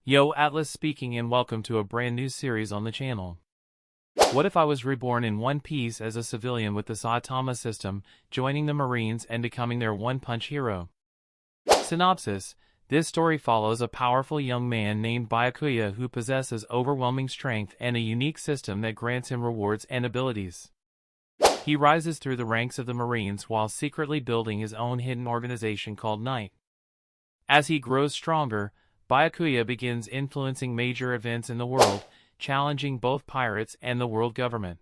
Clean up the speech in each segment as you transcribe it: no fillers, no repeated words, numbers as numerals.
Yo, Atlas speaking and welcome to a brand new series on the channel. What if I was reborn in one piece as a civilian with the Saitama system, joining the Marines and becoming their one-punch hero? Synopsis: this story follows a powerful young man named Byakuya who possesses overwhelming strength and a unique system that grants him rewards and abilities. He rises through the ranks of the Marines while secretly building his own hidden organization called Knight. As he grows stronger, Byakuya begins influencing major events in the world, challenging both pirates and the world government.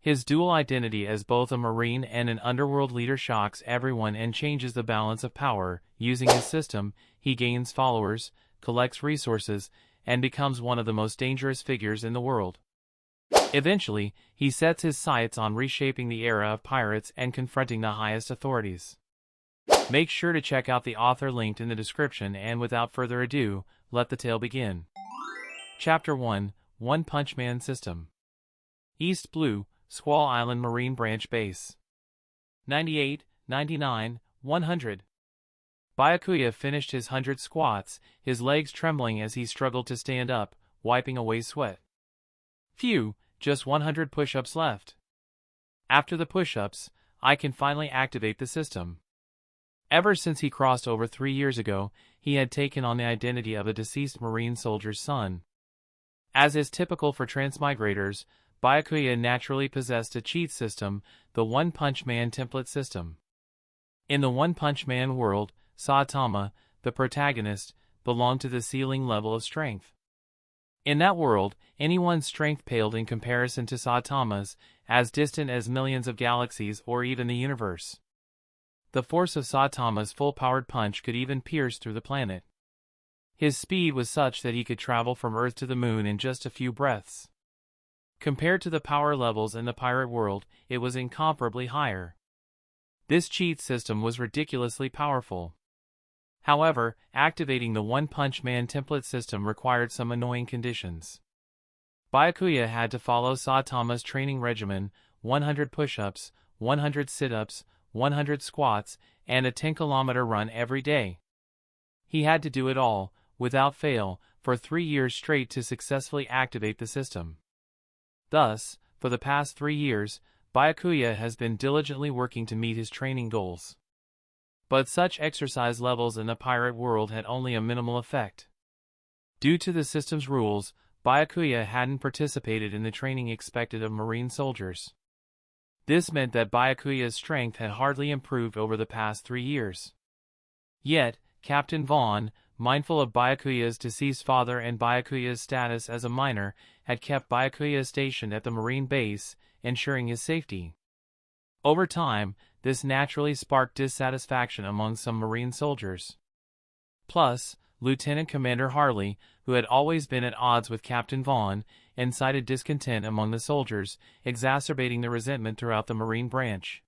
His dual identity as both a Marine and an underworld leader shocks everyone and changes the balance of power. Using his system, he gains followers, collects resources, and becomes one of the most dangerous figures in the world. Eventually, he sets his sights on reshaping the era of pirates and confronting the highest authorities. Make sure to check out the author linked in the description, and without further ado, let the tale begin. Chapter 1: One Punch Man System. East Blue, Squall Island Marine Branch Base. 98, 99, 100. Byakuya finished his 100 squats, his legs trembling as he struggled to stand up, wiping away sweat. Phew, just 100 push-ups left. After the push-ups, I can finally activate the system. Ever since he crossed over 3 years ago, he had taken on the identity of a deceased Marine soldier's son. As is typical for transmigrators, Byakuya naturally possessed a cheat system, the One Punch Man template system. In the One Punch Man world, Saitama, the protagonist, belonged to the ceiling level of strength. In that world, anyone's strength paled in comparison to Saitama's, as distant as millions of galaxies or even the universe. The force of Saitama's full-powered punch could even pierce through the planet. His speed was such that he could travel from Earth to the Moon in just a few breaths. Compared to the power levels in the pirate world, it was incomparably higher. This cheat system was ridiculously powerful. However, activating the One Punch Man template system required some annoying conditions. Byakuya had to follow Saitama's training regimen: 100 push-ups, 100 sit-ups, 100 squats, and a 10-kilometer run every day. He had to do it all, without fail, for 3 years straight to successfully activate the system. Thus, for the past 3 years, Byakuya has been diligently working to meet his training goals. But such exercise levels in the pirate world had only a minimal effect. Due to the system's rules, Byakuya hadn't participated in the training expected of Marine soldiers. This meant that Byakuya's strength had hardly improved over the past 3 years. Yet, Captain Vaughn, mindful of Byakuya's deceased father and Byakuya's status as a minor, had kept Byakuya stationed at the Marine base, ensuring his safety. Over time, this naturally sparked dissatisfaction among some Marine soldiers. Plus, Lieutenant Commander Harley, who had always been at odds with Captain Vaughn, incited discontent among the soldiers, exacerbating the resentment throughout the Marine branch.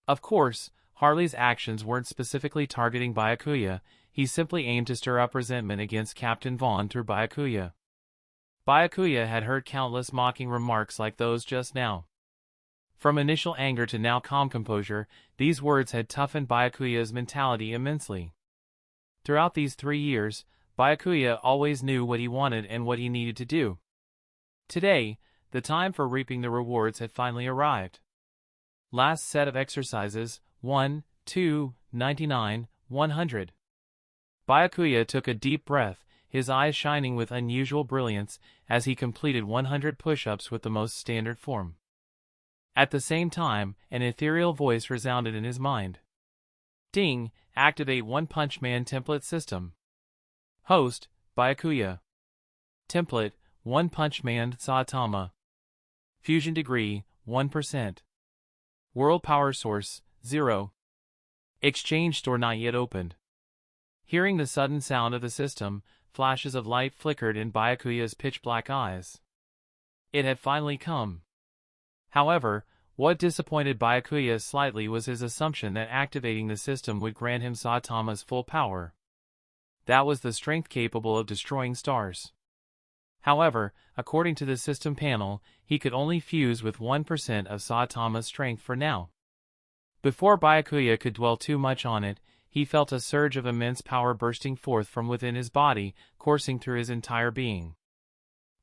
Of course, Harley's actions weren't specifically targeting Byakuya, he simply aimed to stir up resentment against Captain Vaughn through Byakuya. Byakuya had heard countless mocking remarks like those just now. From initial anger to now calm composure, these words had toughened Byakuya's mentality immensely. Throughout these 3 years, Byakuya always knew what he wanted and what he needed to do. Today, the time for reaping the rewards had finally arrived. Last set of exercises: 1, 2, 99, 100. Byakuya took a deep breath, his eyes shining with unusual brilliance, as he completed 100 push-ups with the most standard form. At the same time, an ethereal voice resounded in his mind. Ding! Activate One Punch Man template system. Host: Byakuya. Template: One Punch Man Saitama. Fusion degree: 1%. World power source: 0. Exchange store not yet opened. Hearing the sudden sound of the system, flashes of light flickered in Byakuya's pitch-black eyes. It had finally come. However, what disappointed Byakuya slightly was his assumption that activating the system would grant him Saitama's full power. That was the strength capable of destroying stars. However, according to the system panel, he could only fuse with 1% of Saitama's strength for now. Before Byakuya could dwell too much on it, he felt a surge of immense power bursting forth from within his body, coursing through his entire being.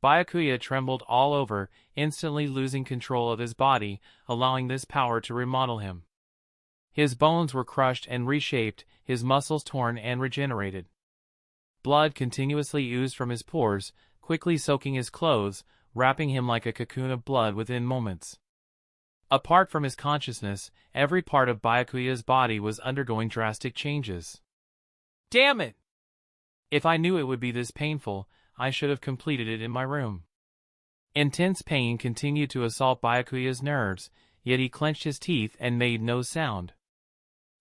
Byakuya trembled all over, instantly losing control of his body, allowing this power to remodel him. His bones were crushed and reshaped, his muscles torn and regenerated. Blood continuously oozed from his pores, quickly soaking his clothes, wrapping him like a cocoon of blood within moments. Apart from his consciousness, every part of Byakuya's body was undergoing drastic changes. Damn it! If I knew it would be this painful, I should have completed it in my room. Intense pain continued to assault Byakuya's nerves, yet he clenched his teeth and made no sound.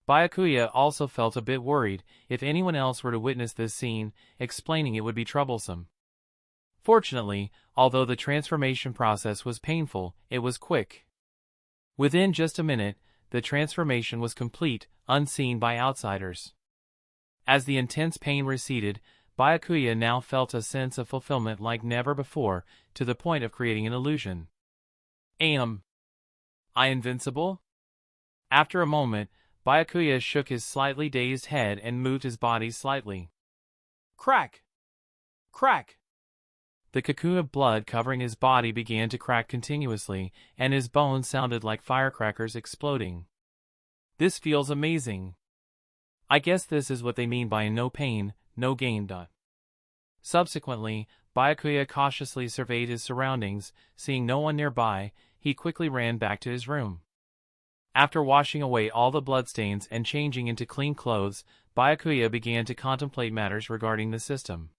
Byakuya also felt a bit worried. If anyone else were to witness this scene, explaining it would be troublesome. Fortunately, although the transformation process was painful, it was quick. Within just a minute, the transformation was complete, unseen by outsiders. As the intense pain receded, Byakuya now felt a sense of fulfillment like never before, to the point of creating an illusion. Am I invincible? After a moment, Byakuya shook his slightly dazed head and moved his body slightly. Crack! Crack! The cocoon of blood covering his body began to crack continuously, and his bones sounded like firecrackers exploding. This feels amazing. I guess this is what they mean by no pain, no gain. Subsequently, Byakuya cautiously surveyed his surroundings. Seeing no one nearby, he quickly ran back to his room. After washing away all the bloodstains and changing into clean clothes, Byakuya began to contemplate matters regarding the system.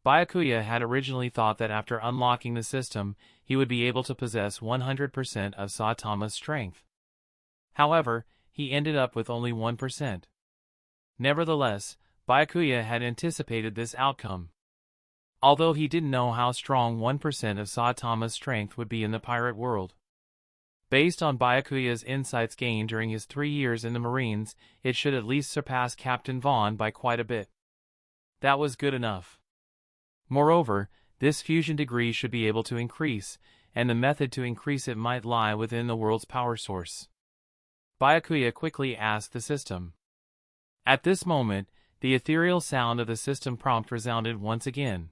Byakuya had originally thought that after unlocking the system, he would be able to possess 100% of Saitama's strength. However, he ended up with only 1%. Nevertheless, Byakuya had anticipated this outcome. Although he didn't know how strong 1% of Saitama's strength would be in the pirate world. Based on Byakuya's insights gained during his 3 years in the Marines, it should at least surpass Captain Vaughn by quite a bit. That was good enough. Moreover, this fusion degree should be able to increase, and the method to increase it might lie within the world's power source. Byakuya quickly asked the system. At this moment, the ethereal sound of the system prompt resounded once again.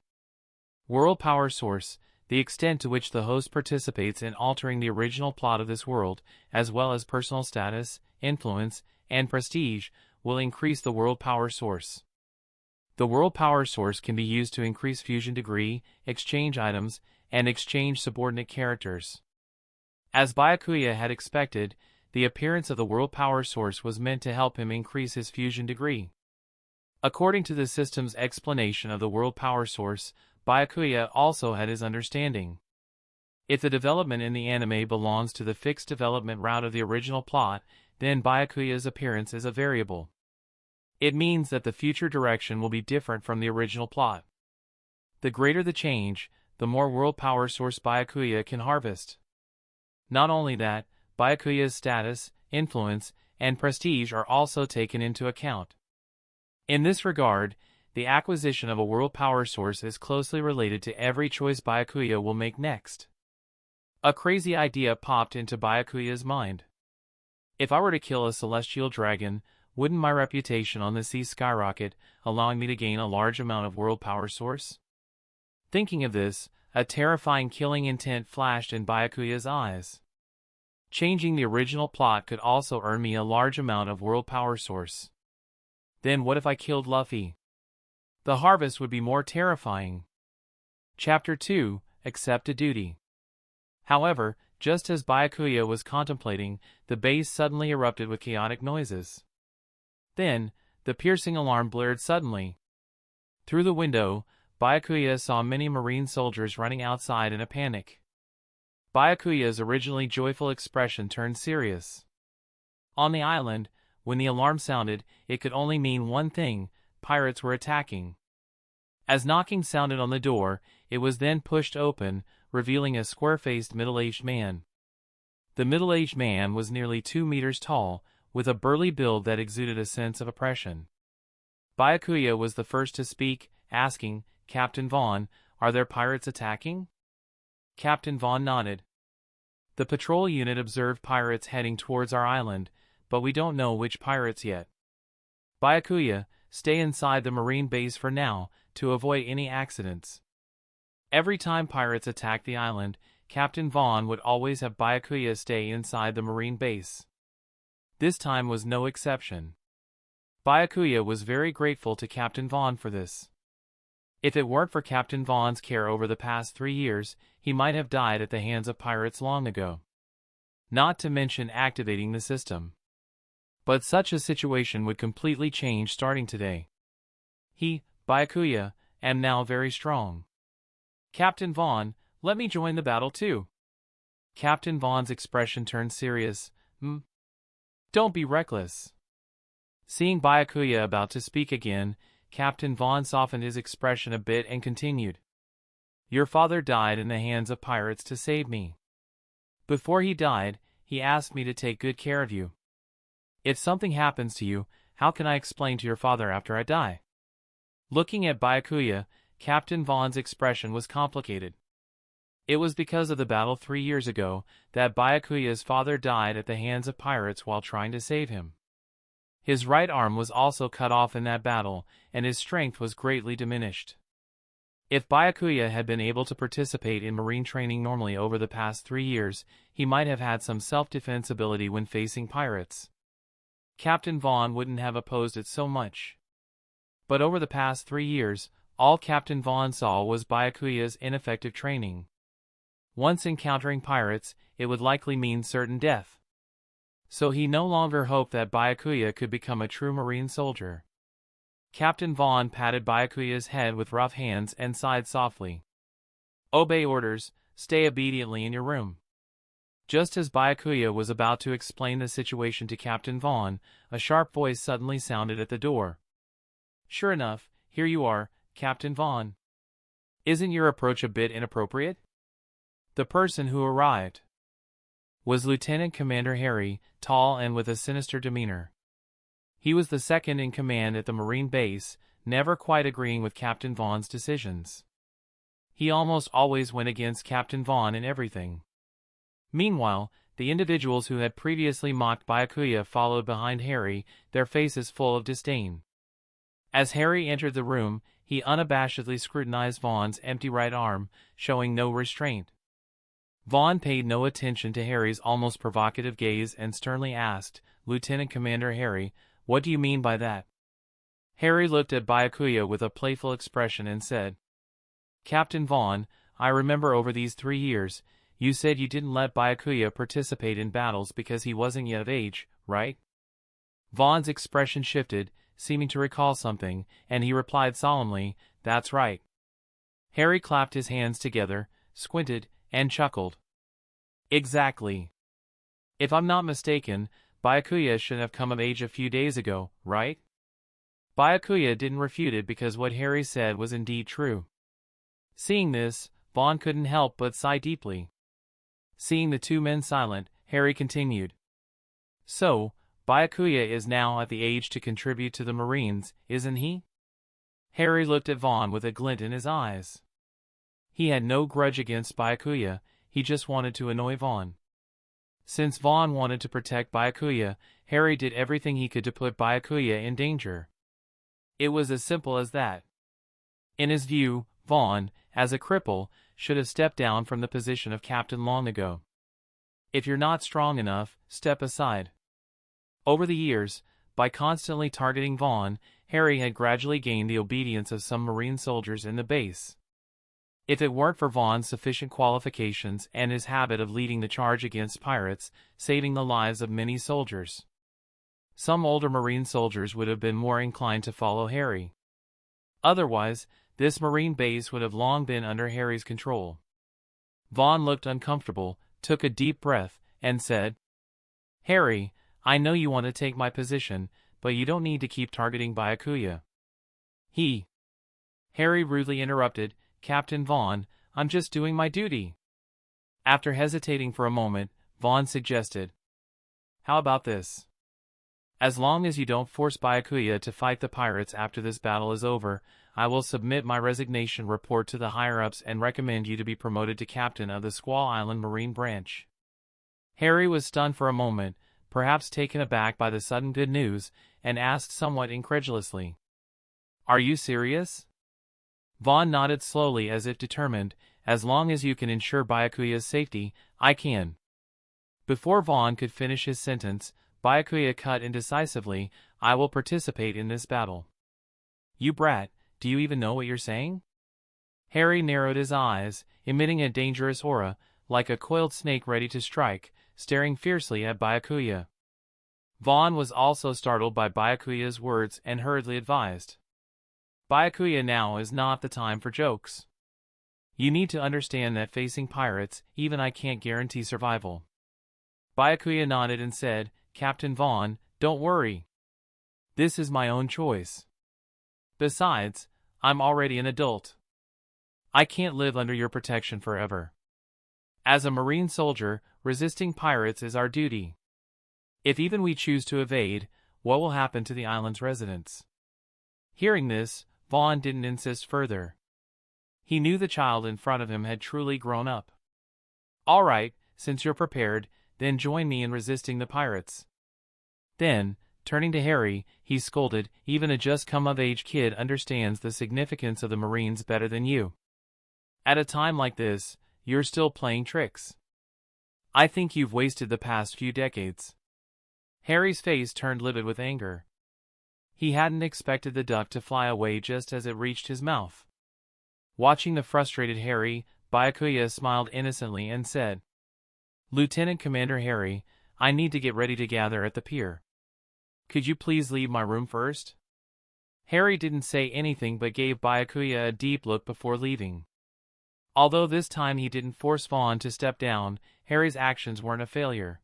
World power source, the extent to which the host participates in altering the original plot of this world, as well as personal status, influence, and prestige, will increase the world power source. The world power source can be used to increase fusion degree, exchange items, and exchange subordinate characters. As Byakuya had expected, the appearance of the world power source was meant to help him increase his fusion degree. According to the system's explanation of the world power source, Byakuya also had his understanding. If the development in the anime belongs to the fixed development route of the original plot, then Byakuya's appearance is a variable. It means that the future direction will be different from the original plot. The greater the change, the more world power source Byakuya can harvest. Not only that, Byakuya's status, influence, and prestige are also taken into account. In this regard, the acquisition of a world power source is closely related to every choice Byakuya will make next. A crazy idea popped into Byakuya's mind. If I were to kill a celestial dragon, wouldn't my reputation on the sea skyrocket, allowing me to gain a large amount of world power source? Thinking of this, a terrifying killing intent flashed in Byakuya's eyes. Changing the original plot could also earn me a large amount of world power source. Then what if I killed Luffy? The harvest would be more terrifying. Chapter 2, Accept a Duty. However, just as Byakuya was contemplating, the base suddenly erupted with chaotic noises. Then, the piercing alarm blared suddenly. Through the window, Byakuya saw many Marine soldiers running outside in a panic. Byakuya's originally joyful expression turned serious. On the island, when the alarm sounded, it could only mean one thing: pirates were attacking. As knocking sounded on the door, it was then pushed open, revealing a square-faced middle-aged man. The middle-aged man was nearly 2 meters tall, with a burly build that exuded a sense of oppression. Byakuya was the first to speak, asking, "Captain Vaughn, are there pirates attacking?" Captain Vaughn nodded. "The patrol unit observed pirates heading towards our island, but we don't know which pirates yet." Byakuya, stay inside the marine base for now, to avoid any accidents. Every time pirates attacked the island, Captain Vaughn would always have Byakuya stay inside the marine base. This time was no exception. Byakuya was very grateful to Captain Vaughn for this. If it weren't for Captain Vaughn's care over the past 3 years, he might have died at the hands of pirates long ago. Not to mention activating the system. But such a situation would completely change starting today. He, Byakuya, am now very strong. Captain Vaughn, let me join the battle too. Captain Vaughn's expression turned serious. Don't be reckless. Seeing Byakuya about to speak again, Captain Vaughn softened his expression a bit and continued. Your father died in the hands of pirates to save me. Before he died, he asked me to take good care of you. If something happens to you, how can I explain to your father after I die? Looking at Byakuya, Captain Vaughn's expression was complicated. It was because of the battle 3 years ago that Byakuya's father died at the hands of pirates while trying to save him. His right arm was also cut off in that battle, and his strength was greatly diminished. If Byakuya had been able to participate in marine training normally over the past 3 years, he might have had some self-defense ability when facing pirates. Captain Vaughn wouldn't have opposed it so much. But over the past 3 years, all Captain Vaughn saw was Byakuya's ineffective training. Once encountering pirates, it would likely mean certain death. So he no longer hoped that Byakuya could become a true marine soldier. Captain Vaughn patted Byakuya's head with rough hands and sighed softly. Obey orders, stay obediently in your room. Just as Byakuya was about to explain the situation to Captain Vaughn, a sharp voice suddenly sounded at the door. Sure enough, here you are, Captain Vaughn. Isn't your approach a bit inappropriate? The person who arrived was Lieutenant Commander Harry, tall and with a sinister demeanor. He was the second in command at the Marine base, never quite agreeing with Captain Vaughn's decisions. He almost always went against Captain Vaughn in everything. Meanwhile, the individuals who had previously mocked Byakuya followed behind Harry, their faces full of disdain. As Harry entered the room, he unabashedly scrutinized Vaughn's empty right arm, showing no restraint. Vaughn paid no attention to Harry's almost provocative gaze and sternly asked, Lieutenant Commander Harry, what do you mean by that? Harry looked at Byakuya with a playful expression and said, Captain Vaughn, I remember over these 3 years, you said you didn't let Byakuya participate in battles because he wasn't yet of age, right? Vaughn's expression shifted, seeming to recall something, and he replied solemnly, That's right. Harry clapped his hands together, squinted, and chuckled. Exactly. If I'm not mistaken, Byakuya should have come of age a few days ago, right? Byakuya didn't refute it because what Harry said was indeed true. Seeing this, Vaughn couldn't help but sigh deeply. Seeing the two men silent, Harry continued. So, Byakuya is now at the age to contribute to the Marines, isn't he? Harry looked at Vaughn with a glint in his eyes. He had no grudge against Byakuya, he just wanted to annoy Vaughn. Since Vaughn wanted to protect Byakuya, Harry did everything he could to put Byakuya in danger. It was as simple as that. In his view, Vaughn, as a cripple, should have stepped down from the position of captain long ago. If you're not strong enough, step aside. Over the years, by constantly targeting Vaughn, Harry had gradually gained the obedience of some Marine soldiers in the base. If it weren't for Vaughn's sufficient qualifications and his habit of leading the charge against pirates, saving the lives of many soldiers, some older Marine soldiers would have been more inclined to follow Harry. Otherwise, this Marine base would have long been under Harry's control. Vaughn looked uncomfortable, took a deep breath, and said, Harry, I know you want to take my position, but you don't need to keep targeting Byakuya. Harry rudely interrupted, Captain Vaughn, I'm just doing my duty. After hesitating for a moment, Vaughn suggested, How about this? As long as you don't force Byakuya to fight the pirates after this battle is over, I will submit my resignation report to the higher-ups and recommend you to be promoted to captain of the Squall Island Marine Branch. Harry was stunned for a moment, perhaps taken aback by the sudden good news, and asked somewhat incredulously, "Are you serious?" Vaughn nodded slowly as if determined, "As long as you can ensure Byakuya's safety, I can." Before Vaughn could finish his sentence, Byakuya cut in decisively, "I will participate in this battle." "You brat, do you even know what you're saying?" Harry narrowed his eyes, emitting a dangerous aura, like a coiled snake ready to strike, staring fiercely at Byakuya. Vaughn was also startled by Byakuya's words and hurriedly advised, "Byakuya, now is not the time for jokes. You need to understand that facing pirates, even I can't guarantee survival." Byakuya nodded and said, "Captain Vaughn, don't worry. This is my own choice. Besides, I'm already an adult. I can't live under your protection forever. As a marine soldier, resisting pirates is our duty. If even we choose to evade, what will happen to the island's residents?" Hearing this, Vaughn didn't insist further. He knew the child in front of him had truly grown up. "All right, since you're prepared, then join me in resisting the pirates." Then, turning to Harry, he scolded, "Even a just come-of-age kid understands the significance of the Marines better than you. At a time like this, you're still playing tricks. I think you've wasted the past few decades." Harry's face turned livid with anger. He hadn't expected the duck to fly away just as it reached his mouth. Watching the frustrated Harry, Byakuya smiled innocently and said, "Lieutenant Commander Harry, I need to get ready to gather at the pier. Could you please leave my room first?" Harry didn't say anything but gave Byakuya a deep look before leaving. Although this time he didn't force Vaughn to step down, Harry's actions weren't a failure.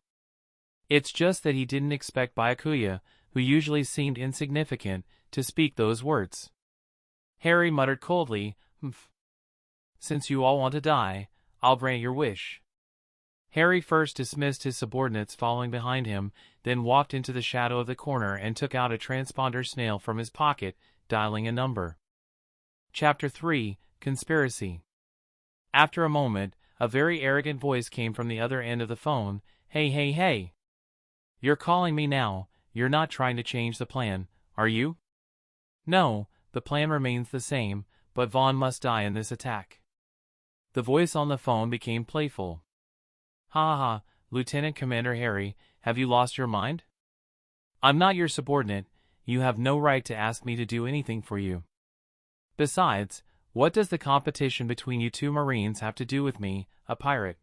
It's just that he didn't expect Byakuya, who usually seemed insignificant, to speak those words. Harry muttered coldly, "Humph. Since you all want to die, I'll grant your wish." Harry first dismissed his subordinates following behind him, then walked into the shadow of the corner and took out a transponder snail from his pocket, dialing a number. Chapter 3, Conspiracy. After a moment, a very arrogant voice came from the other end of the phone. "Hey, hey, hey! You're calling me now, you're not trying to change the plan, are you?" "No, the plan remains the same, but Vaughn must die in this attack." The voice on the phone became playful. "Ha ha ha, Lieutenant Commander Harry, have you lost your mind? I'm not your subordinate, you have no right to ask me to do anything for you. Besides, what does the competition between you two Marines have to do with me, a pirate?"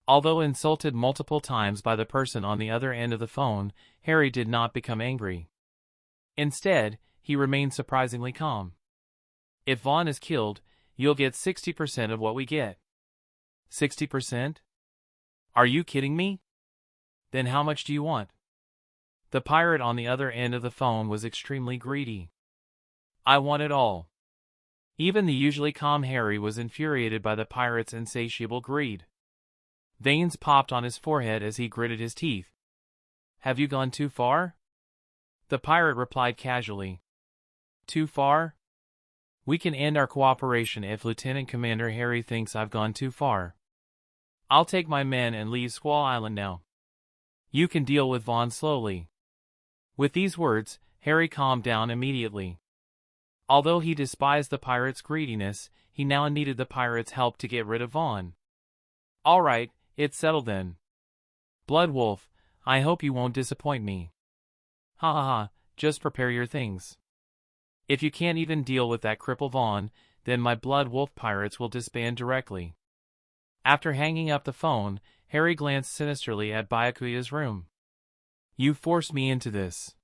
Although insulted multiple times by the person on the other end of the phone, Harry did not become angry. Instead, he remained surprisingly calm. "If Vaughn is killed, you'll get 60% of what we get." 60%? Are you kidding me? Then how much do you want? The pirate on the other end of the phone was extremely greedy. "I want it all." Even the usually calm Harry was infuriated by the pirate's insatiable greed. Veins popped on his forehead as he gritted his teeth. "Have you gone too far?" The pirate replied casually. "Too far? We can end our cooperation if Lieutenant Commander Harry thinks I've gone too far. I'll take my men and leave Squall Island now. You can deal with Vaughn slowly." With these words, Harry calmed down immediately. Although he despised the pirate's greediness, he now needed the pirate's help to get rid of Vaughn. "All right, it's settled then. Bloodwolf, I hope you won't disappoint me." "Ha ha ha, just prepare your things. If you can't even deal with that cripple Vaughn, then my Bloodwolf pirates will disband directly." After hanging up the phone, Harry glanced sinisterly at Byakuya's room. "You forced me into this."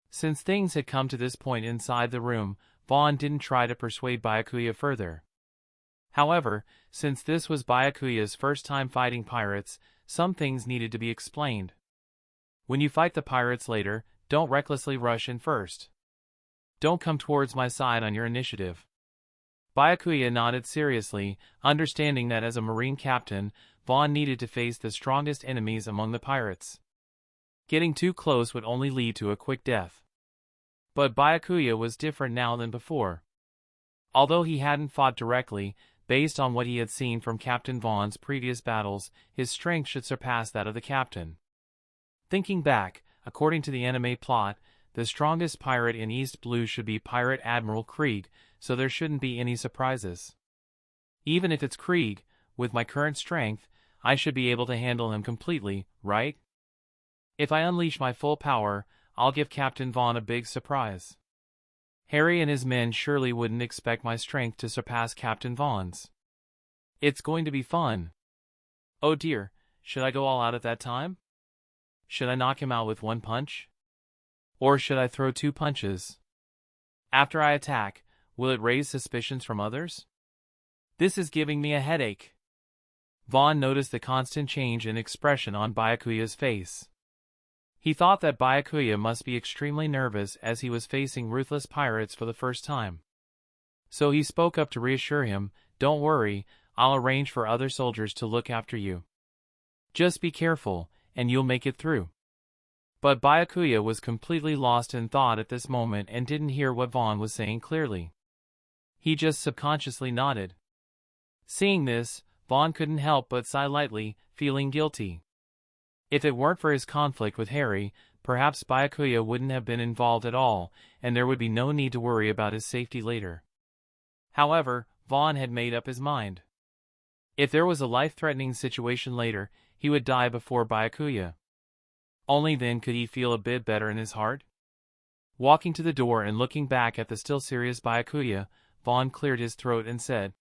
Since things had come to this point inside the room, Vaughn didn't try to persuade Byakuya further. However, since this was Byakuya's first time fighting pirates, some things needed to be explained. When you fight the pirates later, don't recklessly rush in first. Don't come towards my side on your initiative. Byakuya nodded seriously, understanding that as a Marine captain, Vaughn needed to face the strongest enemies among the pirates. Getting too close would only lead to a quick death. But Byakuya was different now than before. Although he hadn't fought directly, based on what he had seen from Captain Vaughn's previous battles, his strength should surpass that of the captain. Thinking back, according to the anime plot, the strongest pirate in East Blue should be Pirate Admiral Krieg, so there shouldn't be any surprises. Even if it's Krieg, with my current strength, I should be able to handle him completely, right? If I unleash my full power, I'll give Captain Vaughn a big surprise. Harry and his men surely wouldn't expect my strength to surpass Captain Vaughn's. It's going to be fun. Oh dear, should I go all out at that time? Should I knock him out with one punch? Or should I throw 2 punches? After I attack, will it raise suspicions from others? This is giving me a headache. Vaughn noticed the constant change in expression on Byakuya's face. He thought that Byakuya must be extremely nervous as he was facing ruthless pirates for the first time. So he spoke up to reassure him, "Don't worry, I'll arrange for other soldiers to look after you. Just be careful, and you'll make it through." But Byakuya was completely lost in thought at this moment and didn't hear what Vaughn was saying clearly. He just subconsciously nodded. Seeing this, Vaughn couldn't help but sigh lightly, feeling guilty. If it weren't for his conflict with Harry, perhaps Byakuya wouldn't have been involved at all, and there would be no need to worry about his safety later. However, Vaughn had made up his mind. If there was a life-threatening situation later, he would die before Byakuya. Only then could he feel a bit better in his heart. Walking to the door and looking back at the still serious Byakuya, Vaughn cleared his throat and said,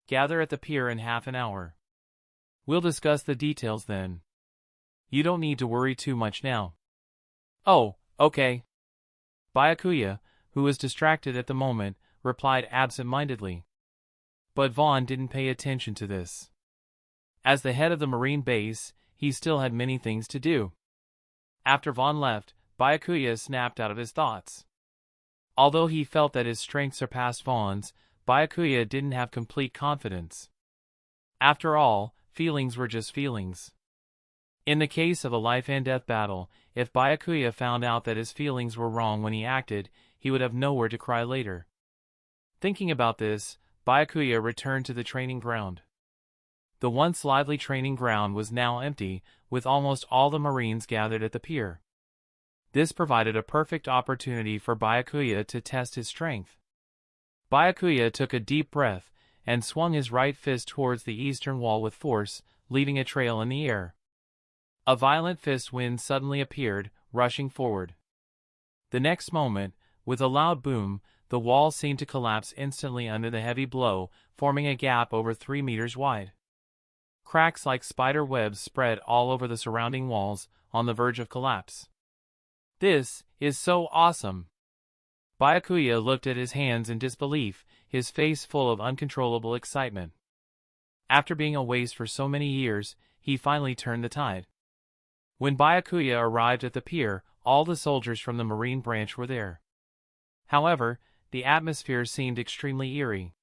"Gather at the pier in half an hour. We'll discuss the details then. You don't need to worry too much now." "Oh, okay." Byakuya, who was distracted at the moment, replied absent-mindedly. But Vaughn didn't pay attention to this. As the head of the Marine base, he still had many things to do. After Vaughn left, Byakuya snapped out of his thoughts. Although he felt that his strength surpassed Vaughn's, Byakuya didn't have complete confidence. After all, feelings were just feelings. In the case of a life-and-death battle, if Byakuya found out that his feelings were wrong when he acted, he would have nowhere to cry later. Thinking about this, Byakuya returned to the training ground. The once lively training ground was now empty, with almost all the Marines gathered at the pier. This provided a perfect opportunity for Byakuya to test his strength. Byakuya took a deep breath, and swung his right fist towards the eastern wall with force, leaving a trail in the air. A violent fist wind suddenly appeared, rushing forward. The next moment, with a loud boom, the wall seemed to collapse instantly under the heavy blow, forming a gap over 3 meters wide. Cracks like spider webs spread all over the surrounding walls, on the verge of collapse. "This is so awesome!" Byakuya looked at his hands in disbelief, his face full of uncontrollable excitement. After being a waste for so many years, he finally turned the tide. When Byakuya arrived at the pier, all the soldiers from the Marine branch were there. However, the atmosphere seemed extremely eerie.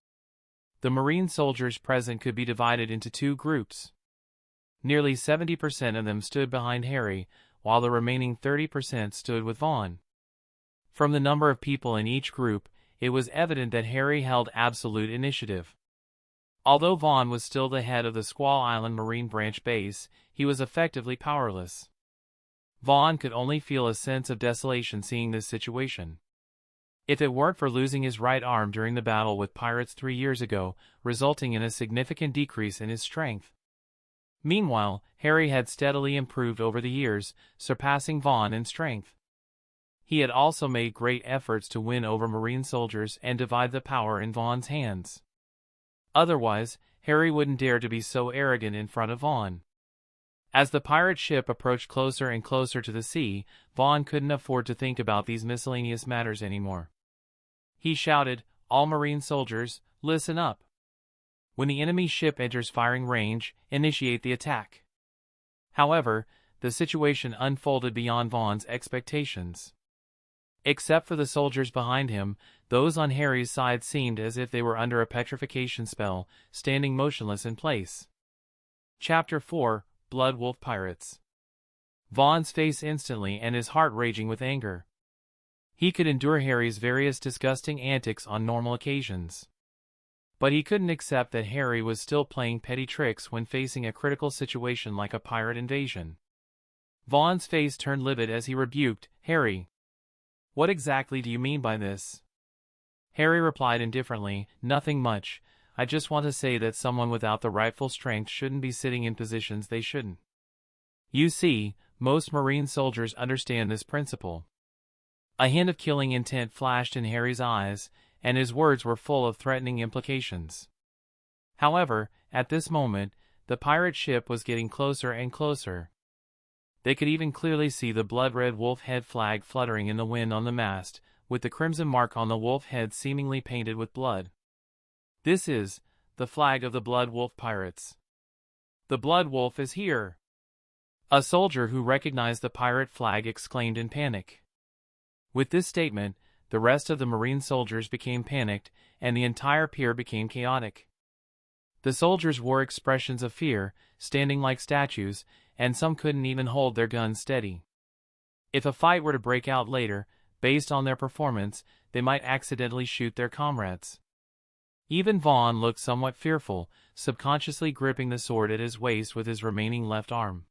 The Marine soldiers present could be divided into 2 groups. Nearly 70% of them stood behind Harry, while the remaining 30% stood with Vaughn. From the number of people in each group, it was evident that Harry held absolute initiative. Although Vaughn was still the head of the Squall Island Marine Branch base, he was effectively powerless. Vaughn could only feel a sense of desolation seeing this situation. If it weren't for losing his right arm during the battle with pirates 3 years ago, resulting in a significant decrease in his strength. Meanwhile, Harry had steadily improved over the years, surpassing Vaughn in strength. He had also made great efforts to win over Marine soldiers and divide the power in Vaughn's hands. Otherwise, Harry wouldn't dare to be so arrogant in front of Vaughn. As the pirate ship approached closer and closer to the sea, Vaughn couldn't afford to think about these miscellaneous matters anymore. He shouted, "All Marine soldiers, listen up. When the enemy ship enters firing range, initiate the attack." However, the situation unfolded beyond Vaughn's expectations. Except for the soldiers behind him, those on Harry's side seemed as if they were under a petrification spell, standing motionless in place. Chapter 4: Bloodwolf Pirates. Vaughn's face instantly and his heart raging with anger. He could endure Harry's various disgusting antics on normal occasions. But he couldn't accept that Harry was still playing petty tricks when facing a critical situation like a pirate invasion. Vaughn's face turned livid as he rebuked, "Harry, what exactly do you mean by this?" Harry replied indifferently, "Nothing much. I just want to say that someone without the rightful strength shouldn't be sitting in positions they shouldn't. You see, most Marine soldiers understand this principle." A hint of killing intent flashed in Harry's eyes, and his words were full of threatening implications. However, at this moment, the pirate ship was getting closer and closer. They could even clearly see the blood-red wolf head flag fluttering in the wind on the mast, with the crimson mark on the wolf head seemingly painted with blood. "This is the flag of the Bloodwolf pirates. The Bloodwolf is here!" A soldier who recognized the pirate flag exclaimed in panic. With this statement, the rest of the Marine soldiers became panicked, and the entire pier became chaotic. The soldiers wore expressions of fear, standing like statues, and some couldn't even hold their guns steady. If a fight were to break out later, based on their performance, they might accidentally shoot their comrades. Even Vaughn looked somewhat fearful, subconsciously gripping the sword at his waist with his remaining left arm.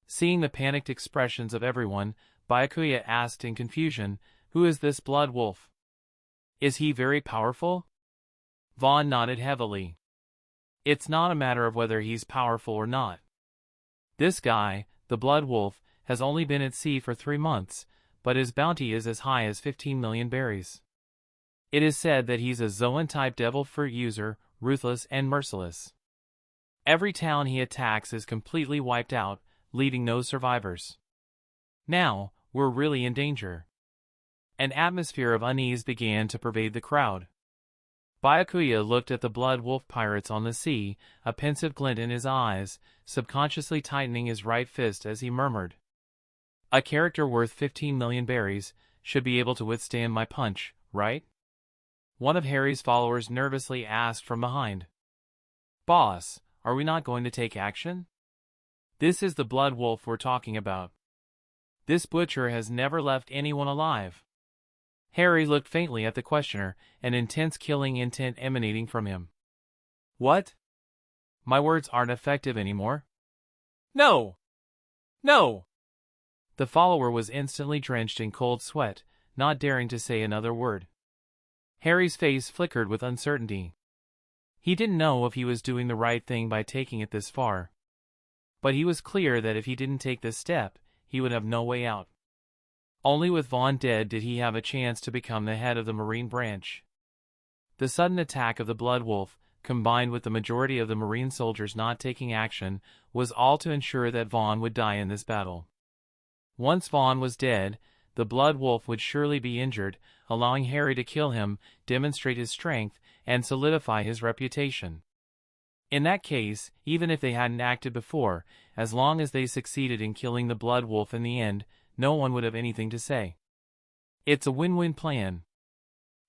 Seeing the panicked expressions of everyone, Byakuya asked in confusion, "Who is this Blood Wolf? Is he very powerful?" Vaughn nodded heavily. "It's not a matter of whether he's powerful or not. This guy, the Blood Wolf, has only been at sea for 3 months, but his bounty is as high as 15 million berries. It is said that he's a Zoan-type devil fruit user, ruthless and merciless. Every town he attacks is completely wiped out, leaving no survivors. Now, we're really in danger." An atmosphere of unease began to pervade the crowd. Byakuya looked at the Blood Wolf pirates on the sea, a pensive glint in his eyes, subconsciously tightening his right fist as he murmured, "A character worth 15 million berries should be able to withstand my punch, right?" One of Harry's followers nervously asked from behind, "Boss, are we not going to take action? This is the Blood Wolf we're talking about. This butcher has never left anyone alive." Harry looked faintly at the questioner, an intense killing intent emanating from him. "What? My words aren't effective anymore?" "No! No!" The follower was instantly drenched in cold sweat, not daring to say another word. Harry's face flickered with uncertainty. He didn't know if he was doing the right thing by taking it this far. But he was clear that if he didn't take this step, he would have no way out. Only with Vaughn dead did he have a chance to become the head of the Marine branch. The sudden attack of the Blood Wolf, combined with the majority of the Marine soldiers not taking action, was all to ensure that Vaughn would die in this battle. Once Vaughn was dead, the Blood Wolf would surely be injured, allowing Harry to kill him, demonstrate his strength, and solidify his reputation. In that case, even if they hadn't acted before, as long as they succeeded in killing the Blood Wolf in the end, no one would have anything to say. It's a win-win plan.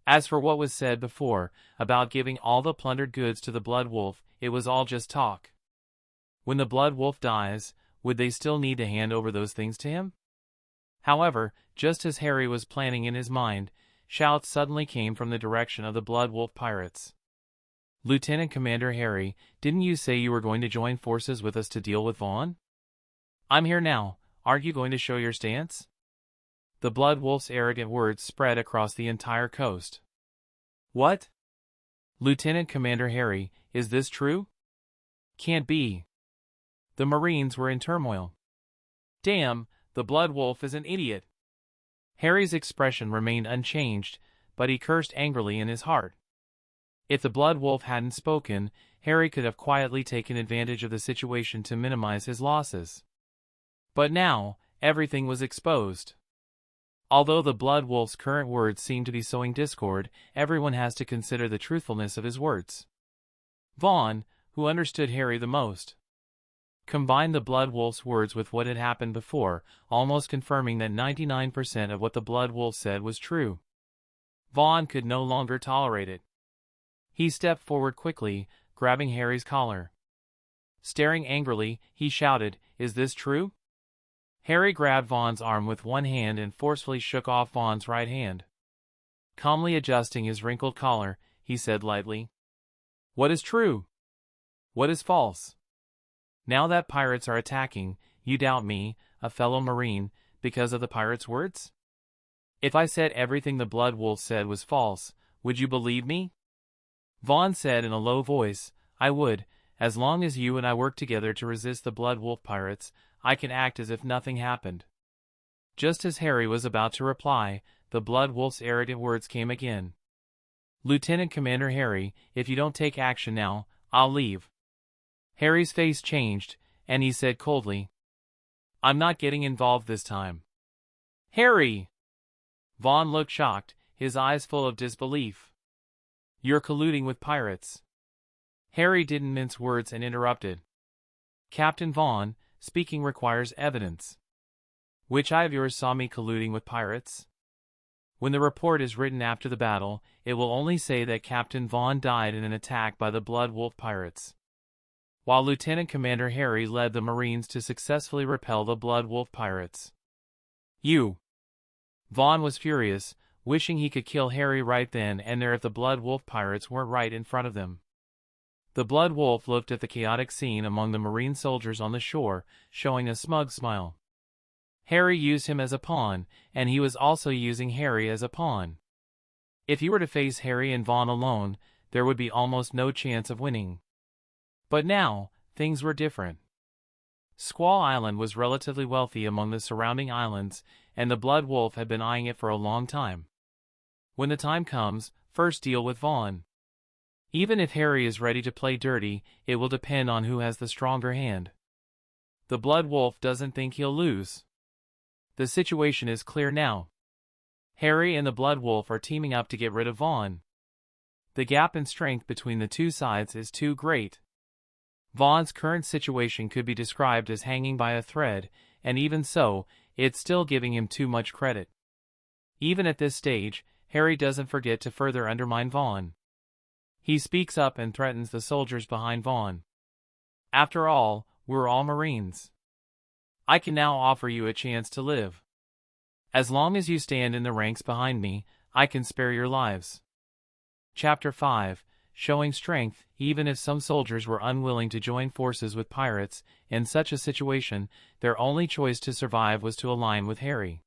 As for what was said before, about giving all the plundered goods to the Blood Wolf, it was all just talk. When the Blood Wolf dies, would they still need to hand over those things to him? However, just as Harry was planning in his mind, shouts suddenly came from the direction of the Blood Wolf pirates. "Lieutenant Commander Harry, didn't you say you were going to join forces with us to deal with Vaughn? I'm here now, aren't you going to show your stance?" The Blood Wolf's arrogant words spread across the entire coast. "What? Lieutenant Commander Harry, is this true? Can't be." The Marines were in turmoil. "Damn, the Blood Wolf is an idiot." Harry's expression remained unchanged, but he cursed angrily in his heart. If the Blood Wolf hadn't spoken, Harry could have quietly taken advantage of the situation to minimize his losses. But now, everything was exposed. Although the Blood Wolf's current words seem to be sowing discord, everyone has to consider the truthfulness of his words. Vaughn, who understood Harry the most, combined the Blood Wolf's words with what had happened before, almost confirming that 99% of what the Blood Wolf said was true. Vaughn could no longer tolerate it. He stepped forward quickly, grabbing Harry's collar. Staring angrily, he shouted, "Is this true?" Harry grabbed Vaughn's arm with one hand and forcefully shook off Vaughn's right hand. Calmly adjusting his wrinkled collar, he said lightly, "What is true? What is false? Now that pirates are attacking, you doubt me, a fellow Marine, because of the pirate's words? If I said everything the Bloodwolf said was false, would you believe me? Vaughn said in a low voice, I would. As long as you and I work together to resist the Bloodwolf pirates, I can act as if nothing happened. Just as Harry was about to reply, the Bloodwolf's arrogant words came again. Lieutenant Commander Harry, if you don't take action now, I'll leave. Harry's face changed, and he said coldly, I'm not getting involved this time. Harry! Vaughn looked shocked, his eyes full of disbelief. You're colluding with pirates. Harry didn't mince words and interrupted. Captain Vaughn, speaking requires evidence. Which eye of yours saw me colluding with pirates? When the report is written after the battle, it will only say that Captain Vaughn died in an attack by the Bloodwolf pirates, while Lieutenant Commander Harry led the Marines to successfully repel the Bloodwolf pirates. You! Vaughn was furious, wishing he could kill Harry right then and there if the Bloodwolf pirates weren't right in front of them. The Bloodwolf looked at the chaotic scene among the Marine soldiers on the shore, showing a smug smile. Harry used him as a pawn, and he was also using Harry as a pawn. If he were to face Harry and Vaughn alone, there would be almost no chance of winning. But now, things were different. Squall Island was relatively wealthy among the surrounding islands, and the Bloodwolf had been eyeing it for a long time. When the time comes, first deal with Vaughn. Even if Harry is ready to play dirty, it will depend on who has the stronger hand. The Bloodwolf doesn't think he'll lose. The situation is clear now. Harry and the Bloodwolf are teaming up to get rid of Vaughn. The gap in strength between the two sides is too great. Vaughn's current situation could be described as hanging by a thread, and even so, it's still giving him too much credit. Even at this stage, Harry doesn't forget to further undermine Vaughn. He speaks up and threatens the soldiers behind Vaughn. After all, we're all Marines. I can now offer you a chance to live. As long as you stand in the ranks behind me, I can spare your lives. Chapter 5, Showing Strength. Even if some soldiers were unwilling to join forces with pirates, in such a situation, their only choice to survive was to align with Harry.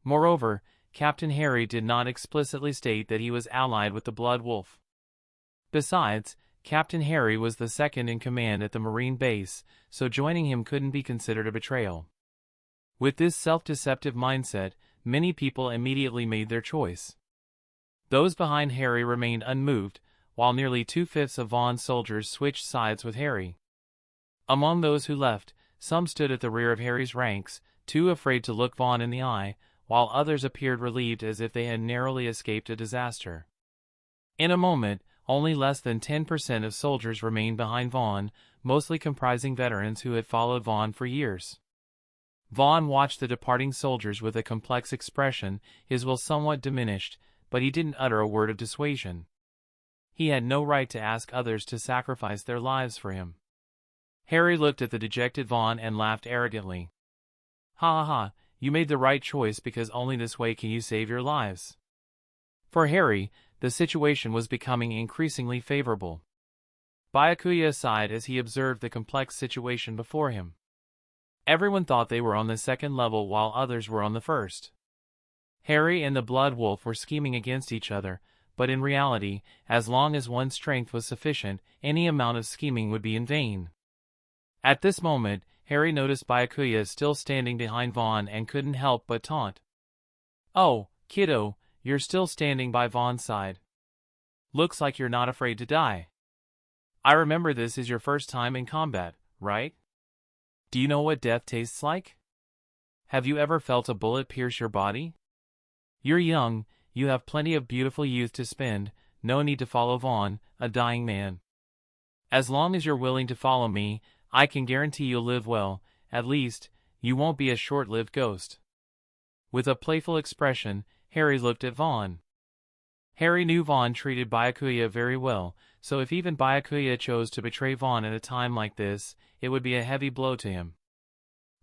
Moreover, Captain Harry did not explicitly state that he was allied with the Bloodwolf. Besides, Captain Harry was the second in command at the Marine base, so joining him couldn't be considered a betrayal. With this self-deceptive mindset, many people immediately made their choice. Those behind Harry remained unmoved, while nearly 2/5 of Vaughn's soldiers switched sides with Harry. Among those who left, some stood at the rear of Harry's ranks, too afraid to look Vaughn in the eye, while others appeared relieved as if they had narrowly escaped a disaster. In a moment, only less than 10% of soldiers remained behind Vaughn, mostly comprising veterans who had followed Vaughn for years. Vaughn watched the departing soldiers with a complex expression, his will somewhat diminished, but he didn't utter a word of dissuasion. He had no right to ask others to sacrifice their lives for him. Harry looked at the dejected Vaughn and laughed arrogantly. Ha ha ha, you made the right choice because only this way can you save your lives. For Harry, the situation was becoming increasingly favorable. Byakuya sighed as he observed the complex situation before him. Everyone thought they were on the second level while others were on the first. Harry and the Bloodwolf were scheming against each other, but in reality, as long as one's strength was sufficient, any amount of scheming would be in vain. At this moment, Harry noticed Byakuya still standing behind Vaughn and couldn't help but taunt. Oh, kiddo, you're still standing by Vaughn's side. Looks like you're not afraid to die. I remember this is your first time in combat, right? Do you know what death tastes like? Have you ever felt a bullet pierce your body? You're young, you have plenty of beautiful youth to spend, no need to follow Vaughn, a dying man. As long as you're willing to follow me, I can guarantee you'll live well, at least, you won't be a short-lived ghost. With a playful expression, Harry looked at Vaughn. Harry knew Vaughn treated Byakuya very well, so if even Byakuya chose to betray Vaughn at a time like this, it would be a heavy blow to him.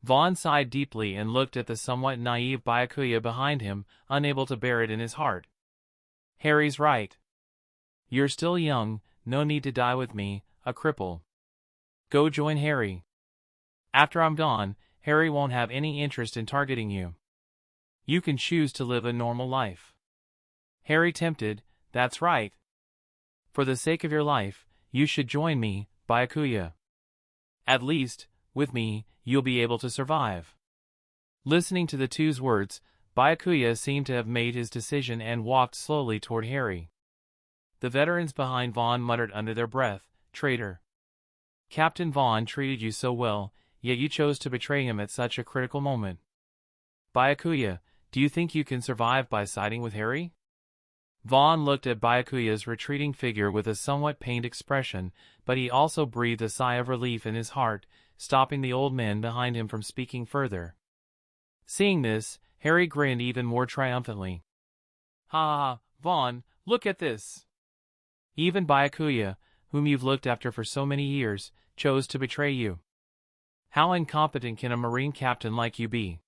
Vaughn sighed deeply and looked at the somewhat naive Byakuya behind him, unable to bear it in his heart. Harry's right. You're still young, no need to die with me, a cripple. Go join Harry. After I'm gone, Harry won't have any interest in targeting you. You can choose to live a normal life. Harry tempted, that's right. For the sake of your life, you should join me, Byakuya. At least, with me, you'll be able to survive. Listening to the two's words, Byakuya seemed to have made his decision and walked slowly toward Harry. The veterans behind Vaughn muttered under their breath, traitor. Captain Vaughn treated you so well, yet you chose to betray him at such a critical moment. Byakuya, do you think you can survive by siding with Harry? Vaughn looked at Byakuya's retreating figure with a somewhat pained expression, but he also breathed a sigh of relief in his heart, stopping the old men behind him from speaking further. Seeing this, Harry grinned even more triumphantly. Ha ha, Vaughn, look at this. Even Byakuya, whom you've looked after for so many years, chose to betray you. How incompetent can a Marine captain like you be?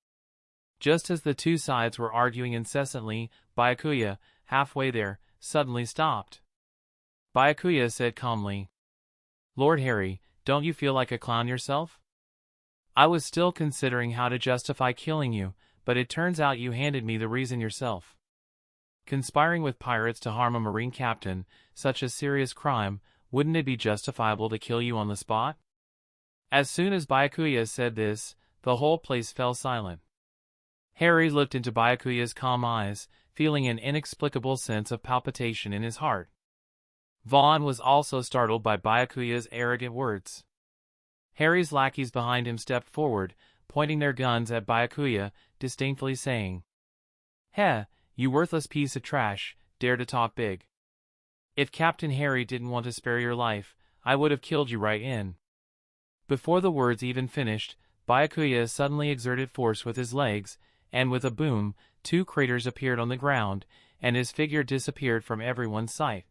Just as the two sides were arguing incessantly, Byakuya, halfway there, suddenly stopped. Byakuya said calmly, Lord Harry, don't you feel like a clown yourself? I was still considering how to justify killing you, but it turns out you handed me the reason yourself. Conspiring with pirates to harm a Marine captain, such a serious crime, wouldn't it be justifiable to kill you on the spot? As soon as Byakuya said this, the whole place fell silent. Harry looked into Byakuya's calm eyes, feeling an inexplicable sense of palpitation in his heart. Vaughn was also startled by Byakuya's arrogant words. Harry's lackeys behind him stepped forward, pointing their guns at Byakuya, disdainfully saying, Heh, you worthless piece of trash, dare to talk big. If Captain Harry didn't want to spare your life, I would have killed you right in. Before the words even finished, Byakuya suddenly exerted force with his legs, and with a boom, two craters appeared on the ground, and his figure disappeared from everyone's sight.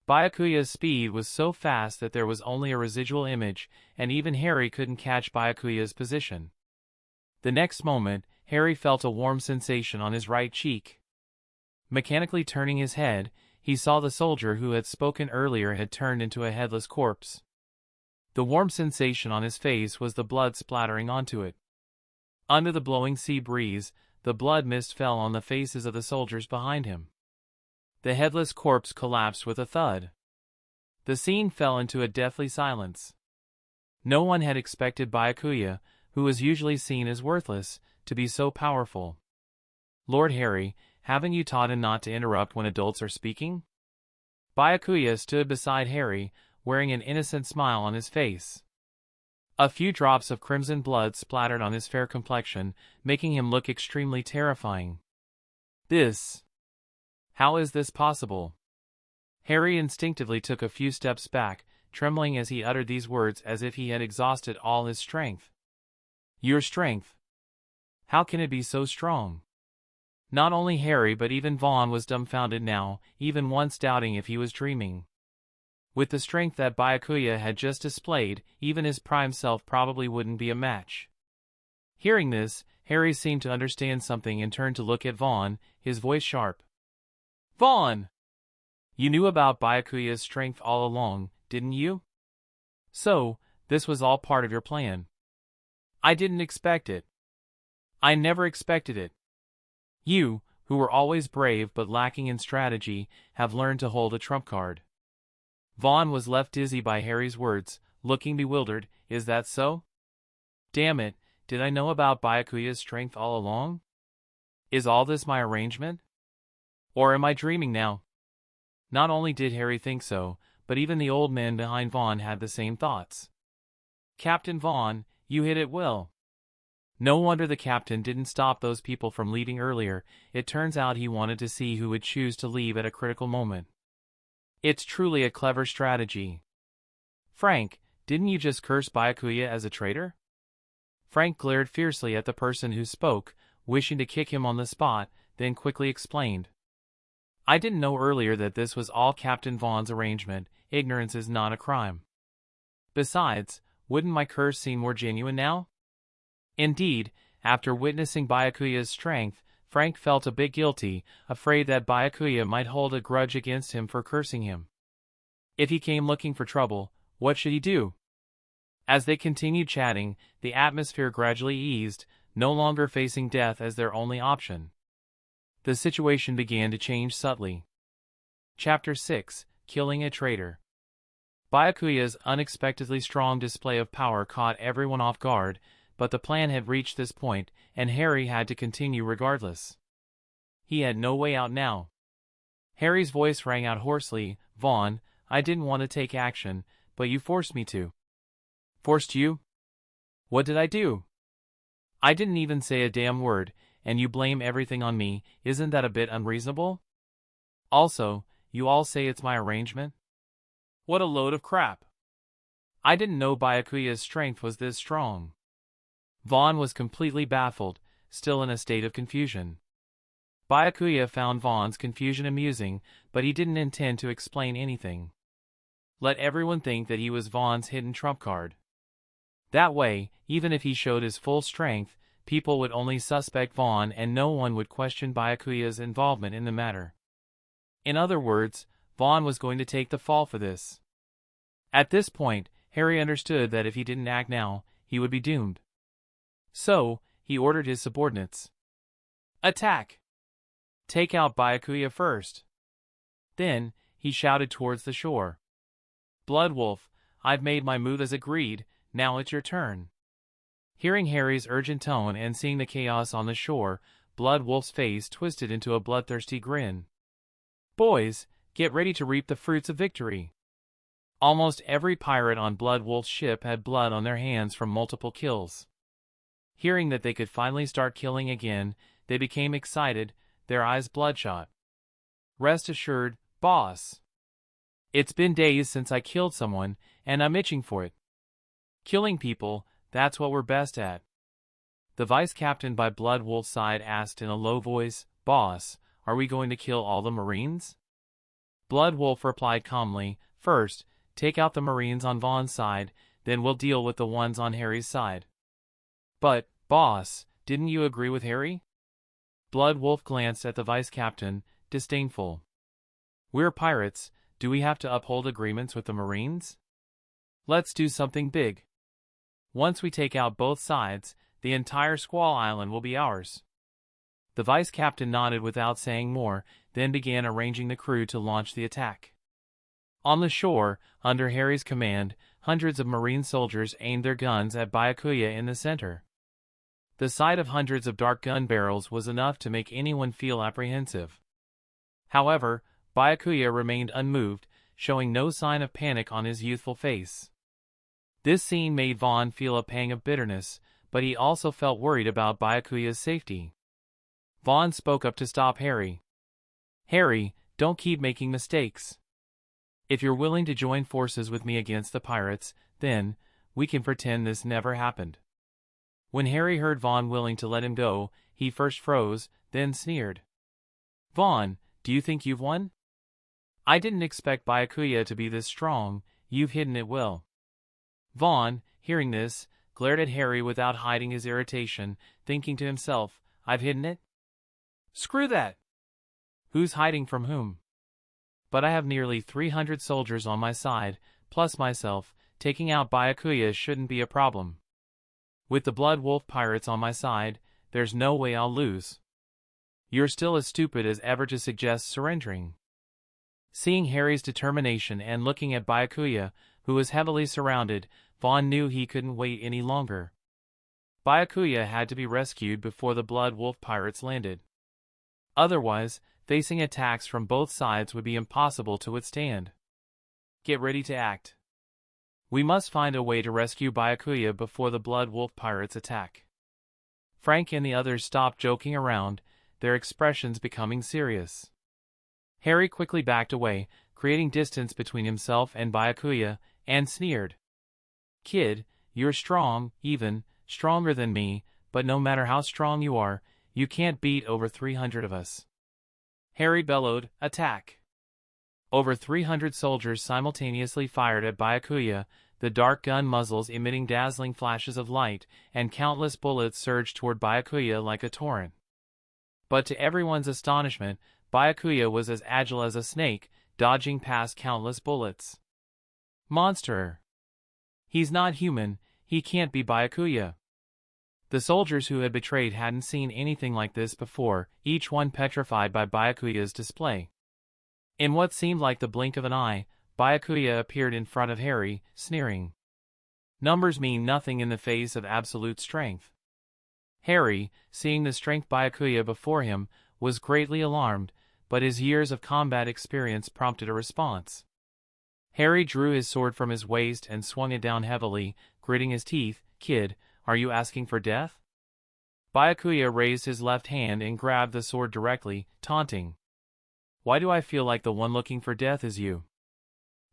Byakuya's speed was so fast that there was only a residual image, and even Harry couldn't catch Byakuya's position. The next moment, Harry felt a warm sensation on his right cheek. Mechanically turning his head, he saw the soldier who had spoken earlier had turned into a headless corpse. The warm sensation on his face was the blood splattering onto it. Under the blowing sea breeze, the blood mist fell on the faces of the soldiers behind him. The headless corpse collapsed with a thud. The scene fell into a deathly silence. No one had expected Byakuya, who was usually seen as worthless, to be so powerful. Lord Harry, haven't you taught him not to interrupt when adults are speaking? Byakuya stood beside Harry, wearing an innocent smile on his face. A few drops of crimson blood splattered on his fair complexion, making him look extremely terrifying. How is this possible? Harry instinctively took a few steps back, trembling as he uttered these words as if he had exhausted all his strength. Your strength? How can it be so strong? Not only Harry but even Vaughn was dumbfounded now, even once doubting if he was dreaming. With the strength that Byakuya had just displayed, even his prime self probably wouldn't be a match. Hearing this, Harry seemed to understand something and turned to look at Vaughn, his voice sharp. Vaughn! You knew about Byakuya's strength all along, didn't you? So, this was all part of your plan. I didn't expect it. I never expected it. You, who were always brave but lacking in strategy, have learned to hold a trump card. Vaughn was left dizzy by Harry's words, looking bewildered. Is that so? Damn it, did I know about Byakuya's strength all along? Is all this my arrangement? Or am I dreaming now? Not only did Harry think so, but even the old men behind Vaughn had the same thoughts. Captain Vaughn, you hit it well. No wonder the captain didn't stop those people from leaving earlier. It turns out he wanted to see who would choose to leave at a critical moment. It's truly a clever strategy. Frank, didn't you just curse Byakuya as a traitor? Frank glared fiercely at the person who spoke, wishing to kick him on the spot, then quickly explained. I didn't know earlier that this was all Captain Vaughn's arrangement. Ignorance is not a crime. Besides, wouldn't my curse seem more genuine now? Indeed, after witnessing Byakuya's strength, Frank felt a bit guilty, afraid that Byakuya might hold a grudge against him for cursing him. If he came looking for trouble, what should he do? As they continued chatting, the atmosphere gradually eased, no longer facing death as their only option. The situation began to change subtly. Chapter 6: Killing a Traitor. Byakuya's unexpectedly strong display of power caught everyone off guard, but the plan had reached this point, and Harry had to continue regardless. He had no way out now. Harry's voice rang out hoarsely, "Vaughn, I didn't want to take action, but you forced me to." "Forced you? What did I do?" "I didn't even say a damn word, and you blame everything on me. Isn't that a bit unreasonable? Also, you all say it's my arrangement? What a load of crap. I didn't know Byakuya's strength was this strong." Vaughn was completely baffled, still in a state of confusion. Byakuya found Vaughn's confusion amusing, but he didn't intend to explain anything. Let everyone think that he was Vaughn's hidden trump card. That way, even if he showed his full strength, people would only suspect Vaughn and no one would question Byakuya's involvement in the matter. In other words, Vaughn was going to take the fall for this. At this point, Harry understood that if he didn't act now, he would be doomed. So, he ordered his subordinates. "Attack! Take out Byakuya first." Then, he shouted towards the shore. "Bloodwolf, I've made my move as agreed, now it's your turn." Hearing Harry's urgent tone and seeing the chaos on the shore, Bloodwolf's face twisted into a bloodthirsty grin. "Boys, get ready to reap the fruits of victory." Almost every pirate on Bloodwolf's ship had blood on their hands from multiple kills. Hearing that they could finally start killing again, they became excited, their eyes bloodshot. "Rest assured, boss. It's been days since I killed someone, and I'm itching for it. Killing people, that's what we're best at." The vice captain by Bloodwolf's side asked in a low voice, "Boss, are we going to kill all the Marines?" Bloodwolf replied calmly, "First, take out the Marines on Vaughn's side, then we'll deal with the ones on Harry's side." "But, boss, didn't you agree with Harry?" Bloodwolf glanced at the vice captain, disdainful. "We're pirates, do we have to uphold agreements with the Marines? Let's do something big. Once we take out both sides, the entire Squall Island will be ours." The vice captain nodded without saying more, then began arranging the crew to launch the attack. On the shore, under Harry's command, hundreds of Marine soldiers aimed their guns at Byakuya in the center. The sight of hundreds of dark gun barrels was enough to make anyone feel apprehensive. However, Byakuya remained unmoved, showing no sign of panic on his youthful face. This scene made Vaughn feel a pang of bitterness, but he also felt worried about Byakuya's safety. Vaughn spoke up to stop Harry. "Harry, don't keep making mistakes. If you're willing to join forces with me against the pirates, then, we can pretend this never happened." When Harry heard Vaughn willing to let him go, he first froze, then sneered. "Vaughn, do you think you've won? I didn't expect Byakuya to be this strong, you've hidden it well." Vaughn, hearing this, glared at Harry without hiding his irritation, thinking to himself, "I've hidden it? Screw that! Who's hiding from whom? But I have nearly 300 soldiers on my side, plus myself, taking out Byakuya shouldn't be a problem. With the Bloodwolf pirates on my side, there's no way I'll lose. You're still as stupid as ever to suggest surrendering." Seeing Harry's determination and looking at Byakuya, who was heavily surrounded, Vaughn knew he couldn't wait any longer. Byakuya had to be rescued before the Bloodwolf pirates landed. Otherwise, facing attacks from both sides would be impossible to withstand. "Get ready to act. We must find a way to rescue Byakuya before the Bloodwolf pirates attack." Frank and the others stopped joking around, their expressions becoming serious. Harry quickly backed away, creating distance between himself and Byakuya, and sneered. "Kid, you're strong, even stronger than me, but no matter how strong you are, you can't beat over 300 of us." Harry bellowed, "Attack!" Over 300 soldiers simultaneously fired at Byakuya, the dark gun muzzles emitting dazzling flashes of light, and countless bullets surged toward Byakuya like a torrent. But to everyone's astonishment, Byakuya was as agile as a snake, dodging past countless bullets. "Monster!" He's not human, he can't be Byakuya. The soldiers who had betrayed hadn't seen anything like this before, each one petrified by Byakuya's display. In what seemed like the blink of an eye, Byakuya appeared in front of Harry, sneering. Numbers mean nothing in the face of absolute strength. Harry, seeing the strength Byakuya before him, was greatly alarmed, but his years of combat experience prompted a response. Harry drew his sword from his waist and swung it down heavily, gritting his teeth. "Kid, are you asking for death?" Byakuya raised his left hand and grabbed the sword directly, taunting. "Why do I feel like the one looking for death is you?"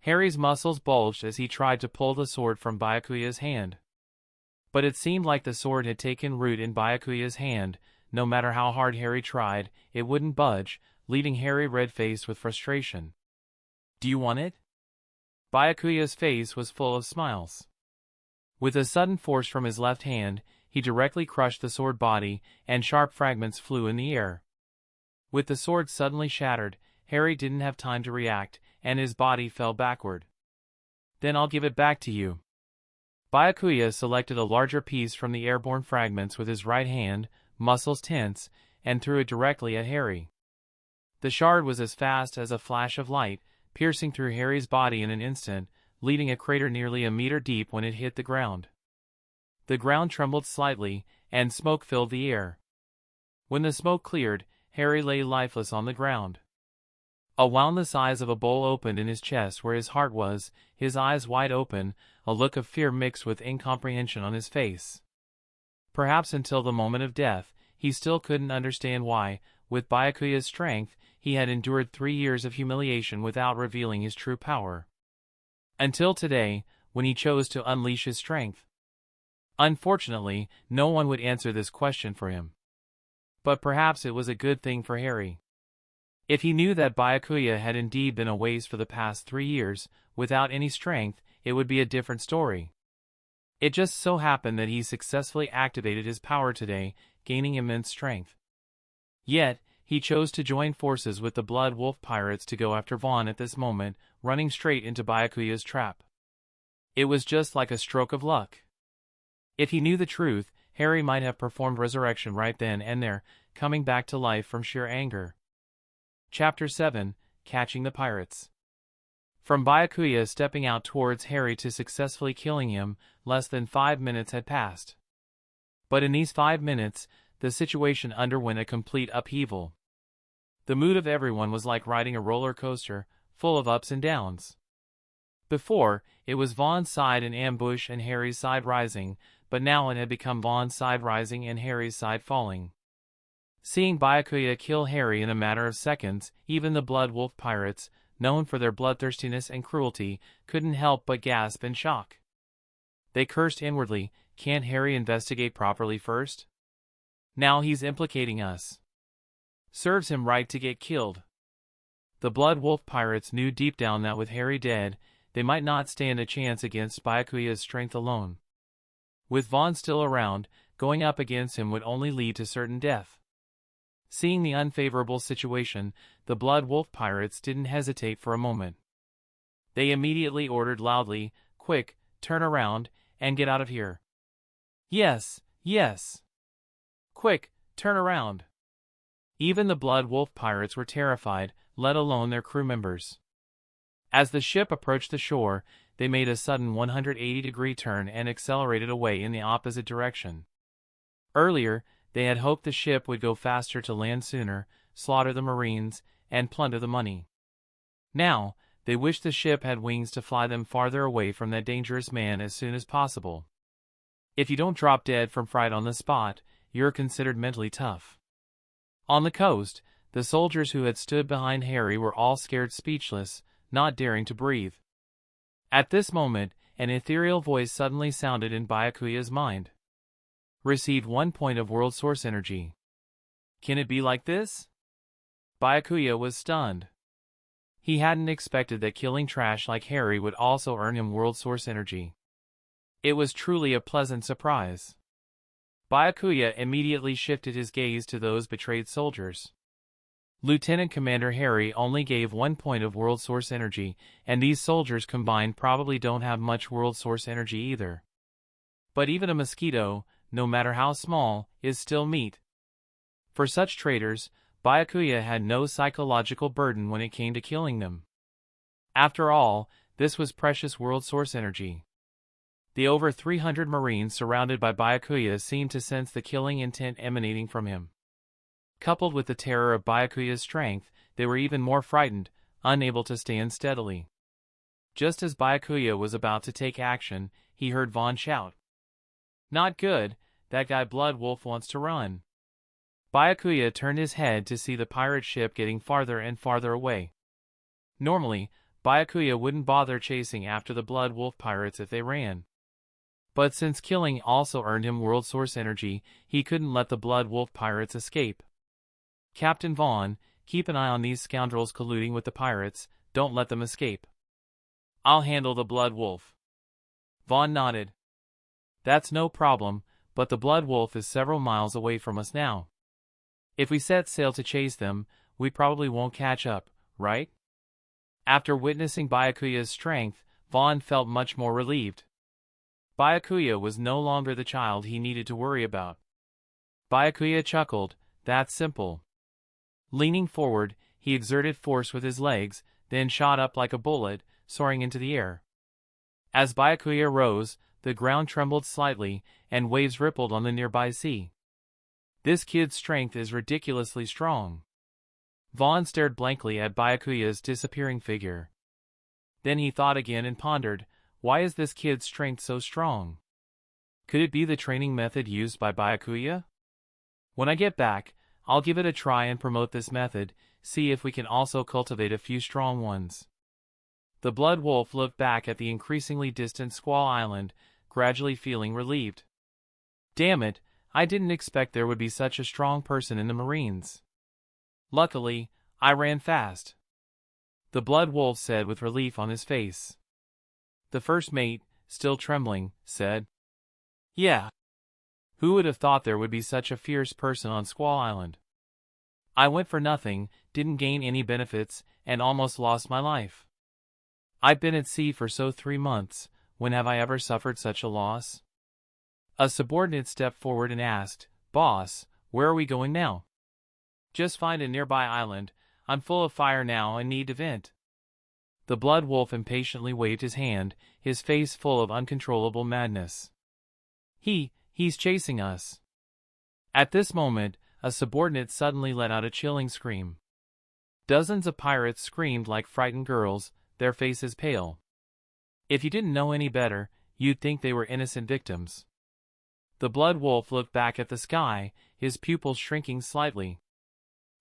Harry's muscles bulged as he tried to pull the sword from Byakuya's hand. But it seemed like the sword had taken root in Byakuya's hand. No matter how hard Harry tried, it wouldn't budge, leaving Harry red-faced with frustration. "Do you want it?" Byakuya's face was full of smiles. With a sudden force from his left hand, he directly crushed the sword body, and sharp fragments flew in the air. With the sword suddenly shattered, Harry didn't have time to react, and his body fell backward. "Then I'll give it back to you." Byakuya selected a larger piece from the airborne fragments with his right hand, muscles tense, and threw it directly at Harry. The shard was as fast as a flash of light, piercing through Harry's body in an instant, leaving a crater nearly a meter deep when it hit the ground. The ground trembled slightly, and smoke filled the air. When the smoke cleared, Harry lay lifeless on the ground. A wound the size of a bowl opened in his chest where his heart was, his eyes wide open, a look of fear mixed with incomprehension on his face. Perhaps until the moment of death, he still couldn't understand why, with Byakuya's strength, he had endured 3 years of humiliation without revealing his true power. Until today, when he chose to unleash his strength. Unfortunately, no one would answer this question for him. But perhaps it was a good thing for Harry. If he knew that Byakuya had indeed been a waste for the past 3 years, without any strength, it would be a different story. It just so happened that he successfully activated his power today, gaining immense strength. Yet, he chose to join forces with the Bloodwolf pirates to go after Vaughn at this moment, running straight into Byakuya's trap. It was just like a stroke of luck. If he knew the truth, Harry might have performed resurrection right then and there, coming back to life from sheer anger. Chapter 7, Catching the Pirates. From Byakuya stepping out towards Harry to successfully killing him, less than 5 minutes had passed. But in these 5 minutes, the situation underwent a complete upheaval. The mood of everyone was like riding a roller coaster, full of ups and downs. Before, it was Vaughn's side in ambush and Harry's side rising, but now it had become Vaughn's side rising and Harry's side falling. Seeing Byakuya kill Harry in a matter of seconds, even the Bloodwolf pirates, known for their bloodthirstiness and cruelty, couldn't help but gasp in shock. They cursed inwardly, "Can't Harry investigate properly first? Now he's implicating us. Serves him right to get killed." The Bloodwolf pirates knew deep down that with Harry dead, they might not stand a chance against Byakuya's strength alone. With Vaughn still around, going up against him would only lead to certain death. Seeing the unfavorable situation, the Bloodwolf pirates didn't hesitate for a moment. They immediately ordered loudly, "Quick, turn around, and get out of here." "Yes, yes. Quick, turn around." Even the Bloodwolf pirates were terrified, let alone their crew members. As the ship approached the shore, they made a sudden 180-degree turn and accelerated away in the opposite direction. Earlier, they had hoped the ship would go faster to land sooner, slaughter the Marines, and plunder the money. Now, they wished the ship had wings to fly them farther away from that dangerous man as soon as possible. If you don't drop dead from fright on the spot, you're considered mentally tough. On the coast, the soldiers who had stood behind Harry were all scared speechless, not daring to breathe. At this moment, an ethereal voice suddenly sounded in Byakuya's mind. Received 1 point of world source energy. Can it be like this? Byakuya was stunned. He hadn't expected that killing trash like Harry would also earn him world source energy. It was truly a pleasant surprise. Byakuya immediately shifted his gaze to those betrayed soldiers. Lieutenant Commander Harry only gave 1 point of world source energy, and these soldiers combined probably don't have much world source energy either. But even a mosquito, no matter how small, is still meat. For such traitors, Byakuya had no psychological burden when it came to killing them. After all, this was precious world source energy. The over 300 Marines surrounded by Byakuya seemed to sense the killing intent emanating from him. Coupled with the terror of Byakuya's strength, they were even more frightened, unable to stand steadily. Just as Byakuya was about to take action, he heard Vaughn shout, "Not good, that guy Bloodwolf wants to run." Byakuya turned his head to see the pirate ship getting farther and farther away. Normally, Byakuya wouldn't bother chasing after the Bloodwolf pirates if they ran. But since killing also earned him world source energy, he couldn't let the Bloodwolf pirates escape. "Captain Vaughn, keep an eye on these scoundrels colluding with the pirates, don't let them escape." "I'll handle the Bloodwolf." Vaughn nodded. "That's no problem, but the Bloodwolf is several miles away from us now. If we set sail to chase them, we probably won't catch up, right?" After witnessing Byakuya's strength, Vaughn felt much more relieved. Byakuya was no longer the child he needed to worry about. Byakuya chuckled, "That's simple." Leaning forward, he exerted force with his legs, then shot up like a bullet, soaring into the air. As Byakuya rose, the ground trembled slightly, and waves rippled on the nearby sea. "This kid's strength is ridiculously strong." Vaughn stared blankly at Byakuya's disappearing figure. Then he thought again and pondered, why is this kid's strength so strong? Could it be the training method used by Byakuya? When I get back, I'll give it a try and promote this method, see if we can also cultivate a few strong ones. The Bloodwolf looked back at the increasingly distant Squall Island, gradually feeling relieved. "Damn it, I didn't expect there would be such a strong person in the Marines. Luckily, I ran fast," the Bloodwolf said with relief on his face. The first mate, still trembling, said, "Yeah. Who would have thought there would be such a fierce person on Squall Island? I went for nothing, didn't gain any benefits, and almost lost my life. I've been at sea for 3 months, when have I ever suffered such a loss?" A subordinate stepped forward and asked, "Boss, where are we going now?" "Just find a nearby island, I'm full of fire now and need to vent." The Bloodwolf impatiently waved his hand, his face full of uncontrollable madness. He's chasing us." At this moment, a subordinate suddenly let out a chilling scream. Dozens of pirates screamed like frightened girls, their faces pale. If you didn't know any better, you'd think they were innocent victims. The Bloodwolf looked back at the sky, his pupils shrinking slightly.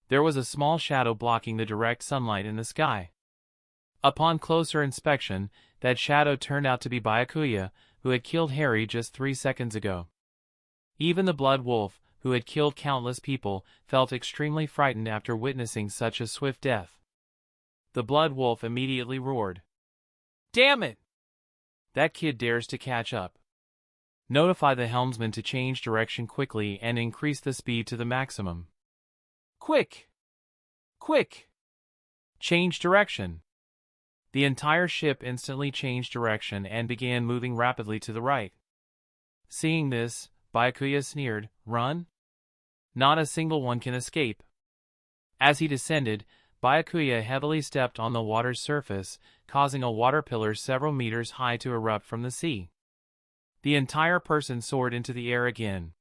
There was a small shadow blocking the direct sunlight in the sky. Upon closer inspection, that shadow turned out to be Byakuya, who had killed Harry just 3 seconds ago. Even the Bloodwolf, who had killed countless people, felt extremely frightened after witnessing such a swift death. The Bloodwolf immediately roared, "Damn it! That kid dares to catch up. Notify the helmsman to change direction quickly and increase the speed to the maximum. Quick! Quick! Change direction!" The entire ship instantly changed direction and began moving rapidly to the right. Seeing this, Byakuya sneered, "Run? Not a single one can escape." As he descended, Byakuya heavily stepped on the water's surface, causing a water pillar several meters high to erupt from the sea. The entire person soared into the air again.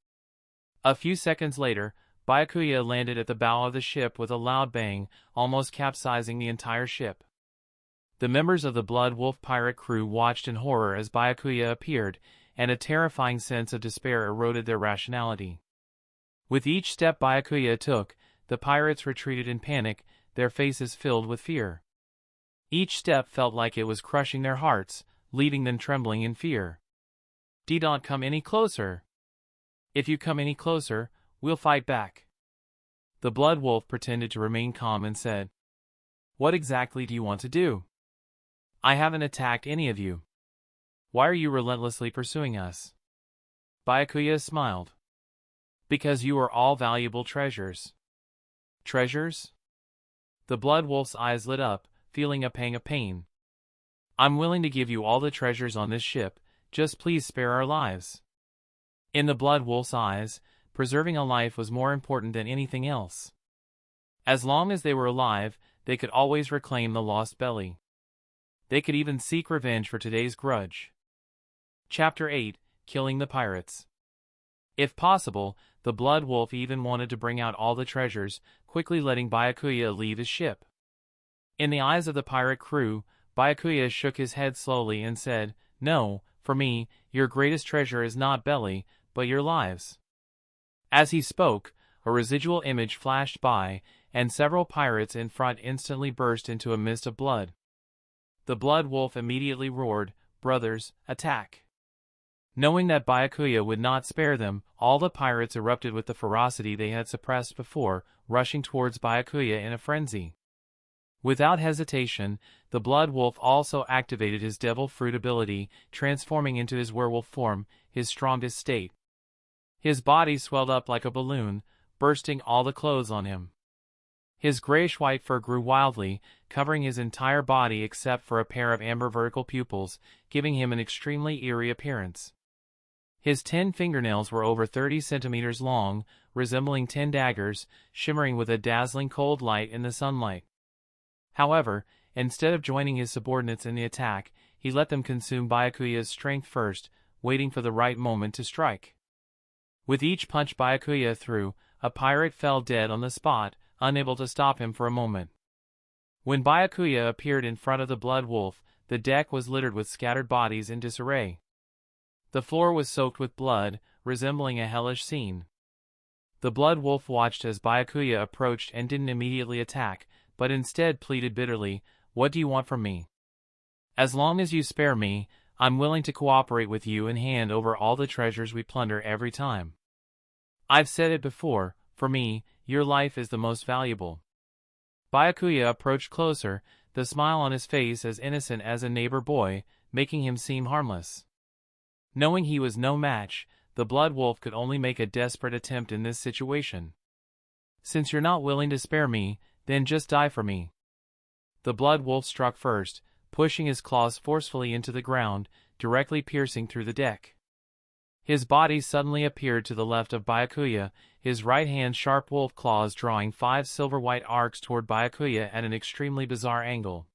A few seconds later, Byakuya landed at the bow of the ship with a loud bang, almost capsizing the entire ship. The members of the Bloodwolf pirate crew watched in horror as Byakuya appeared, and a terrifying sense of despair eroded their rationality. With each step Byakuya took, the pirates retreated in panic, their faces filled with fear. Each step felt like it was crushing their hearts, leaving them trembling in fear. "Don't come any closer. If you come any closer, we'll fight back." The Bloodwolf pretended to remain calm and said, "What exactly do you want to do? I haven't attacked any of you. Why are you relentlessly pursuing us?" Byakuya smiled. "Because you are all valuable treasures." "Treasures?" The Bloodwolf's eyes lit up, feeling a pang of pain. I'm willing to give you all the treasures on this ship, just please spare our lives. In the Bloodwolf's eyes, preserving a life was more important than anything else. As long as they were alive, they could always reclaim the lost belly. They could even seek revenge for today's grudge. Chapter 8: Killing the Pirates. If possible, the Bloodwolf even wanted to bring out all the treasures, quickly letting Byakuya leave his ship. In the eyes of the pirate crew, Byakuya shook his head slowly and said, "No, for me, your greatest treasure is not belly, but your lives." As he spoke, a residual image flashed by, and several pirates in front instantly burst into a mist of blood. The Bloodwolf immediately roared, "Brothers, attack!" Knowing that Byakuya would not spare them, all the pirates erupted with the ferocity they had suppressed before, rushing towards Byakuya in a frenzy. Without hesitation, the Bloodwolf also activated his devil fruit ability, transforming into his werewolf form, his strongest state. His body swelled up like a balloon, bursting all the clothes on him. His grayish-white fur grew wildly, covering his entire body except for a pair of amber vertical pupils, giving him an extremely eerie appearance. His 10 fingernails were over 30 centimeters long, resembling 10 daggers, shimmering with a dazzling cold light in the sunlight. However, instead of joining his subordinates in the attack, he let them consume Byakuya's strength first, waiting for the right moment to strike. With each punch Byakuya threw, a pirate fell dead on the spot, unable to stop him for a moment. When Byakuya appeared in front of the Bloodwolf, the deck was littered with scattered bodies in disarray. The floor was soaked with blood, resembling a hellish scene. The Bloodwolf watched as Byakuya approached and didn't immediately attack, but instead pleaded bitterly, "What do you want from me? As long as you spare me, I'm willing to cooperate with you and hand over all the treasures we plunder every time. I've said it before, for me, your life is the most valuable." Byakuya approached closer, the smile on his face as innocent as a neighbor boy, making him seem harmless. Knowing he was no match, the Bloodwolf could only make a desperate attempt in this situation. "Since you're not willing to spare me, then just die for me." The Bloodwolf struck first, pushing his claws forcefully into the ground, directly piercing through the deck. His body suddenly appeared to the left of Byakuya, his right hand's sharp wolf claws drawing 5 silver-white arcs toward Byakuya at an extremely bizarre angle.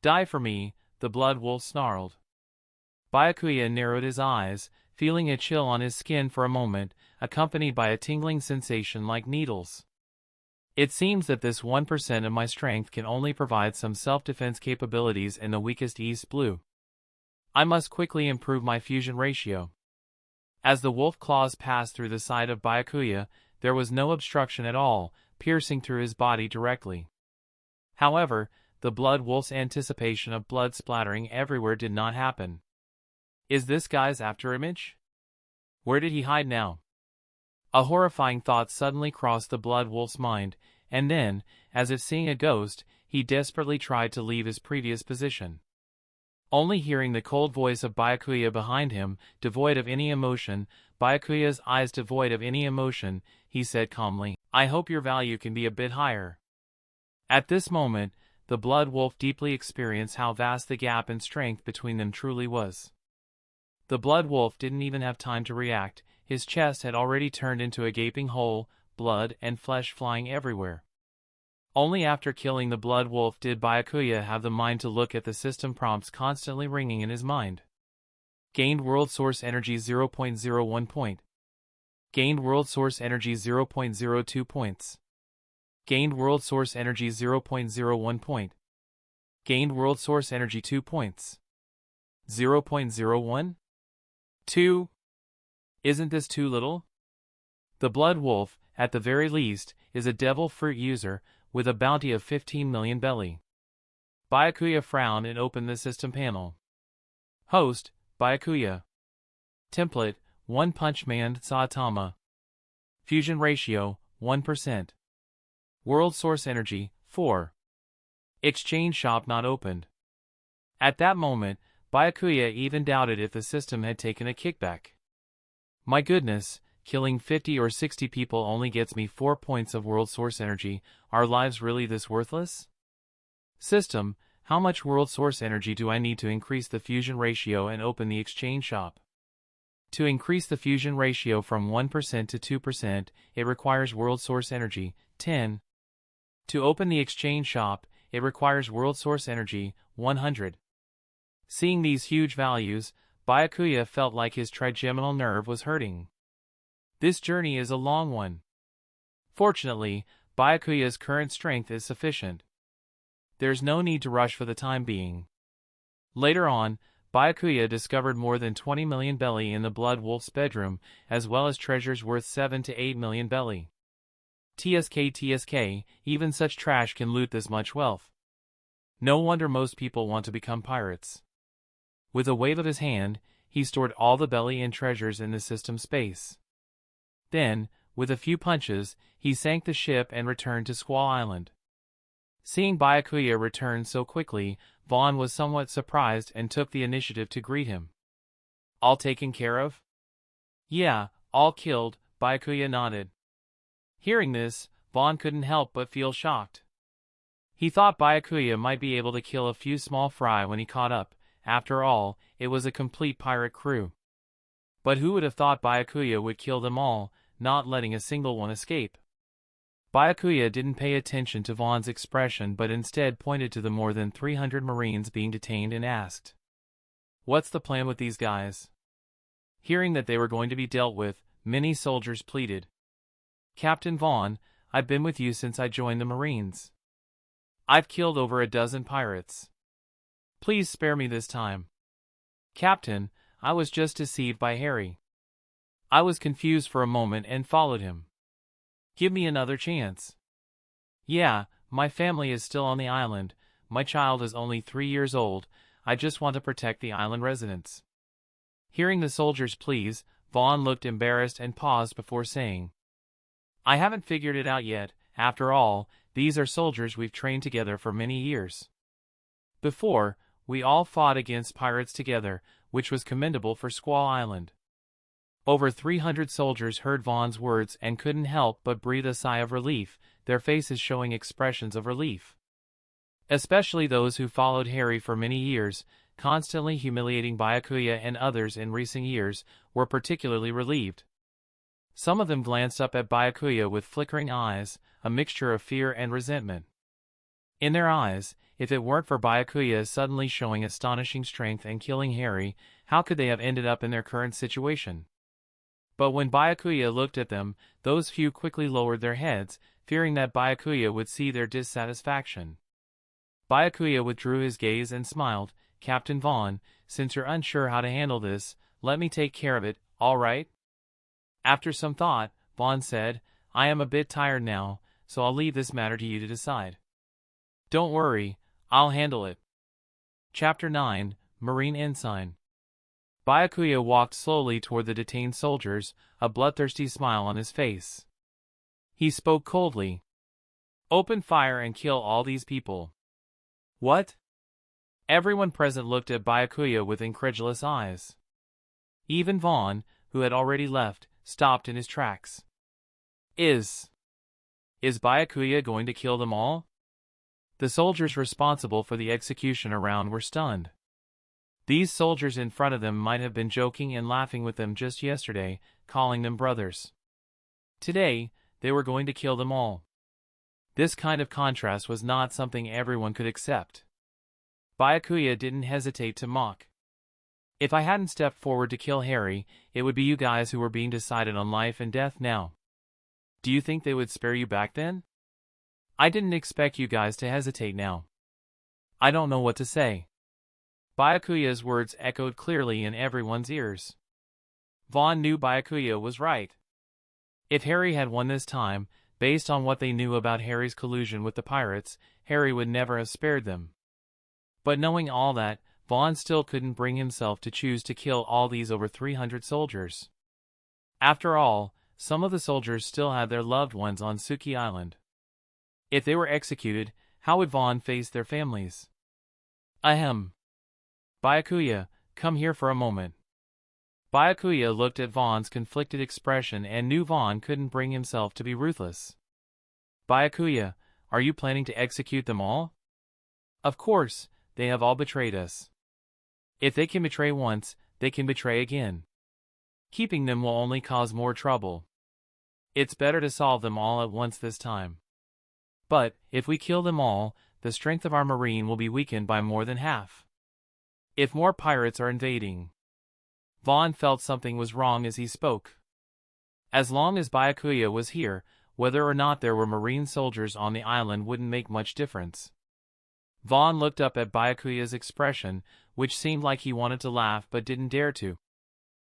"Die for me," the Bloodwolf snarled. Byakuya narrowed his eyes, feeling a chill on his skin for a moment, accompanied by a tingling sensation like needles. "It seems that this 1% of my strength can only provide some self-defense capabilities in the weakest East Blue. I must quickly improve my fusion ratio." As the wolf claws passed through the side of Byakuya, there was no obstruction at all, piercing through his body directly. However, the Bloodwolf's anticipation of blood splattering everywhere did not happen. Is this guy's afterimage? Where did he hide now? A horrifying thought suddenly crossed the Bloodwolf's mind, and then, as if seeing a ghost, he desperately tried to leave his previous position. Only hearing the cold voice of Byakuya behind him, devoid of any emotion, Byakuya's eyes devoid of any emotion, he said calmly, "I hope your value can be a bit higher." At this moment, the Bloodwolf deeply experienced how vast the gap in strength between them truly was. The Bloodwolf didn't even have time to react, his chest had already turned into a gaping hole, blood and flesh flying everywhere. Only after killing the Bloodwolf did Byakuya have the mind to look at the system prompts constantly ringing in his mind. Gained world source energy 0.01 point. Gained world source energy 0.02 points. Gained world source energy 0.01 point. Gained world source energy 2 points. 0.01? 2? Isn't this too little? The Bloodwolf, at the very least, is a devil fruit user, with a bounty of 15 million belly. Byakuya frowned and opened the system panel. Host, Byakuya. Template, One Punch Man Saitama. Fusion ratio, 1%. World source energy, 4. Exchange shop not opened. At that moment, Byakuya even doubted if the system had taken a kickback. My goodness, killing 50 or 60 people only gets me 4 points of world source energy. Are lives really this worthless? System, how much world source energy do I need to increase the fusion ratio and open the exchange shop? To increase the fusion ratio from 1% to 2%, it requires world source energy, 10. To open the exchange shop, it requires world source energy, 100. Seeing these huge values, Byakuya felt like his trigeminal nerve was hurting. This journey is a long one. Fortunately, Byakuya's current strength is sufficient. There's no need to rush for the time being. Later on, Byakuya discovered more than 20 million belly in the Bloodwolf's bedroom, as well as treasures worth 7 to 8 million belly. TSK, even such trash can loot this much wealth. No wonder most people want to become pirates. With a wave of his hand, he stored all the belly and treasures in the system space. Then, with a few punches, he sank the ship and returned to Squall Island. Seeing Byakuya return so quickly, Vaughn was somewhat surprised and took the initiative to greet him. All taken care of? Yeah, all killed, Byakuya nodded. Hearing this, Vaughn couldn't help but feel shocked. He thought Byakuya might be able to kill a few small fry when he caught up. After all, it was a complete pirate crew. But who would have thought Byakuya would kill them all, not letting a single one escape? Byakuya didn't pay attention to Vaughn's expression but instead pointed to the more than 300 Marines being detained and asked, "What's the plan with these guys?" Hearing that they were going to be dealt with, many soldiers pleaded. "Captain Vaughn, I've been with you since I joined the Marines. I've killed over a dozen pirates. Please spare me this time. Captain, I was just deceived by Harry. I was confused for a moment and followed him. Give me another chance. Yeah, my family is still on the island. My child is only 3 years old. I just want to protect the island residents." Hearing the soldiers' pleas, Vaughn looked embarrassed and paused before saying, "I haven't figured it out yet. After all, these are soldiers we've trained together for many years. Before, we all fought against pirates together, which was commendable for Squall Island." Over 300 soldiers heard Vaughn's words and couldn't help but breathe a sigh of relief, their faces showing expressions of relief. Especially those who followed Harry for many years, constantly humiliating Byakuya and others in recent years, were particularly relieved. Some of them glanced up at Byakuya with flickering eyes, a mixture of fear and resentment. In their eyes, if it weren't for Byakuya suddenly showing astonishing strength and killing Harry, how could they have ended up in their current situation? But when Byakuya looked at them, those few quickly lowered their heads, fearing that Byakuya would see their dissatisfaction. Byakuya withdrew his gaze and smiled. "Captain Vaughn, since you're unsure how to handle this, let me take care of it, all right?" After some thought, Vaughn said, "I am a bit tired now, so I'll leave this matter to you to decide." "Don't worry, I'll handle it." Chapter 9, Marine Ensign. Byakuya walked slowly toward the detained soldiers, a bloodthirsty smile on his face. He spoke coldly. "Open fire and kill all these people." "What?" Everyone present looked at Byakuya with incredulous eyes. Even Vaughn, who had already left, stopped in his tracks. Is Byakuya going to kill them all?" The soldiers responsible for the execution around were stunned. These soldiers in front of them might have been joking and laughing with them just yesterday, calling them brothers. Today, they were going to kill them all. This kind of contrast was not something everyone could accept. Byakuya didn't hesitate to mock. "If I hadn't stepped forward to kill Harry, it would be you guys who were being decided on life and death now. Do you think they would spare you back then? I didn't expect you guys to hesitate now. I don't know what to say." Byakuya's words echoed clearly in everyone's ears. Vaughn knew Byakuya was right. If Harry had won this time, based on what they knew about Harry's collusion with the pirates, Harry would never have spared them. But knowing all that, Vaughn still couldn't bring himself to choose to kill all these over 300 soldiers. After all, some of the soldiers still had their loved ones on Suki Island. If they were executed, how would Vaughn face their families? Ahem. "Byakuya, come here for a moment." Byakuya looked at Vaughn's conflicted expression and knew Vaughn couldn't bring himself to be ruthless. Byakuya, are you planning to execute them all? Of course, they have all betrayed us. If they can betray once, they can betray again. Keeping them will only cause more trouble. It's better to solve them all at once this time. But, if we kill them all, the strength of our marine will be weakened by more than half. If more pirates are invading. Vaughn felt something was wrong as he spoke. As long as Byakuya was here, whether or not there were marine soldiers on the island wouldn't make much difference. Vaughn looked up at Byakuya's expression, which seemed like he wanted to laugh but didn't dare to.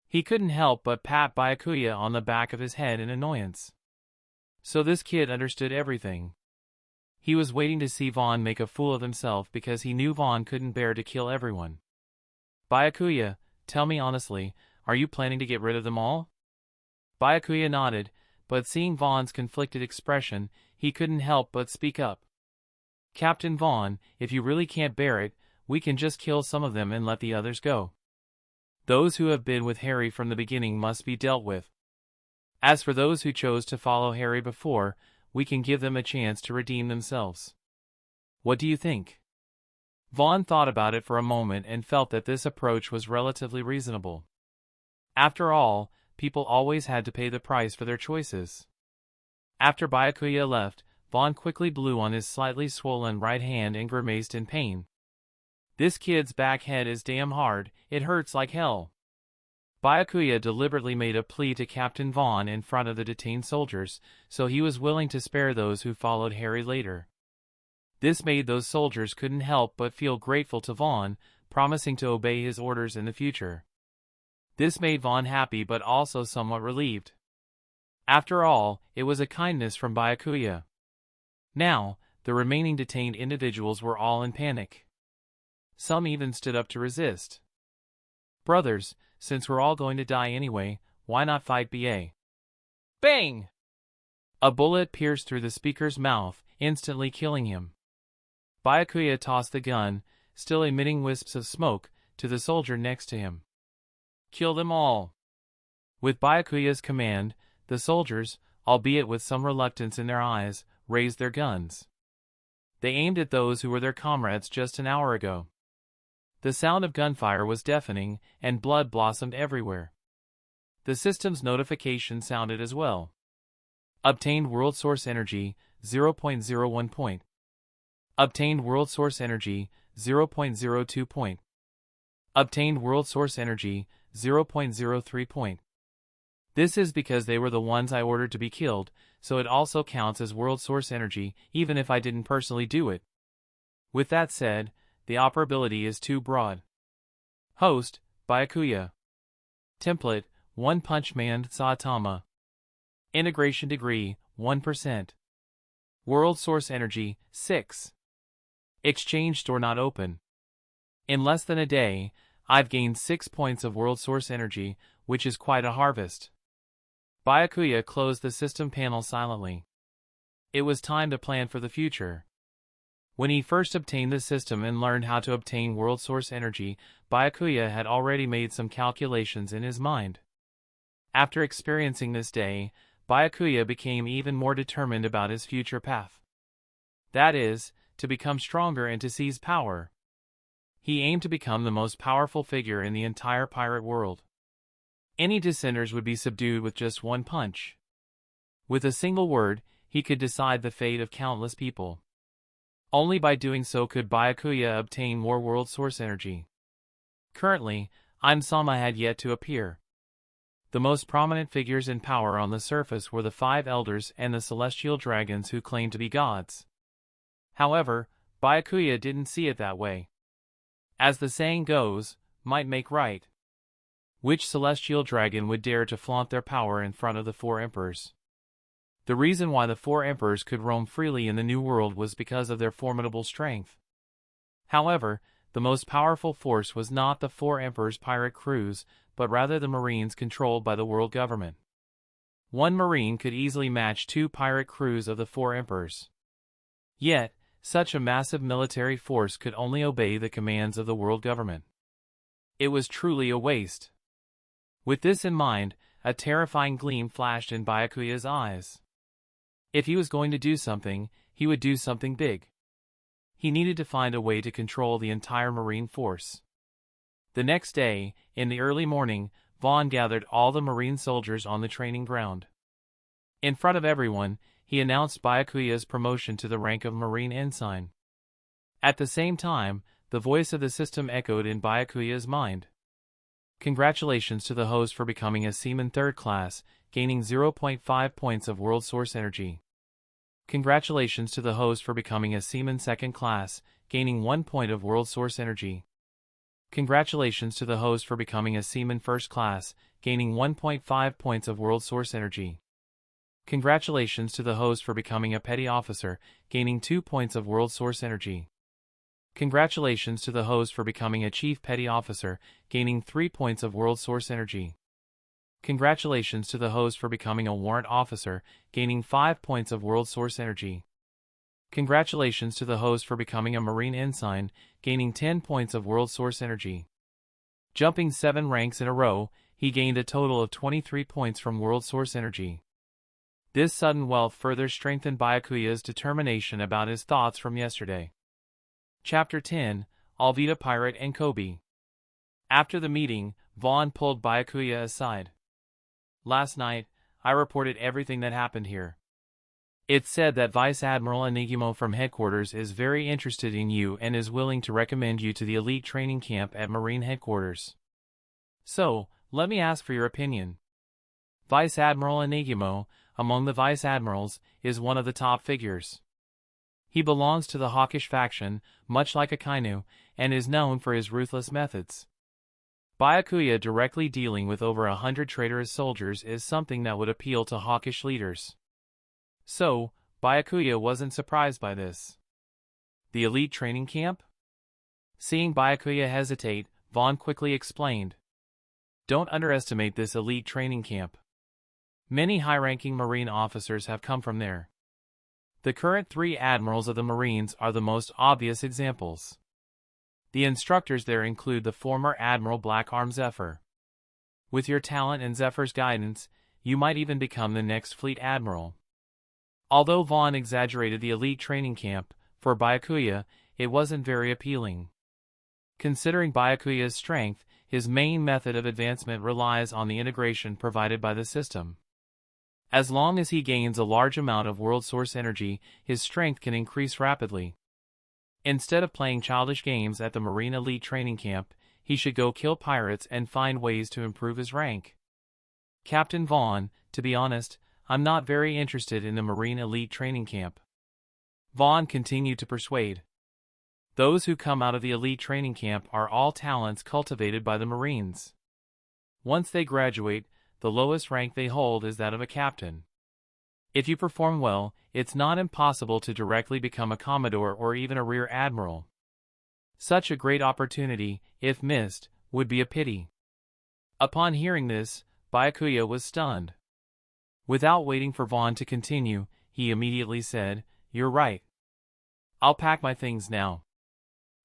He couldn't help but pat Byakuya on the back of his head in annoyance. So this kid understood everything. He was waiting to see Vaughn make a fool of himself because he knew Vaughn couldn't bear to kill everyone. Byakuya, tell me honestly, are you planning to get rid of them all? Byakuya nodded, but seeing Vaughn's conflicted expression, he couldn't help but speak up. Captain Vaughn, if you really can't bear it, we can just kill some of them and let the others go. Those who have been with Harry from the beginning must be dealt with. As for those who chose to follow Harry before, we can give them a chance to redeem themselves. What do you think? Vaughn thought about it for a moment and felt that this approach was relatively reasonable. After all, people always had to pay the price for their choices. After Byakuya left, Vaughn quickly blew on his slightly swollen right hand and grimaced in pain. This kid's back head is damn hard, it hurts like hell. Byakuya deliberately made a plea to Captain Vaughn in front of the detained soldiers, so he was willing to spare those who followed Harry later. This made those soldiers couldn't help but feel grateful to Vaughn, promising to obey his orders in the future. This made Vaughn happy but also somewhat relieved. After all, it was a kindness from Byakuya. Now, the remaining detained individuals were all in panic. Some even stood up to resist. Brothers, since we're all going to die anyway, why not fight BA? Bang! A bullet pierced through the speaker's mouth, instantly killing him. Byakuya tossed the gun, still emitting wisps of smoke, to the soldier next to him. Kill them all! With Byakuya's command, the soldiers, albeit with some reluctance in their eyes, raised their guns. They aimed at those who were their comrades just an hour ago. The sound of gunfire was deafening, and blood blossomed everywhere. The system's notification sounded as well. Obtained world source energy, 0.01 point. Obtained world source energy, 0.02 point. Obtained world source energy, 0.03 point. This is because they were the ones I ordered to be killed, so it also counts as world source energy, even if I didn't personally do it. With that said, the operability is too broad. Host, Byakuya. Template, One Punch Man Saitama. Integration degree, 1%. World source energy, 6. Exchange store not open. In less than a day, I've gained 6 points of world source energy, which is quite a harvest. Byakuya closed the system panel silently. It was time to plan for the future. When he first obtained the system and learned how to obtain world source energy, Byakuya had already made some calculations in his mind. After experiencing this day, Byakuya became even more determined about his future path. That is, to become stronger and to seize power. He aimed to become the most powerful figure in the entire pirate world. Any dissenters would be subdued with just one punch. With a single word, he could decide the fate of countless people. Only by doing so could Byakuya obtain more world source energy. Currently, Sama had yet to appear. The most prominent figures in power on the surface were the 5 elders and the celestial dragons who claimed to be gods. However, Byakuya didn't see it that way. As the saying goes, might make right. Which celestial dragon would dare to flaunt their power in front of the 4 emperors? The reason why the 4 emperors could roam freely in the New World was because of their formidable strength. However, the most powerful force was not the 4 emperors' pirate crews, but rather the marines controlled by the world government. One marine could easily match 2 pirate crews of the 4 emperors. Yet, such a massive military force could only obey the commands of the world government. It was truly a waste. With this in mind, a terrifying gleam flashed in Byakuya's eyes. If he was going to do something, he would do something big. He needed to find a way to control the entire Marine force. The next day, in the early morning, Vaughn gathered all the Marine soldiers on the training ground. In front of everyone, he announced Byakuya's promotion to the rank of Marine Ensign. At the same time, the voice of the system echoed in Byakuya's mind. Congratulations to the host for becoming a Seaman 3rd class, gaining 0.5 points of World Source Energy. Congratulations to the host for becoming a Seaman 2nd class, gaining 1 point of World Source Energy. Congratulations to the host for becoming a Seaman 1st class, gaining 1.5 points of World Source Energy. Congratulations to the host for becoming a Petty Officer, gaining 2 points of World Source Energy. Congratulations to the host for becoming a Chief Petty Officer, gaining 3 points of World Source Energy. Congratulations to the host for becoming a Warrant Officer, gaining 5 points of World Source Energy. Congratulations to the host for becoming a Marine Ensign, gaining 10 points of World Source Energy. Jumping 7 ranks in a row, he gained a total of 23 points from World Source Energy. This sudden wealth further strengthened Byakuya's determination about his thoughts from yesterday. Chapter 10, Alvida Pirate and Kobe. After the meeting, Vaughn pulled Byakuya aside. Last night, I reported everything that happened here. It's said that Vice Admiral Enigmo from headquarters is very interested in you and is willing to recommend you to the elite training camp at Marine headquarters. So, let me ask for your opinion. Vice Admiral Enigmo, among the Vice Admirals, is one of the top figures. He belongs to the hawkish faction, much like Akainu, and is known for his ruthless methods. Byakuya directly dealing with over 100 traitorous soldiers is something that would appeal to hawkish leaders. So, Byakuya wasn't surprised by this. The elite training camp? Seeing Byakuya hesitate, Vaughn quickly explained. Don't underestimate this elite training camp. Many high-ranking Marine officers have come from there. The current 3 admirals of the Marines are the most obvious examples. The instructors there include the former Admiral Blackarm Zephyr. With your talent and Zephyr's guidance, you might even become the next fleet admiral. Although Vaughn exaggerated the elite training camp, for Byakuya, it wasn't very appealing. Considering Byakuya's strength, his main method of advancement relies on the integration provided by the system. As long as he gains a large amount of World Source Energy, his strength can increase rapidly. Instead of playing childish games at the Marine Elite Training Camp, he should go kill pirates and find ways to improve his rank. Captain Vaughn, to be honest, I'm not very interested in the Marine Elite Training Camp. Vaughn continued to persuade. Those who come out of the Elite Training Camp are all talents cultivated by the Marines. Once they graduate, the lowest rank they hold is that of a captain. If you perform well, it's not impossible to directly become a commodore or even a rear admiral. Such a great opportunity, if missed, would be a pity. Upon hearing this, Byakuya was stunned. Without waiting for Vaughn to continue, he immediately said, "You're right. I'll pack my things now."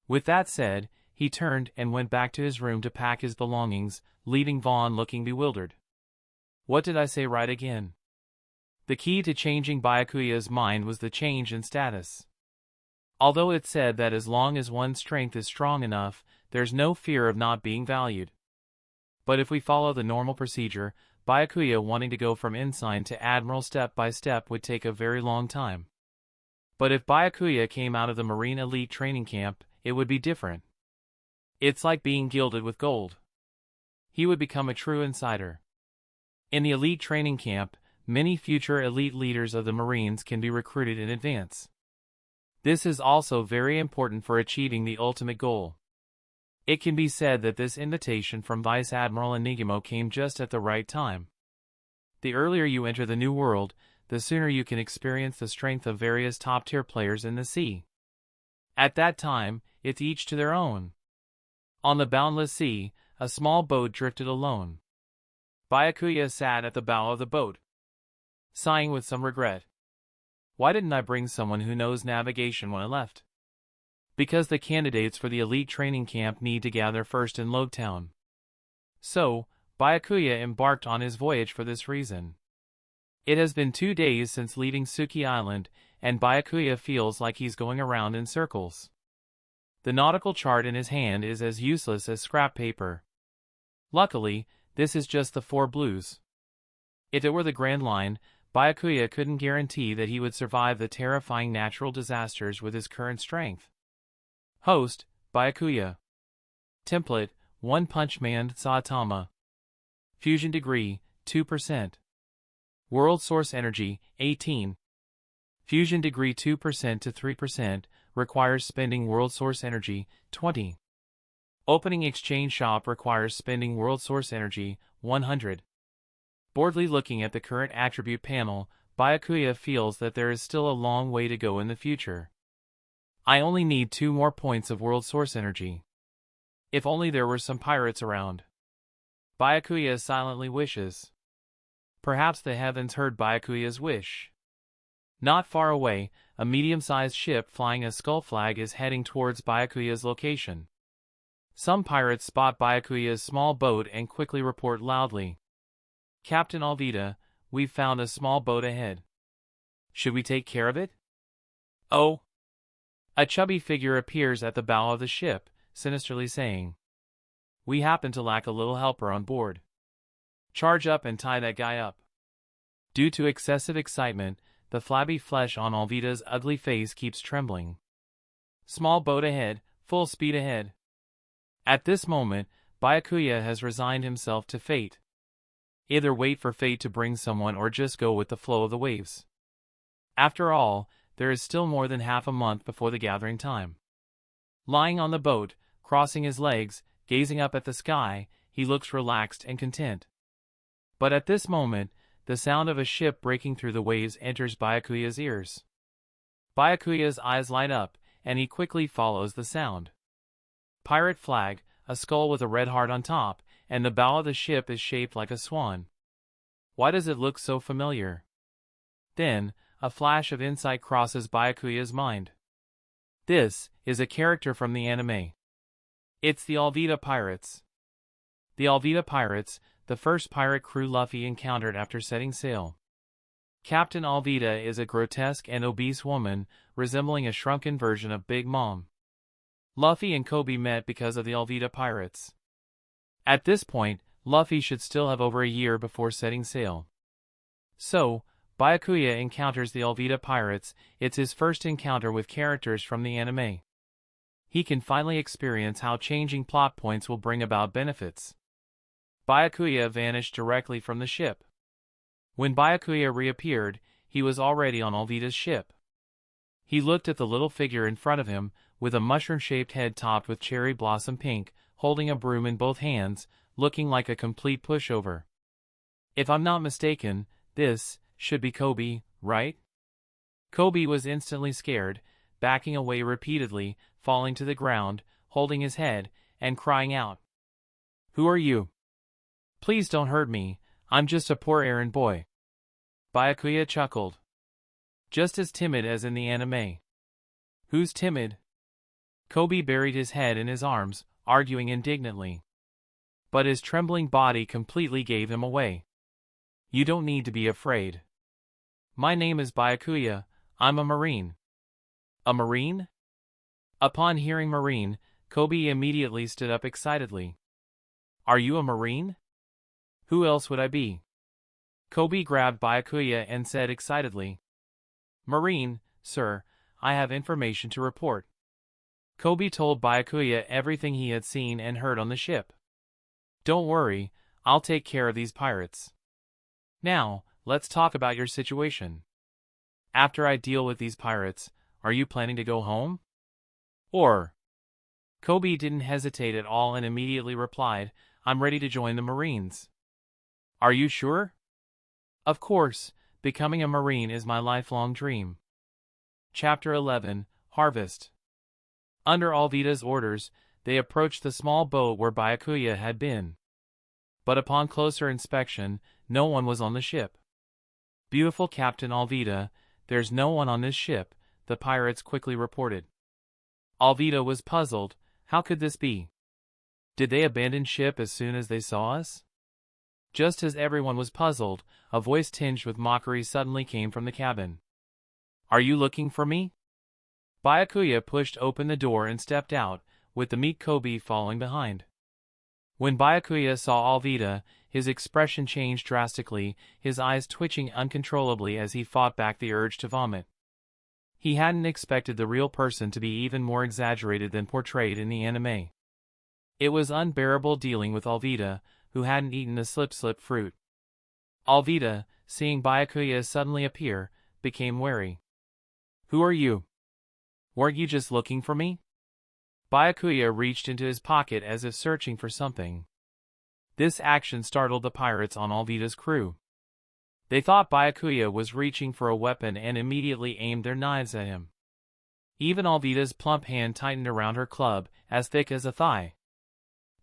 With that said, he turned and went back to his room to pack his belongings, leaving Vaughn looking bewildered. What did I say right again? The key to changing Byakuya's mind was the change in status. Although it's said that as long as one's strength is strong enough, there's no fear of not being valued. But if we follow the normal procedure, Byakuya wanting to go from ensign to admiral step by step would take a very long time. But if Byakuya came out of the Marine Elite Training Camp, it would be different. It's like being gilded with gold. He would become a true insider. In the Elite Training Camp, many future elite leaders of the Marines can be recruited in advance. This is also very important for achieving the ultimate goal. It can be said that this invitation from Vice Admiral Enigmo came just at the right time. The earlier you enter the new world, the sooner you can experience the strength of various top-tier players in the sea. At that time, it's each to their own. On the boundless sea, a small boat drifted alone. Byakuya sat at the bow of the boat, sighing with some regret. Why didn't I bring someone who knows navigation when I left? Because the candidates for the elite training camp need to gather first in Logetown. So, Byakuya embarked on his voyage for this reason. It has been 2 days since leaving Suki Island, and Byakuya feels like he's going around in circles. The nautical chart in his hand is as useless as scrap paper. Luckily, this is just the 4 blues. If it were the Grand Line, Byakuya couldn't guarantee that he would survive the terrifying natural disasters with his current strength. Host, Byakuya. Template, One Punch Man Saitama. Fusion degree, 2%. World source energy, 18. Fusion degree 2% to 3%, requires spending world source energy, 20. Opening exchange shop requires spending world source energy, 100. Boredly looking at the current attribute panel, Byakuya feels that there is still a long way to go in the future. I only need 2 more points of world source energy. If only there were some pirates around. Byakuya silently wishes. Perhaps the heavens heard Byakuya's wish. Not far away, a medium-sized ship flying a skull flag is heading towards Byakuya's location. Some pirates spot Byakuya's small boat and quickly report loudly. Captain Alvida, we've found a small boat ahead. Should we take care of it? Oh! A chubby figure appears at the bow of the ship, sinisterly saying, "We happen to lack a little helper on board. Charge up and tie that guy up." Due to excessive excitement, the flabby flesh on Alvida's ugly face keeps trembling. Small boat ahead, full speed ahead. At this moment, Byakuya has resigned himself to fate. Either wait for fate to bring someone or just go with the flow of the waves. After all, there is still more than half a month before the gathering time. Lying on the boat, crossing his legs, gazing up at the sky, he looks relaxed and content. But at this moment, the sound of a ship breaking through the waves enters Byakuya's ears. Byakuya's eyes light up, and he quickly follows the sound. Pirate flag, a skull with a red heart on top, and the bow of the ship is shaped like a swan. Why does it look so familiar? Then, a flash of insight crosses Byakuya's mind. This is a character from the anime. It's the Alvida Pirates. The Alvida Pirates, the first pirate crew Luffy encountered after setting sail. Captain Alvida is a grotesque and obese woman, resembling a shrunken version of Big Mom. Luffy and Kobe met because of the Alvida Pirates. At this point, Luffy should still have over a year before setting sail. So, Byakuya encounters the Alvida Pirates. It's his first encounter with characters from the anime. He can finally experience how changing plot points will bring about benefits. Byakuya vanished directly from the ship. When Byakuya reappeared, he was already on Alvida's ship. He looked at the little figure in front of him, with a mushroom-shaped head topped with cherry blossom pink, holding a broom in both hands, looking like a complete pushover. If I'm not mistaken, this should be Kobe, right? Kobe was instantly scared, backing away repeatedly, falling to the ground, holding his head, and crying out. "Who are you? Please don't hurt me, I'm just a poor errand boy." Byakuya chuckled. Just as timid as in the anime. Who's timid? Kobe buried his head in his arms, arguing indignantly. But his trembling body completely gave him away. You don't need to be afraid. My name is Byakuya, I'm a Marine. A Marine? Upon hearing Marine, Kobe immediately stood up excitedly. Are you a Marine? Who else would I be? Kobe grabbed Byakuya and said excitedly. Marine, sir, I have information to report. Kobe told Byakuya everything he had seen and heard on the ship. Don't worry, I'll take care of these pirates. Now, let's talk about your situation. After I deal with these pirates, are you planning to go home? Or? Kobe didn't hesitate at all and immediately replied, I'm ready to join the Marines. Are you sure? Of course, becoming a Marine is my lifelong dream. Chapter 11, Harvest. Under Alvida's orders, they approached the small boat where Byakuya had been. But upon closer inspection, no one was on the ship. Beautiful Captain Alvida, there's no one on this ship, the pirates quickly reported. Alvida was puzzled. How could this be? Did they abandon ship as soon as they saw us? Just as everyone was puzzled, a voice tinged with mockery suddenly came from the cabin. "Are you looking for me?" Byakuya pushed open the door and stepped out, with the meek Kobe following behind. When Byakuya saw Alvida, his expression changed drastically, his eyes twitching uncontrollably as he fought back the urge to vomit. He hadn't expected the real person to be even more exaggerated than portrayed in the anime. It was unbearable dealing with Alvida, who hadn't eaten the slip fruit. Alvida, seeing Byakuya suddenly appear, became wary. "Who are you? Weren't you just looking for me?" Byakuya reached into his pocket as if searching for something. This action startled the pirates on Alvida's crew. They thought Byakuya was reaching for a weapon and immediately aimed their knives at him. Even Alvida's plump hand tightened around her club, as thick as a thigh.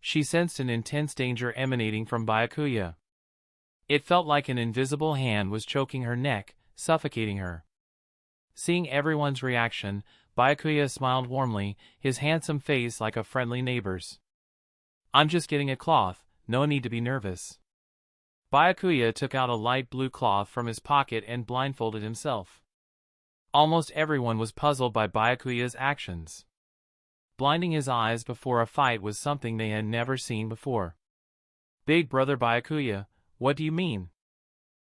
She sensed an intense danger emanating from Byakuya. It felt like an invisible hand was choking her neck, suffocating her. Seeing everyone's reaction, Byakuya smiled warmly, his handsome face like a friendly neighbor's. "I'm just getting a cloth, no need to be nervous." Byakuya took out a light blue cloth from his pocket and blindfolded himself. Almost everyone was puzzled by Byakuya's actions. Blinding his eyes before a fight was something they had never seen before. "Big brother Byakuya, what do you mean?"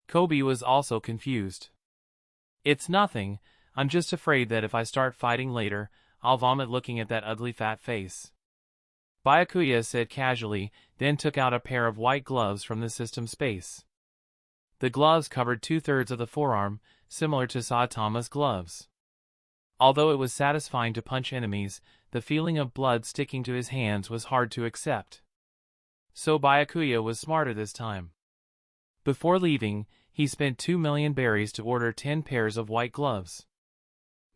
Kobe was also confused. "It's nothing, I'm just afraid that if I start fighting later, I'll vomit looking at that ugly fat face," Byakuya said casually, then took out a pair of white gloves from the system space. The gloves covered 2/3 of the forearm, similar to Saitama's gloves. Although it was satisfying to punch enemies, the feeling of blood sticking to his hands was hard to accept. So Byakuya was smarter this time. Before leaving, he spent 2 million berries to order 10 pairs of white gloves.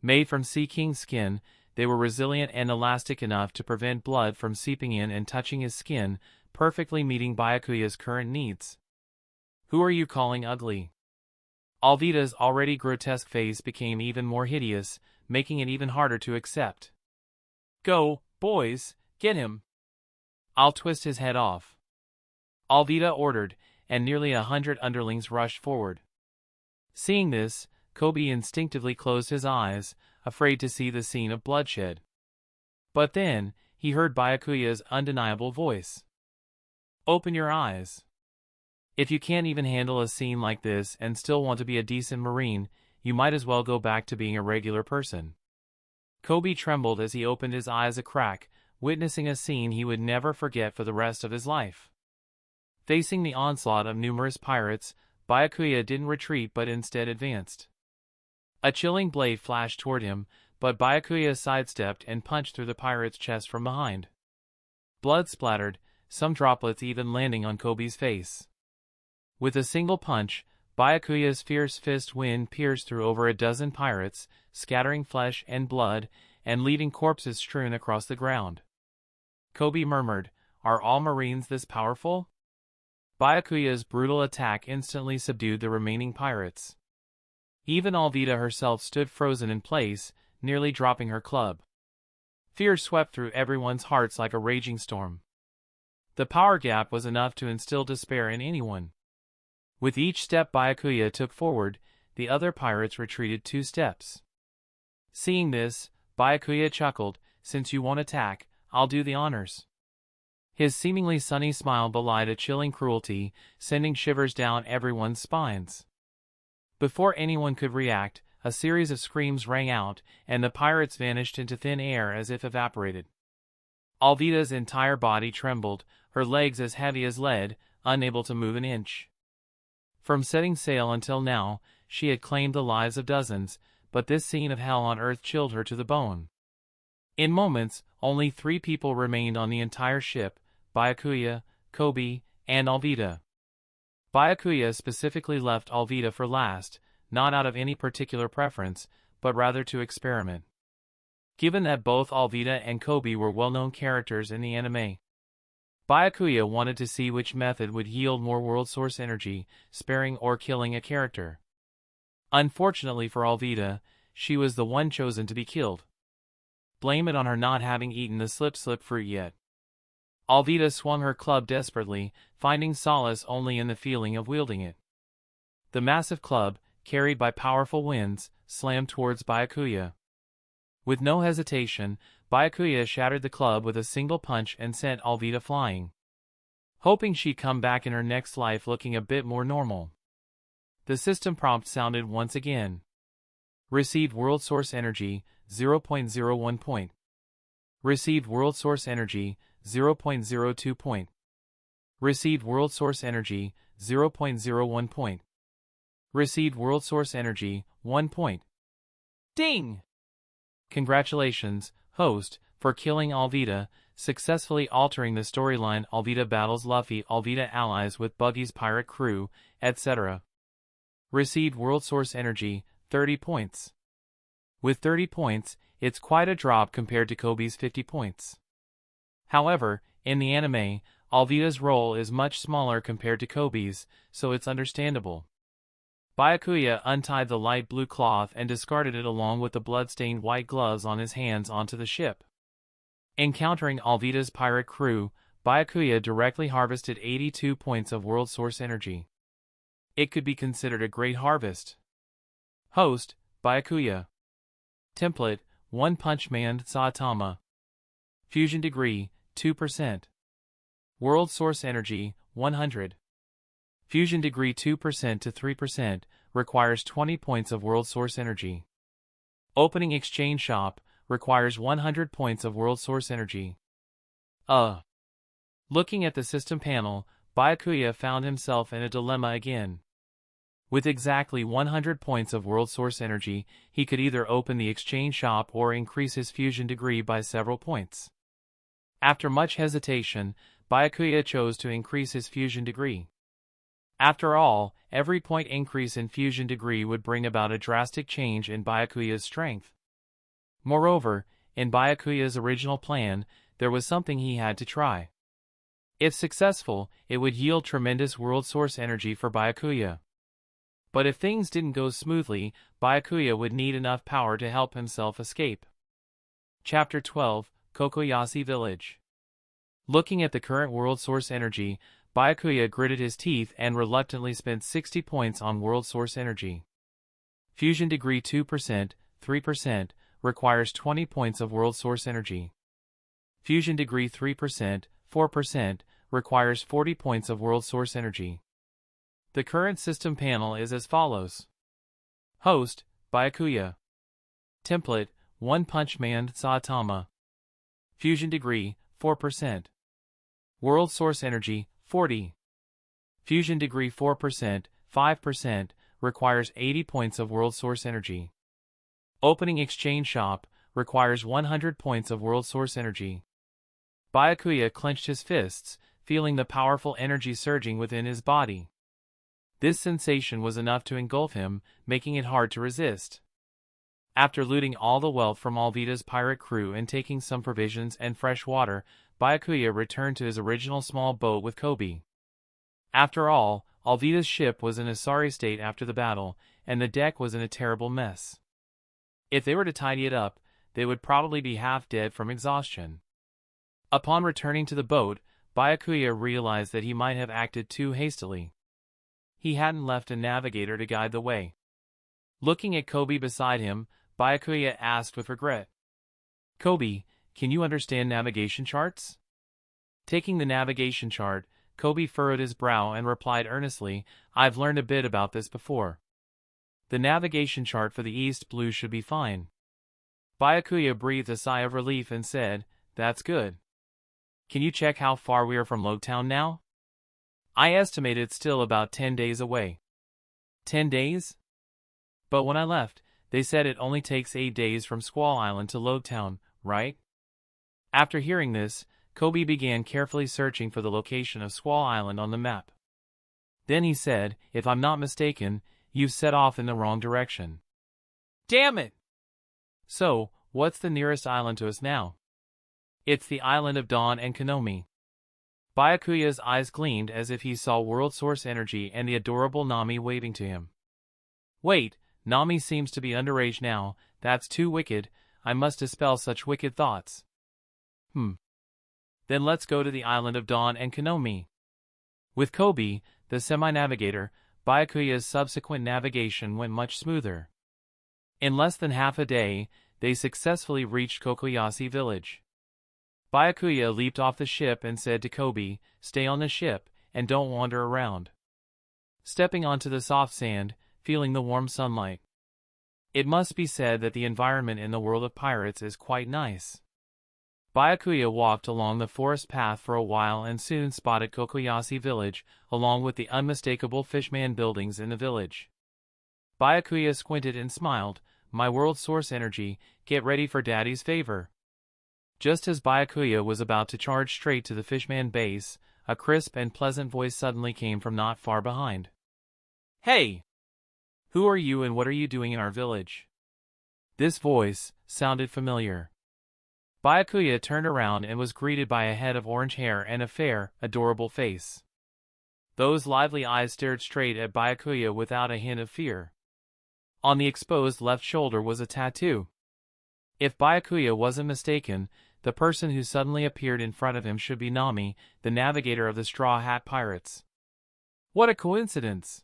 Made from Sea King's skin, they were resilient and elastic enough to prevent blood from seeping in and touching his skin, perfectly meeting Byakuya's current needs. "Who are you calling ugly?" Alvida's already grotesque face became even more hideous, making it even harder to accept. "Go, boys, get him. I'll twist his head off," Alvida ordered, and nearly 100 underlings rushed forward. Seeing this, Kobe instinctively closed his eyes, afraid to see the scene of bloodshed. But then, he heard Byakuya's undeniable voice. "Open your eyes. If you can't even handle a scene like this and still want to be a decent Marine, you might as well go back to being a regular person." Kobe trembled as he opened his eyes a crack, witnessing a scene he would never forget for the rest of his life. Facing the onslaught of numerous pirates, Byakuya didn't retreat but instead advanced. A chilling blade flashed toward him, but Byakuya sidestepped and punched through the pirate's chest from behind. Blood splattered, some droplets even landing on Kobe's face. With a single punch, Byakuya's fierce fist wind pierced through over a dozen pirates, scattering flesh and blood, and leaving corpses strewn across the ground. Kobe murmured, "Are all Marines this powerful?" Byakuya's brutal attack instantly subdued the remaining pirates. Even Alvida herself stood frozen in place, nearly dropping her club. Fear swept through everyone's hearts like a raging storm. The power gap was enough to instill despair in anyone. With each step Byakuya took forward, the other pirates retreated 2 steps. Seeing this, Byakuya chuckled, "Since you won't attack, I'll do the honors." His seemingly sunny smile belied a chilling cruelty, sending shivers down everyone's spines. Before anyone could react, a series of screams rang out, and the pirates vanished into thin air as if evaporated. Alvida's entire body trembled, her legs as heavy as lead, unable to move an inch. From setting sail until now, she had claimed the lives of dozens, but this scene of hell on earth chilled her to the bone. In moments, only 3 people remained on the entire ship: Byakuya, Kobe, and Alvida. Byakuya specifically left Alvida for last, not out of any particular preference, but rather to experiment. Given that both Alvida and Kobe were well-known characters in the anime, Byakuya wanted to see which method would yield more world source energy, sparing or killing a character. Unfortunately for Alvida, she was the one chosen to be killed. Blame it on her not having eaten the slip fruit yet. Alvida swung her club desperately, finding solace only in the feeling of wielding it. The massive club, carried by powerful winds, slammed towards Byakuya. With no hesitation, Byakuya shattered the club with a single punch and sent Alvida flying, hoping she'd come back in her next life looking a bit more normal. The system prompt sounded once again. Received World Source Energy, 0.01 point. Received World Source Energy, 0.02 point. Received World Source Energy, 0.01 point. Received World Source Energy, 1 point. Ding! Congratulations, host, for killing Alvida, successfully altering the storyline. Alvida battles Luffy, Alvida allies with Buggy's pirate crew, etc. Received World Source Energy, 30 points. With 30 points, it's quite a drop compared to Kobe's 50 points. However, in the anime, Alvida's role is much smaller compared to Kobe's, so it's understandable. Byakuya untied the light blue cloth and discarded it along with the blood-stained white gloves on his hands onto the ship. Encountering Alvida's pirate crew, Byakuya directly harvested 82 points of World Source Energy. It could be considered a great harvest. Host, Byakuya. Template, One Punch Man Saitama. Fusion Degree, 2%. World Source Energy, 100. Fusion Degree 2% to 3%, requires 20 points of World Source Energy. Opening Exchange Shop, requires 100 points of World Source Energy. Looking at the system panel, Byakuya found himself in a dilemma again. With exactly 100 points of World Source Energy, he could either open the Exchange Shop or increase his Fusion Degree by several points. After much hesitation, Byakuya chose to increase his Fusion Degree. After all, every point increase in Fusion Degree would bring about a drastic change in Byakuya's strength. Moreover, in Byakuya's original plan, there was something he had to try. If successful, it would yield tremendous World Source Energy for Byakuya. But if things didn't go smoothly, Byakuya would need enough power to help himself escape. Chapter 12, Kokoyasi Village. Looking at the current World Source Energy, Byakuya gritted his teeth and reluctantly spent 60 points on World Source Energy. Fusion Degree 2%, 3%, requires 20 points of World Source Energy. Fusion Degree 3%, 4%, requires 40 points of World Source Energy. The current system panel is as follows. Host, Byakuya. Template, One Punch Man Saitama. Fusion Degree, 4%. World Source Energy, 40. Fusion Degree 4%, 5%, requires 80 points of World Source Energy. Opening Exchange Shop, requires 100 points of World Source Energy. Byakuya clenched his fists, feeling the powerful energy surging within his body. This sensation was enough to engulf him, making it hard to resist. After looting all the wealth from Alvida's pirate crew and taking some provisions and fresh water, Byakuya returned to his original small boat with Kobe. After all, Alvida's ship was in a sorry state after the battle, and the deck was in a terrible mess. If they were to tidy it up, they would probably be half dead from exhaustion. Upon returning to the boat, Byakuya realized that he might have acted too hastily. He hadn't left a navigator to guide the way. Looking at Kobe beside him, Byakuya asked with regret, "Kobe, can you understand navigation charts?" Taking the navigation chart, Kobe furrowed his brow and replied earnestly, "I've learned a bit about this before. The navigation chart for the East Blue should be fine." Byakuya breathed a sigh of relief and said, "That's good. Can you check how far we are from Logtown now?" "I estimate it's still about 10 days away." 10 days? But when I left, they said it only takes 8 days from Squall Island to Logtown, right? After hearing this, Kobe began carefully searching for the location of Squall Island on the map. Then he said, "If I'm not mistaken, you've set off in the wrong direction." "Damn it!" "So, what's the nearest island to us now?" "It's the island of Dawn and Konomi." Byakuya's eyes gleamed as if he saw World Source Energy and the adorable Nami waving to him. "Wait, Nami seems to be underage now. That's too wicked. I must dispel such wicked thoughts." Then let's go to the island of Dawn and Konomi. With Kobe, the semi-navigator, Byakuya's subsequent navigation went much smoother. In less than half a day, they successfully reached Kokoyasi village. Byakuya leaped off the ship and said to Kobe, "Stay on the ship, and don't wander around." Stepping onto the soft sand, feeling the warm sunlight. It must be said that the environment in the world of pirates is quite nice. Byakuya walked along the forest path for a while and soon spotted Kokoyasi village, along with the unmistakable fishman buildings in the village. Byakuya squinted and smiled. "My world source energy, get ready for Daddy's favor." Just as Byakuya was about to charge straight to the fishman base, a crisp and pleasant voice suddenly came from not far behind. "Hey! Who are you and what are you doing in our village?" This voice sounded familiar. Byakuya turned around and was greeted by a head of orange hair and a fair, adorable face. Those lively eyes stared straight at Byakuya without a hint of fear. On the exposed left shoulder was a tattoo. If Byakuya wasn't mistaken, the person who suddenly appeared in front of him should be Nami, the navigator of the Straw Hat Pirates. What a coincidence!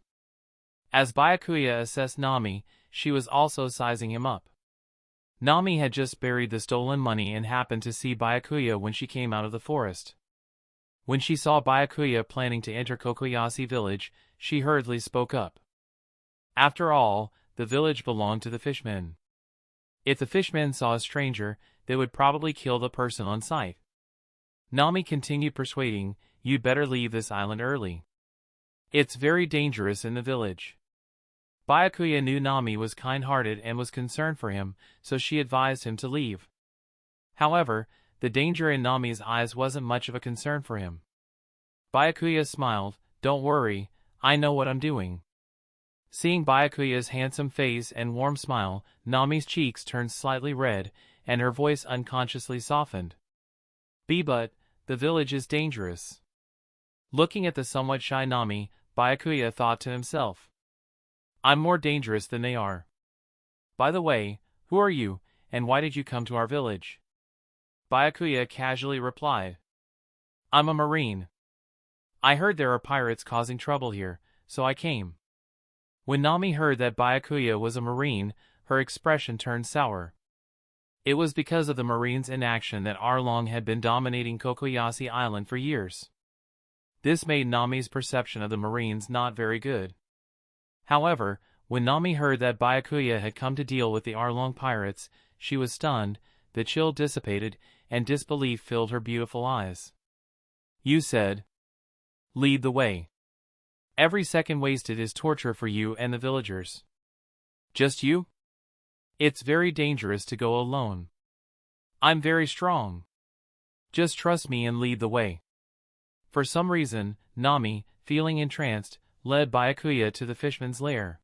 As Byakuya assessed Nami, she was also sizing him up. Nami had just buried the stolen money and happened to see Byakuya when she came out of the forest. When she saw Byakuya planning to enter Kokoyasi village, she hurriedly spoke up. After all, the village belonged to the fishmen. If the fishmen saw a stranger, they would probably kill the person on sight. Nami continued persuading, "You'd better leave this island early. It's very dangerous in the village." Byakuya knew Nami was kind-hearted and was concerned for him, so she advised him to leave. However, the danger in Nami's eyes wasn't much of a concern for him. Byakuya smiled, "Don't worry, I know what I'm doing." Seeing Byakuya's handsome face and warm smile, Nami's cheeks turned slightly red, and her voice unconsciously softened. But the village is dangerous." Looking at the somewhat shy Nami, Byakuya thought to himself, "I'm more dangerous than they are. By the way, who are you, and why did you come to our village?" Byakuya casually replied, "I'm a marine. I heard there are pirates causing trouble here, so I came." When Nami heard that Byakuya was a marine, her expression turned sour. It was because of the marines' inaction that Arlong had been dominating Kokoyasi Island for years. This made Nami's perception of the marines not very good. However, when Nami heard that Byakuya had come to deal with the Arlong pirates, she was stunned, the chill dissipated, and disbelief filled her beautiful eyes. "You said, lead the way. Every second wasted is torture for you and the villagers. Just you? It's very dangerous to go alone. I'm very strong. Just trust me and lead the way." For some reason, Nami, feeling entranced, led Byakuya to the fishman's lair.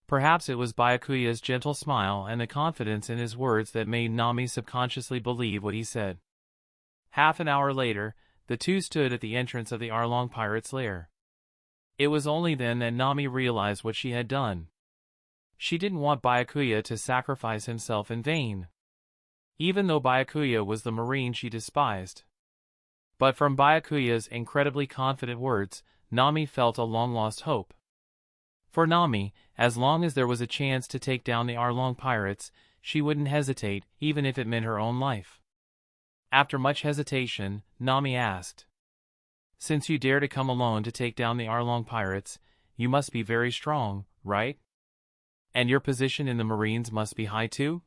Perhaps it was Byakuya's gentle smile and the confidence in his words that made Nami subconsciously believe what he said. Half an hour later, the two stood at the entrance of the Arlong pirate's lair. It was only then that Nami realized what she had done. She didn't want Byakuya to sacrifice himself in vain. Even though Byakuya was the marine she despised. But from Byakuya's incredibly confident words, Nami felt a long-lost hope. For Nami, as long as there was a chance to take down the Arlong pirates, she wouldn't hesitate, even if it meant her own life. After much hesitation, Nami asked, "Since you dare to come alone to take down the Arlong pirates, you must be very strong, right? And your position in the Marines must be high too?"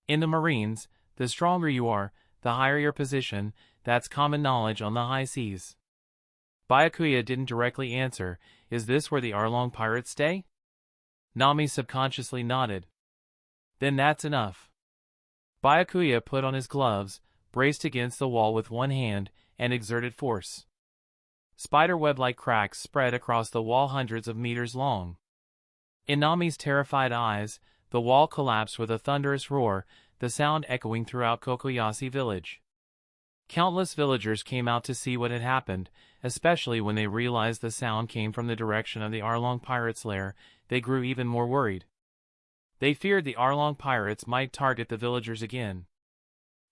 "In the Marines, the stronger you are, the higher your position, that's common knowledge on the high seas." Byakuya didn't directly answer, "Is this where the Arlong pirates stay?" Nami subconsciously nodded. "Then that's enough." Byakuya put on his gloves, braced against the wall with one hand, and exerted force. Spiderweb-like cracks spread across the wall hundreds of meters long. In Nami's terrified eyes, the wall collapsed with a thunderous roar, the sound echoing throughout Kokoyasi village. Countless villagers came out to see what had happened, especially when they realized the sound came from the direction of the Arlong pirates' lair. They grew even more worried. They feared the Arlong pirates might target the villagers again.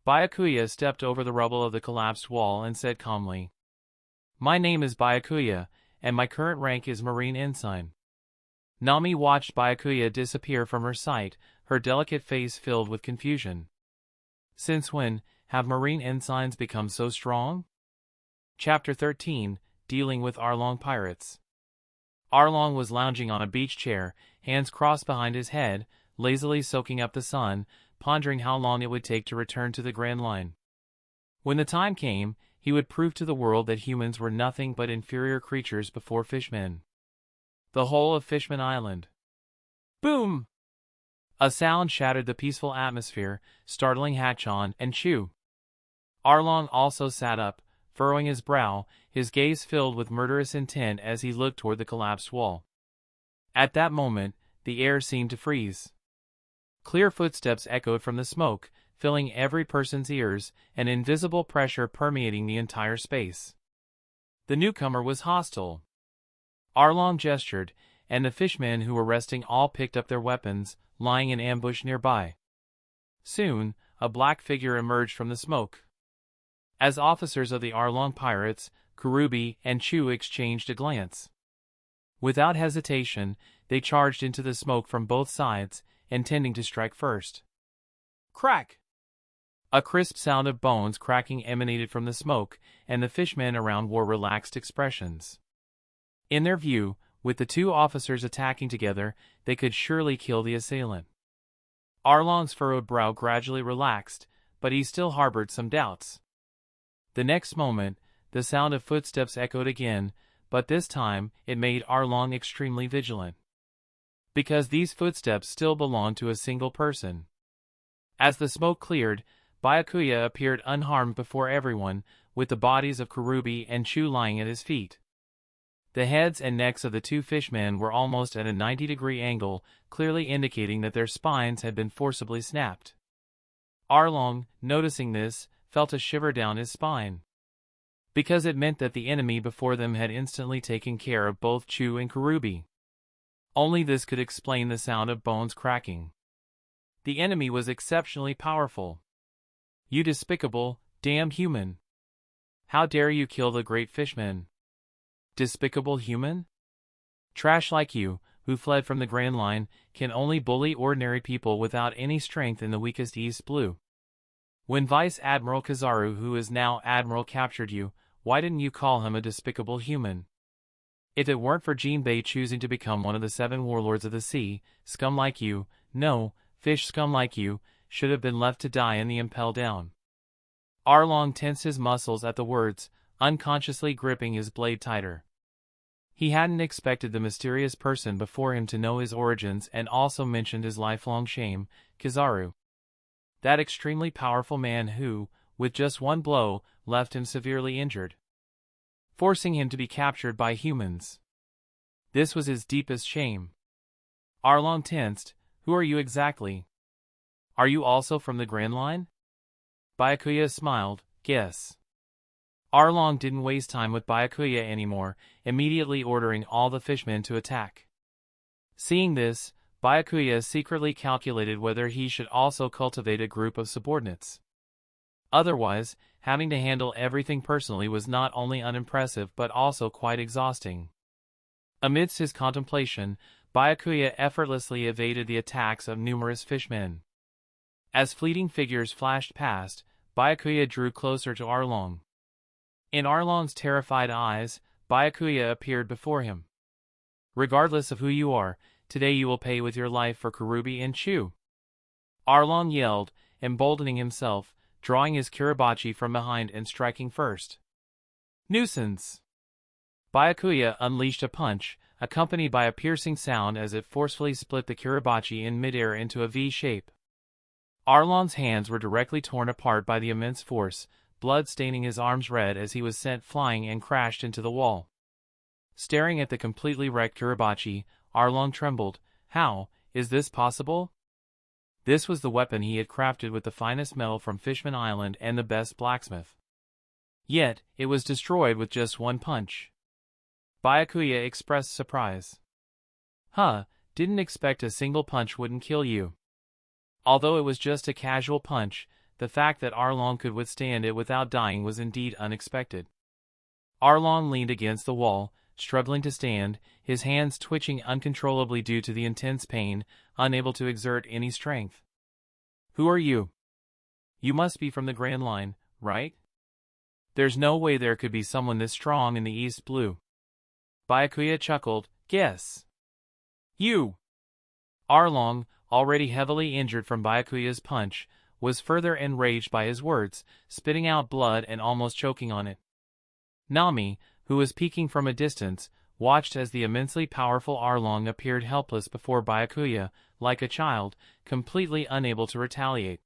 Byakuya stepped over the rubble of the collapsed wall and said calmly, "My name is Byakuya, and my current rank is Marine Ensign." Nami watched Byakuya disappear from her sight, her delicate face filled with confusion. Since when have Marine Ensigns become so strong? Chapter 13, Dealing with Arlong Pirates. Arlong was lounging on a beach chair, hands crossed behind his head, lazily soaking up the sun, pondering how long it would take to return to the Grand Line. When the time came, he would prove to the world that humans were nothing but inferior creatures before fishmen. The whole of Fishman Island. Boom! A sound shattered the peaceful atmosphere, startling Hachon and Chu. Arlong also sat up, furrowing his brow, his gaze filled with murderous intent as he looked toward the collapsed wall. At that moment, the air seemed to freeze. Clear footsteps echoed from the smoke, filling every person's ears, an invisible pressure permeating the entire space. The newcomer was hostile. Arlong gestured, and the fishmen who were resting all picked up their weapons, lying in ambush nearby. Soon, a black figure emerged from the smoke. As officers of the Arlong pirates, Kurubi and Chu exchanged a glance. Without hesitation, they charged into the smoke from both sides, intending to strike first. Crack! A crisp sound of bones cracking emanated from the smoke, and the fishmen around wore relaxed expressions. In their view, with the two officers attacking together, they could surely kill the assailant. Arlong's furrowed brow gradually relaxed, but he still harbored some doubts. The next moment, the sound of footsteps echoed again, but this time it made Arlong extremely vigilant. Because these footsteps still belonged to a single person. As the smoke cleared, Byakuya appeared unharmed before everyone, with the bodies of Kurubi and Chu lying at his feet. The heads and necks of the two fishmen were almost at a 90-degree angle, clearly indicating that their spines had been forcibly snapped. Arlong, noticing this, felt a shiver down his spine. Because it meant that the enemy before them had instantly taken care of both Chu and Kurubi. Only this could explain the sound of bones cracking. The enemy was exceptionally powerful. "You despicable, damned human! How dare you kill the great fishman? Despicable human? Trash like you, who fled from the Grand Line, can only bully ordinary people without any strength in the weakest East Blue. When Vice Admiral Kizaru, who is now Admiral, captured you, why didn't you call him a despicable human? If it weren't for Jinbei choosing to become one of the 7 warlords of the sea, scum like you, no, fish scum like you, should have been left to die in the Impel Down." Arlong tensed his muscles at the words, unconsciously gripping his blade tighter. He hadn't expected the mysterious person before him to know his origins and also mentioned his lifelong shame, Kizaru. That extremely powerful man who, with just one blow, left him severely injured, forcing him to be captured by humans. This was his deepest shame. Arlong tensed. "Who are you exactly? Are you also from the Grand Line?" Byakuya smiled. "Guess." Arlong didn't waste time with Byakuya anymore, immediately ordering all the fishmen to attack. Seeing this, Byakuya secretly calculated whether he should also cultivate a group of subordinates. Otherwise, having to handle everything personally was not only unimpressive but also quite exhausting. Amidst his contemplation, Byakuya effortlessly evaded the attacks of numerous fishmen. As fleeting figures flashed past, Byakuya drew closer to Arlong. In Arlong's terrified eyes, Byakuya appeared before him. "Regardless of who you are, today you will pay with your life for Kurubi and Chu." Arlong yelled, emboldening himself, drawing his kiribachi from behind and striking first. "Nuisance!" Byakuya unleashed a punch, accompanied by a piercing sound as it forcefully split the kiribachi in midair into a V shape. Arlong's hands were directly torn apart by the immense force, blood staining his arms red as he was sent flying and crashed into the wall. Staring at the completely wrecked kiribachi, Arlong trembled. How is this possible? This was the weapon he had crafted with the finest metal from Fishman Island and the best blacksmith. Yet, it was destroyed with just one punch. Byakuya expressed surprise. Didn't expect a single punch wouldn't kill you. Although it was just a casual punch, the fact that Arlong could withstand it without dying was indeed unexpected. Arlong leaned against the wall, struggling to stand, his hands twitching uncontrollably due to the intense pain, unable to exert any strength. "Who are you? You must be from the Grand Line, right? There's no way there could be someone this strong in the East Blue." Byakuya chuckled, "Guess. You." Arlong, already heavily injured from Byakuya's punch, was further enraged by his words, spitting out blood and almost choking on it. Nami, who was peeking from a distance, watched as the immensely powerful Arlong appeared helpless before Byakuya, like a child, completely unable to retaliate.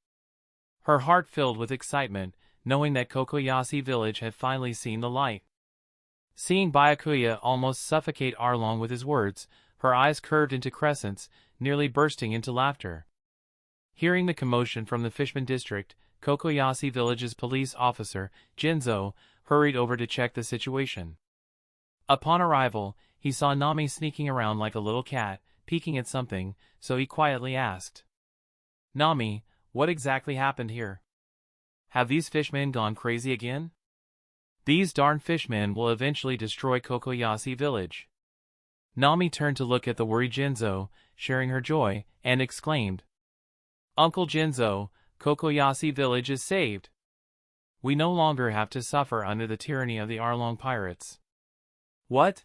Her heart filled with excitement, knowing that Kokoyasi village had finally seen the light. Seeing Byakuya almost suffocate Arlong with his words, her eyes curved into crescents, nearly bursting into laughter. Hearing the commotion from the Fishman district, Kokoyasi village's police officer, Jinzo, hurried over to check the situation. Upon arrival, he saw Nami sneaking around like a little cat, peeking at something, so he quietly asked, "Nami, what exactly happened here? Have these fishmen gone crazy again? These darn fishmen will eventually destroy Kokoyasi village." Nami turned to look at the worried Jinzo, sharing her joy, and exclaimed, "Uncle Jinzo, Kokoyasi village is saved. We no longer have to suffer under the tyranny of the Arlong pirates." "What?"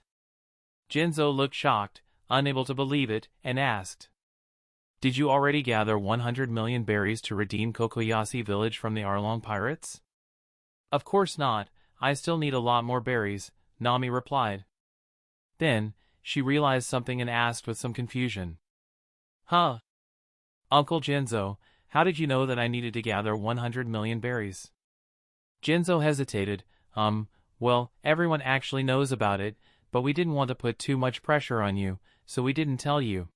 Jinzo looked shocked, unable to believe it, and asked, "Did you already gather 100 million berries to redeem Kokoyasi village from the Arlong pirates?" "Of course not, I still need a lot more berries," Nami replied. Then, she realized something and asked with some confusion, "Huh? Uncle Jinzo, how did you know that I needed to gather 100 million berries?" Jinzo hesitated, well, everyone actually knows about it, but we didn't want to put too much pressure on you, so we didn't tell you.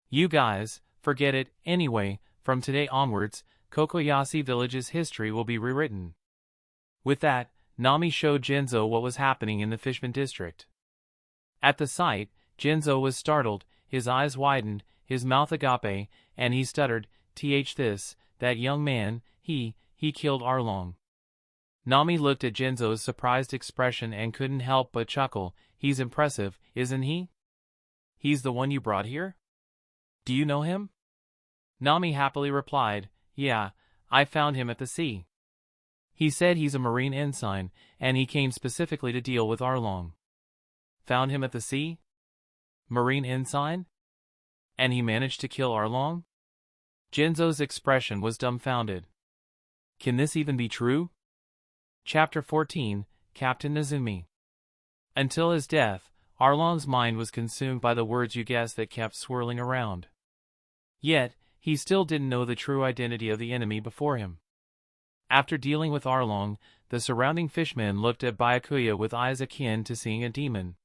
You guys, forget it, anyway, from today onwards, Kokoyasi village's history will be rewritten. With that, Nami showed Jinzo what was happening in the Fishman district. At the sight, Jinzo was startled, his eyes widened, his mouth agape, and he stuttered, that young man, he killed Arlong." Nami looked at Jinzo's surprised expression and couldn't help but chuckle. "He's impressive, isn't he? He's the one you brought here? Do you know him?" Nami happily replied, "Yeah, I found him at the sea. He said he's a marine ensign, and he came specifically to deal with Arlong." "Found him at the sea? Marine ensign? And he managed to kill Arlong?" Jinzo's expression was dumbfounded. Can this even be true? Chapter 14, Captain Nezumi. Until his death, Arlong's mind was consumed by the words you guessed that kept swirling around. Yet, he still didn't know the true identity of the enemy before him. After dealing with Arlong, the surrounding fishmen looked at Byakuya with eyes akin to seeing a demon.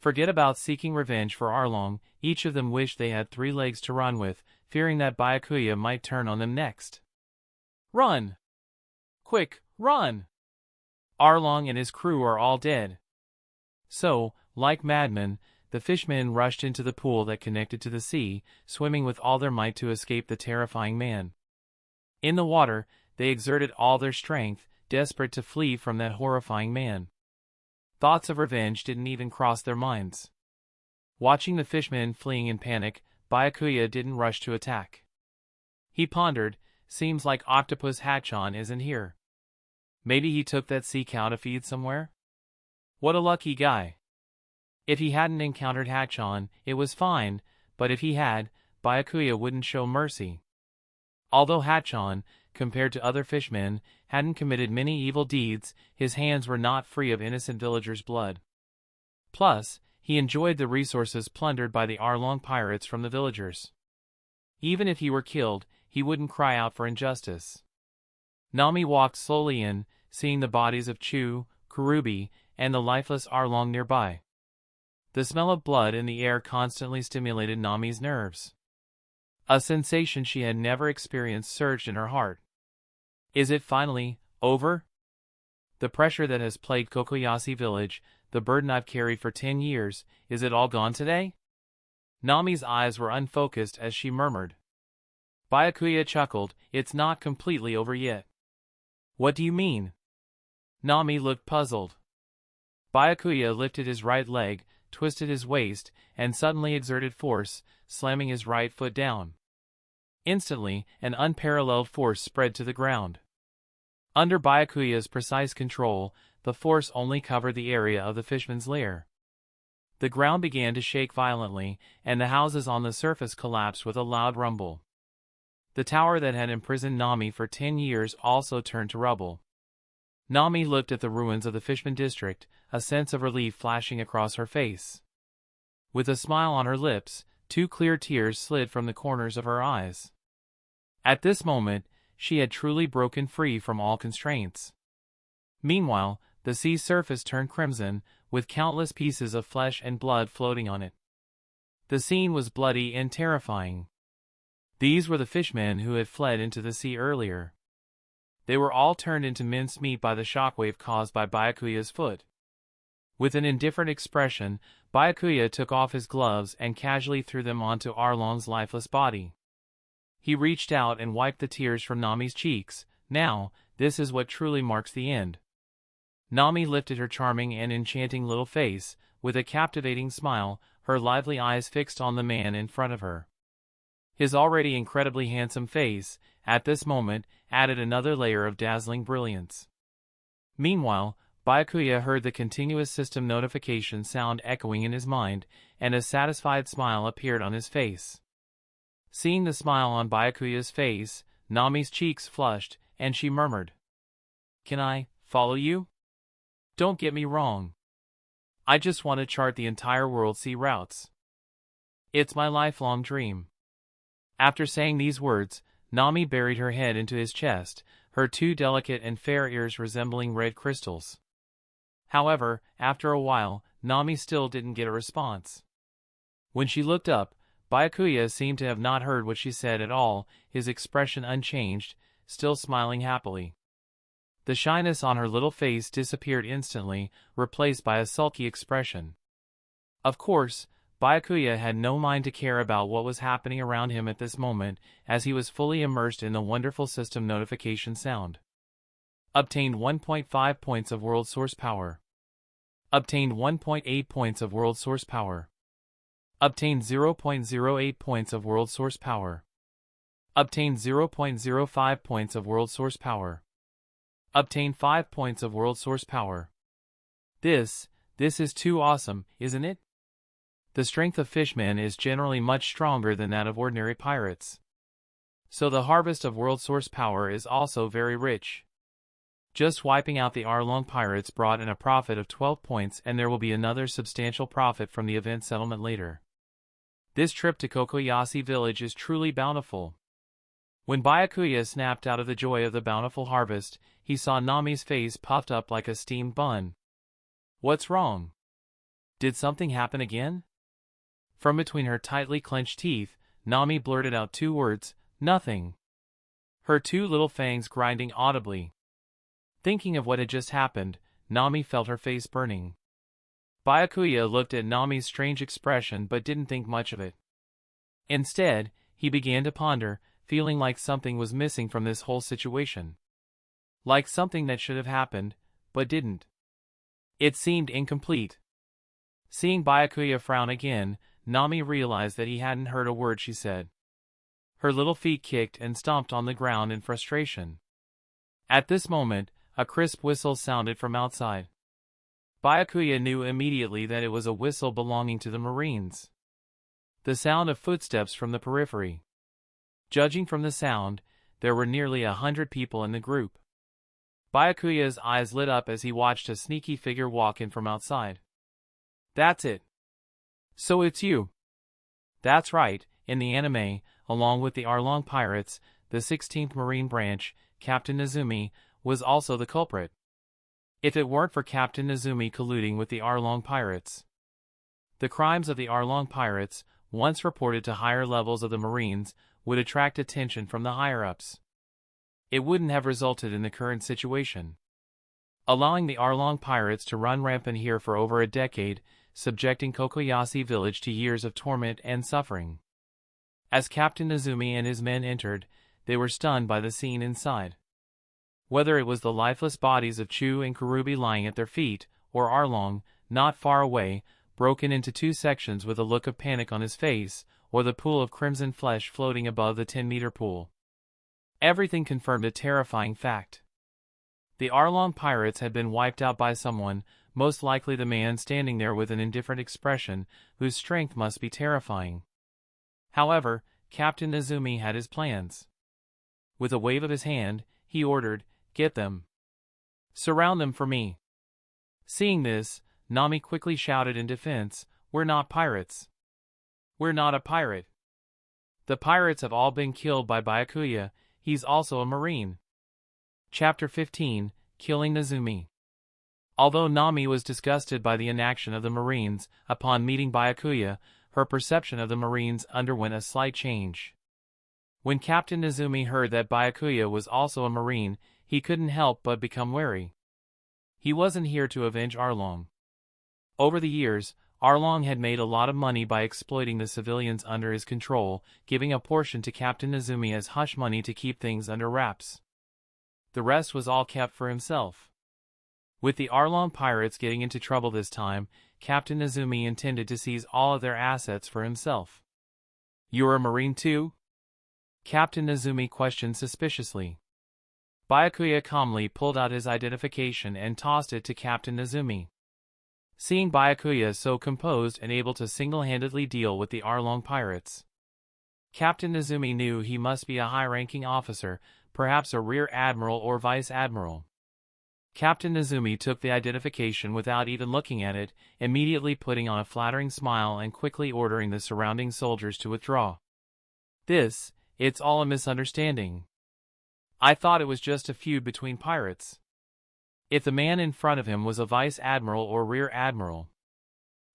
Forget about seeking revenge for Arlong, each of them wished they had 3 legs to run with, fearing that Byakuya might turn on them next. "Run! Quick, run! Arlong and his crew are all dead." So, like madmen, the fishmen rushed into the pool that connected to the sea, swimming with all their might to escape the terrifying man. In the water, they exerted all their strength, desperate to flee from that horrifying man. Thoughts of revenge didn't even cross their minds. Watching the fishmen fleeing in panic, Byakuya didn't rush to attack. He pondered, seems like Octopus Hachon isn't here. Maybe he took that sea cow to feed somewhere? What a lucky guy. If he hadn't encountered Hachon, it was fine, but if he had, Byakuya wouldn't show mercy. Although Hachon, compared to other fishmen, hadn't committed many evil deeds, his hands were not free of innocent villagers' blood. Plus, he enjoyed the resources plundered by the Arlong pirates from the villagers. Even if he were killed, he wouldn't cry out for injustice. Nami walked slowly in, seeing the bodies of Chu, Kurubi, and the lifeless Arlong nearby. The smell of blood in the air constantly stimulated Nami's nerves. A sensation she had never experienced surged in her heart. Is it finally over? The pressure that has plagued Kokoyasi village, the burden I've carried for 10 years, is it all gone today? Nami's eyes were unfocused as she murmured. Byakuya chuckled, "It's not completely over yet." "What do you mean?" Nami looked puzzled. Byakuya lifted his right leg, twisted his waist, and suddenly exerted force, slamming his right foot down. Instantly, an unparalleled force spread to the ground. Under Byakuya's precise control, the force only covered the area of the fishman's lair. The ground began to shake violently, and the houses on the surface collapsed with a loud rumble. The tower that had imprisoned Nami for 10 years also turned to rubble. Nami looked at the ruins of the Fishman district, a sense of relief flashing across her face. With a smile on her lips, 2 clear tears slid from the corners of her eyes. At this moment, she had truly broken free from all constraints. Meanwhile, the sea's surface turned crimson, with countless pieces of flesh and blood floating on it. The scene was bloody and terrifying. These were the fishmen who had fled into the sea earlier. They were all turned into mincemeat by the shockwave caused by Byakuya's foot. With an indifferent expression, Byakuya took off his gloves and casually threw them onto Arlong's lifeless body. He reached out and wiped the tears from Nami's cheeks. "Now, this is what truly marks the end." Nami lifted her charming and enchanting little face, with a captivating smile, her lively eyes fixed on the man in front of her. His already incredibly handsome face, at this moment, added another layer of dazzling brilliance. Meanwhile, Byakuya heard the continuous system notification sound echoing in his mind, and a satisfied smile appeared on his face. Seeing the smile on Byakuya's face, Nami's cheeks flushed, and she murmured, "Can I follow you? Don't get me wrong. I just want to chart the entire world sea routes. It's my lifelong dream." After saying these words, Nami buried her head into his chest, her 2 delicate and fair ears resembling red crystals. However, after a while, Nami still didn't get a response. When she looked up, Byakuya seemed to have not heard what she said at all, his expression unchanged, still smiling happily. The shyness on her little face disappeared instantly, replaced by a sulky expression. Of course, Byakuya had no mind to care about what was happening around him at this moment, as he was fully immersed in the wonderful system notification sound. Obtained 1.5 points of world source power. Obtained 1.8 points of world source power. Obtained 0.08 points of world source power. Obtained 0.05 points of world source power. Obtained 5 points of world source power. This is too awesome, isn't it? The strength of fishmen is generally much stronger than that of ordinary pirates. So the harvest of world source power is also very rich. Just wiping out the Arlong pirates brought in a profit of 12 points, and there will be another substantial profit from the event settlement later. This trip to Kokoyasi village is truly bountiful. When Byakuya snapped out of the joy of the bountiful harvest, he saw Nami's face puffed up like a steamed bun. "What's wrong? Did something happen again?" From between her tightly clenched teeth, Nami blurted out 2 words, "Nothing." Her 2 little fangs grinding audibly. Thinking of what had just happened, Nami felt her face burning. Byakuya looked at Nami's strange expression but didn't think much of it. Instead, he began to ponder, feeling like something was missing from this whole situation. Like something that should have happened, but didn't. It seemed incomplete. Seeing Byakuya frown again, Nami realized that he hadn't heard a word she said. Her little feet kicked and stomped on the ground in frustration. At this moment, a crisp whistle sounded from outside. Byakuya knew immediately that it was a whistle belonging to the Marines. The sound of footsteps from the periphery. Judging from the sound, there were nearly 100 people in the group. Byakuya's eyes lit up as he watched a sneaky figure walk in from outside. "That's it. So it's you." That's right, in the anime, along with the Arlong pirates, the 16th Marine Branch, Captain Nezumi, was also the culprit. If it weren't for Captain Nezumi colluding with the Arlong pirates. The crimes of the Arlong pirates, once reported to higher levels of the Marines, would attract attention from the higher-ups. It wouldn't have resulted in the current situation. Allowing the Arlong pirates to run rampant here for over a decade, subjecting Kokoyasi village to years of torment and suffering. As Captain Nezumi and his men entered, they were stunned by the scene inside. Whether it was the lifeless bodies of Chu and Karubi lying at their feet, or Arlong, not far away, broken into two sections with a look of panic on his face, or the pool of crimson flesh floating above the 10-meter pool. Everything confirmed a terrifying fact. The Arlong pirates had been wiped out by someone, most likely the man standing there with an indifferent expression, whose strength must be terrifying. However, Captain Nezumi had his plans. With a wave of his hand, he ordered, "Get them. Surround them for me." Seeing this, Nami quickly shouted in defense, "We're not pirates. We're not a pirate. The pirates have all been killed by Byakuya, he's also a marine." Chapter 15, Killing Nezumi. Although Nami was disgusted by the inaction of the marines, upon meeting Byakuya, her perception of the marines underwent a slight change. When Captain Nezumi heard that Byakuya was also a marine, he couldn't help but become wary. He wasn't here to avenge Arlong. Over the years, Arlong had made a lot of money by exploiting the civilians under his control, giving a portion to Captain Nezumi as hush money to keep things under wraps. The rest was all kept for himself. With the Arlong pirates getting into trouble this time, Captain Nezumi intended to seize all of their assets for himself. "You're a marine too?" Captain Nezumi questioned suspiciously. Byakuya calmly pulled out his identification and tossed it to Captain Nezumi. Seeing Byakuya so composed and able to single-handedly deal with the Arlong pirates, Captain Nezumi knew he must be a high-ranking officer, perhaps a rear admiral or vice admiral. Captain Nezumi took the identification without even looking at it, immediately putting on a flattering smile and quickly ordering the surrounding soldiers to withdraw. It's all a misunderstanding. I thought it was just a feud between pirates. If the man in front of him was a vice admiral or rear admiral.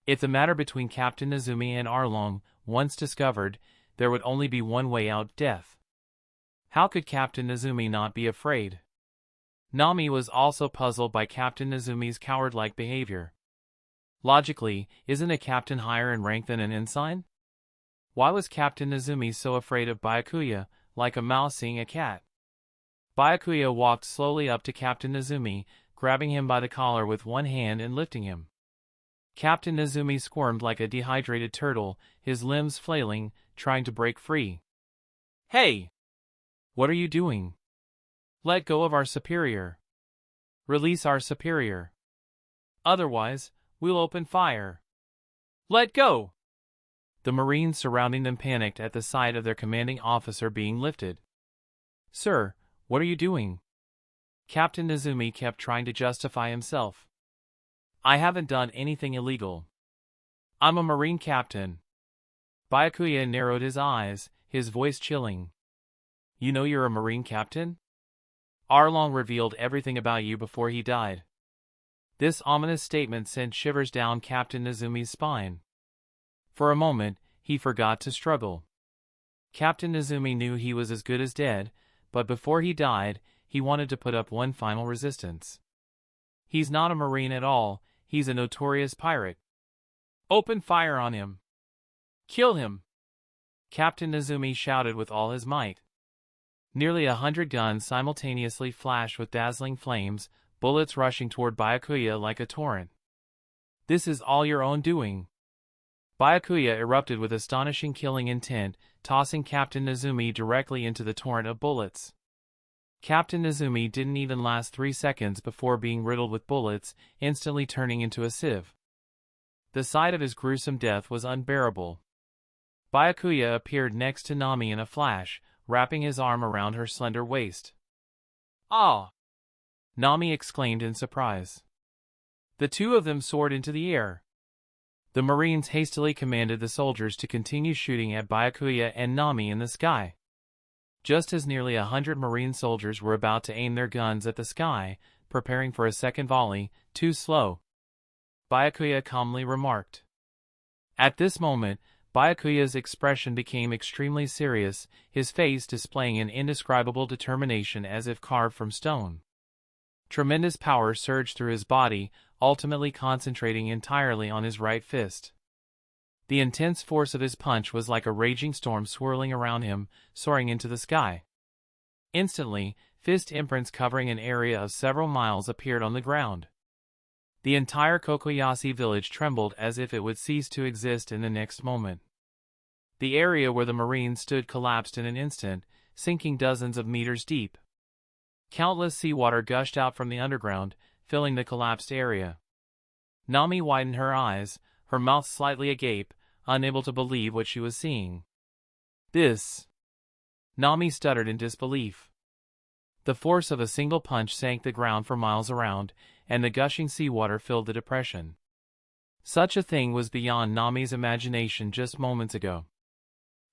If the matter between Captain Nezumi and Arlong, once discovered, there would only be one way out: death. How could Captain Nezumi not be afraid? Nami was also puzzled by Captain Nezumi's coward-like behavior. Logically, isn't a captain higher in rank than an ensign? Why was Captain Nezumi so afraid of Byakuya, like a mouse seeing a cat? Byakuya walked slowly up to Captain Nezumi, grabbing him by the collar with one hand and lifting him. Captain Nezumi squirmed like a dehydrated turtle, his limbs flailing, trying to break free. "Hey! What are you doing? Let go of our superior. Release our superior. Otherwise, we'll open fire. Let go!" The Marines surrounding them panicked at the sight of their commanding officer being lifted. "Sir, what are you doing?" Captain Nezumi kept trying to justify himself. "I haven't done anything illegal. I'm a Marine captain." Byakuya narrowed his eyes, his voice chilling. "You know you're a Marine captain? Arlong revealed everything about you before he died." This ominous statement sent shivers down Captain Nezumi's spine. For a moment, he forgot to struggle. Captain Nezumi knew he was as good as dead, but before he died, he wanted to put up one final resistance. He's not a Marine at all, he's a notorious pirate. "Open fire on him! Kill him!" Captain Nezumi shouted with all his might. Nearly 100 guns simultaneously flashed with dazzling flames, bullets rushing toward Byakuya like a torrent. "This is all your own doing." Byakuya erupted with astonishing killing intent, tossing Captain Nezumi directly into the torrent of bullets. Captain Nezumi didn't even last 3 seconds before being riddled with bullets, instantly turning into a sieve. The sight of his gruesome death was unbearable. Byakuya appeared next to Nami in a flash, wrapping his arm around her slender waist. "Ah!" Nami exclaimed in surprise. The two of them soared into the air. The Marines hastily commanded the soldiers to continue shooting at Byakuya and Nami in the sky. Just as nearly 100 Marine soldiers were about to aim their guns at the sky, preparing for a second volley, "Too slow," Byakuya calmly remarked. At this moment, Byakuya's expression became extremely serious, his face displaying an indescribable determination as if carved from stone. Tremendous power surged through his body, ultimately concentrating entirely on his right fist. The intense force of his punch was like a raging storm swirling around him, soaring into the sky. Instantly, fist imprints covering an area of several miles appeared on the ground. The entire Kokoyasi village trembled as if it would cease to exist in the next moment. The area where the Marines stood collapsed in an instant, sinking dozens of meters deep. Countless seawater gushed out from the underground, filling the collapsed area. Nami widened her eyes, her mouth slightly agape, unable to believe what she was seeing. This. Nami stuttered in disbelief. The force of a single punch sank the ground for miles around, and the gushing seawater filled the depression. Such a thing was beyond Nami's imagination just moments ago.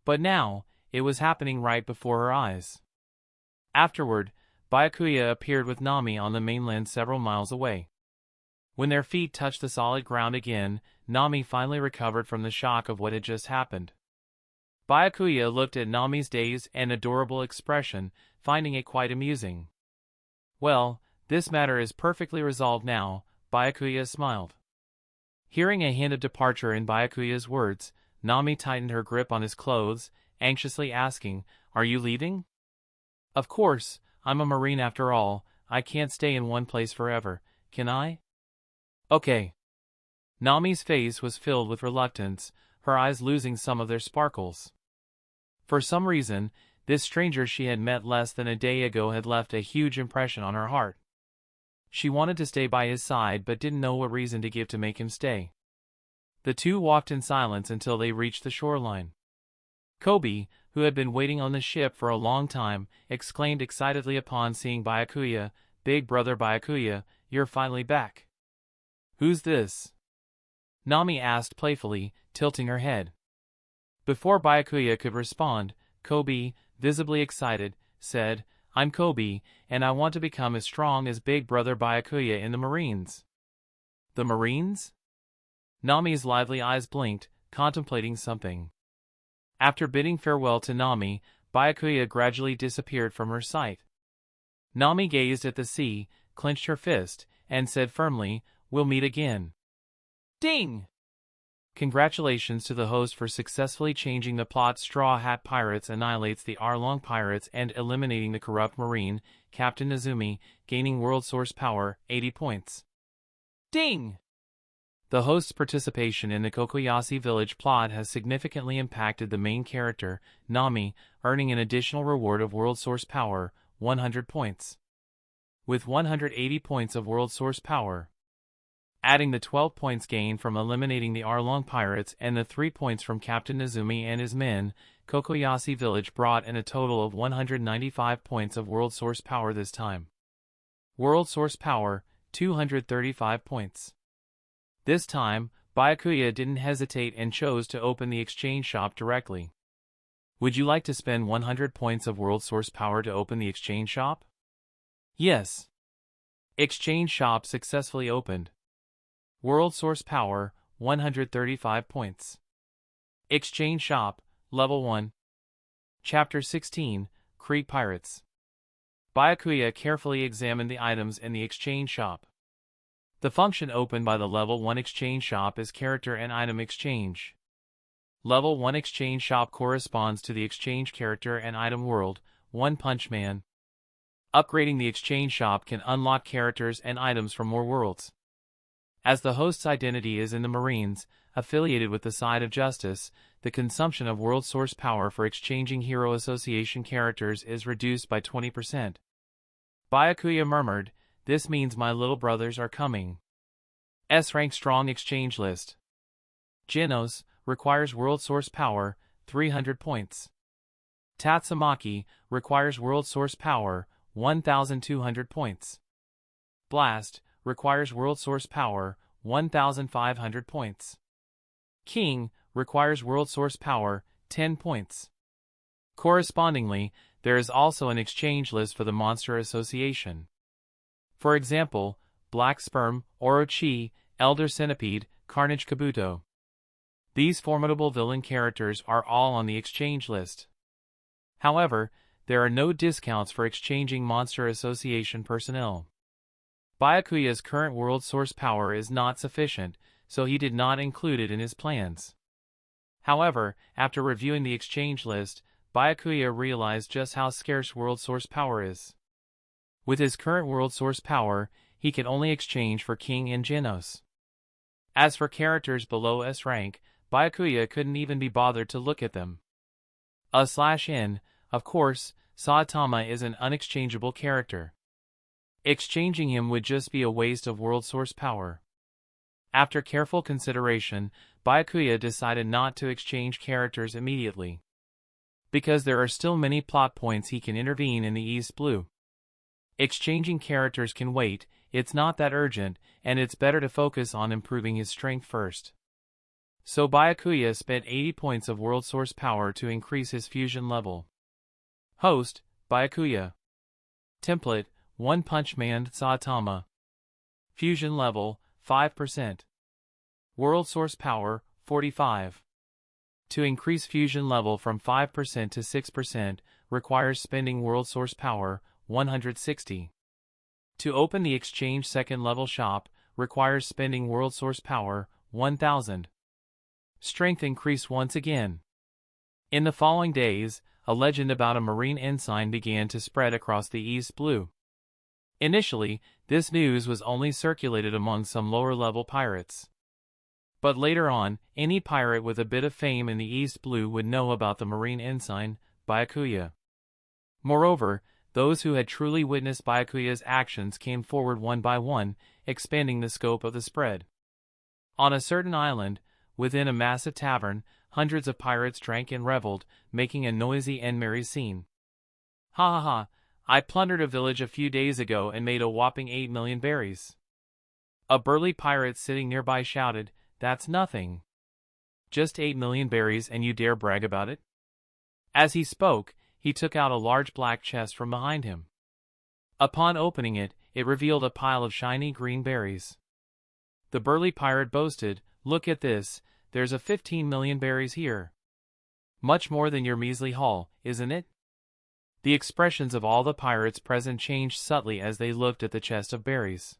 But now, it was happening right before her eyes. Afterward, Byakuya appeared with Nami on the mainland several miles away. When their feet touched the solid ground again, Nami finally recovered from the shock of what had just happened. Byakuya looked at Nami's dazed and adorable expression, finding it quite amusing. "Well, this matter is perfectly resolved now," Byakuya smiled. Hearing a hint of departure in Byakuya's words, Nami tightened her grip on his clothes, anxiously asking, "Are you leaving?" "Of course, I'm a Marine after all. I can't stay in one place forever, can I?" "Okay." Nami's face was filled with reluctance, her eyes losing some of their sparkles. For some reason, this stranger she had met less than a day ago had left a huge impression on her heart. She wanted to stay by his side but didn't know what reason to give to make him stay. The two walked in silence until they reached the shoreline. Kobe, who had been waiting on the ship for a long time, exclaimed excitedly upon seeing Byakuya, "Big brother Byakuya, you're finally back." "Who's this?" Nami asked playfully, tilting her head. Before Byakuya could respond, Kobe, visibly excited, said, "I'm Kobe, and I want to become as strong as Big Brother Byakuya in the Marines." "The Marines?" Nami's lively eyes blinked, contemplating something. After bidding farewell to Nami, Byakuya gradually disappeared from her sight. Nami gazed at the sea, clenched her fist, and said firmly, "We'll meet again." Ding! Congratulations to the host for successfully changing the plot. Straw Hat Pirates annihilates the Arlong Pirates and eliminating the corrupt Marine, Captain Nezumi, gaining world source power, 80 points. Ding! The host's participation in the Kokoyasi village plot has significantly impacted the main character, Nami, earning an additional reward of world source power, 100 points. With 180 points of world source power, adding the 12 points gained from eliminating the Arlong Pirates and the 3 points from Captain Nezumi and his men, Kokoyasi village brought in a total of 195 points of world source power this time. World source power, 235 points. This time, Byakuya didn't hesitate and chose to open the exchange shop directly. Would you like to spend 100 points of world source power to open the exchange shop? Yes. Exchange shop successfully opened. World source power, 135 points. Exchange shop, level 1. Chapter 16, Creek Pirates. Byakuya carefully examined the items in the exchange shop. The function opened by the level 1 exchange shop is character and item exchange. Level 1 exchange shop corresponds to the exchange character and item world, One Punch Man. Upgrading the exchange shop can unlock characters and items from more worlds. As the host's identity is in the Marines, affiliated with the side of justice, the consumption of world source power for exchanging Hero Association characters is reduced by 20%. Byakuya murmured, "This means my little brothers are coming." S-rank strong exchange list. Genos, requires world source power, 300 points. Tatsumaki, requires world source power, 1,200 points. Blast, requires world source power, 1,500 points. King, requires world source power, 10 points. Correspondingly, there is also an exchange list for the Monster Association. For example, Black Sperm, Orochi, Elder Centipede, Carnage Kabuto. These formidable villain characters are all on the exchange list. However, there are no discounts for exchanging Monster Association personnel. Byakuya's current world source power is not sufficient, so he did not include it in his plans. However, after reviewing the exchange list, Byakuya realized just how scarce world source power is. With his current world source power, he can only exchange for King and Genos. As for characters below S rank, Byakuya couldn't even be bothered to look at them. N, of course, Saitama is an unexchangeable character. Exchanging him would just be a waste of world source power. After careful consideration, Byakuya decided not to exchange characters immediately. Because there are still many plot points he can intervene in the East Blue. Exchanging characters can wait, it's not that urgent, and it's better to focus on improving his strength first. So Byakuya spent 80 points of world source power to increase his fusion level. Host, Byakuya. Template, One Punch Man Saitama. Fusion level, 5%. World source power, 45. To increase fusion level from 5% to 6% requires spending world source power, 160. To open the exchange second level shop requires spending world source power, 1000. Strength increased once again. In the following days, a legend about a marine ensign began to spread across the East Blue. Initially, this news was only circulated among some lower-level pirates. But later on, any pirate with a bit of fame in the East Blue would know about the marine ensign, Byakuya. Moreover, those who had truly witnessed Byakuya's actions came forward one by one, expanding the scope of the spread. On a certain island, within a massive tavern, hundreds of pirates drank and reveled, making a noisy and merry scene. Ha ha ha, I plundered a village a few days ago and made a whopping 8 million berries. A burly pirate sitting nearby shouted, "That's nothing. Just 8 million berries and you dare brag about it?" As he spoke, he took out a large black chest from behind him. Upon opening it, it revealed a pile of shiny green berries. The burly pirate boasted, "Look at this, there's a 15 million berries here. Much more than your measly haul, isn't it?" The expressions of all the pirates present changed subtly as they looked at the chest of berries.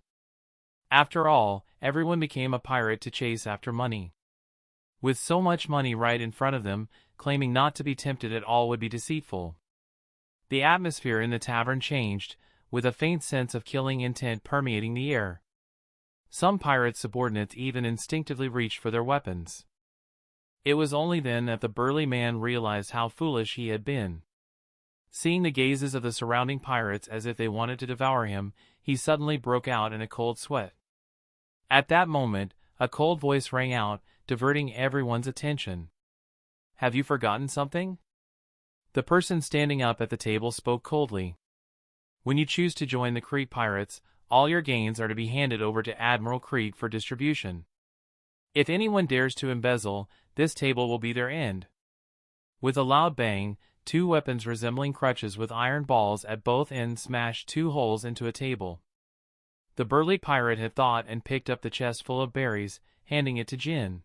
After all, everyone became a pirate to chase after money. With so much money right in front of them, claiming not to be tempted at all would be deceitful. The atmosphere in the tavern changed, with a faint sense of killing intent permeating the air. Some pirate subordinates even instinctively reached for their weapons. It was only then that the burly man realized how foolish he had been. Seeing the gazes of the surrounding pirates as if they wanted to devour him, he suddenly broke out in a cold sweat. At that moment, a cold voice rang out, diverting everyone's attention. "Have you forgotten something?" The person standing up at the table spoke coldly. "When you choose to join the Creek Pirates, all your gains are to be handed over to Admiral Creek for distribution. If anyone dares to embezzle, this table will be their end." With a loud bang, two weapons resembling crutches with iron balls at both ends smashed 2 holes into a table. The burly pirate had thought and picked up the chest full of berries, handing it to Jin.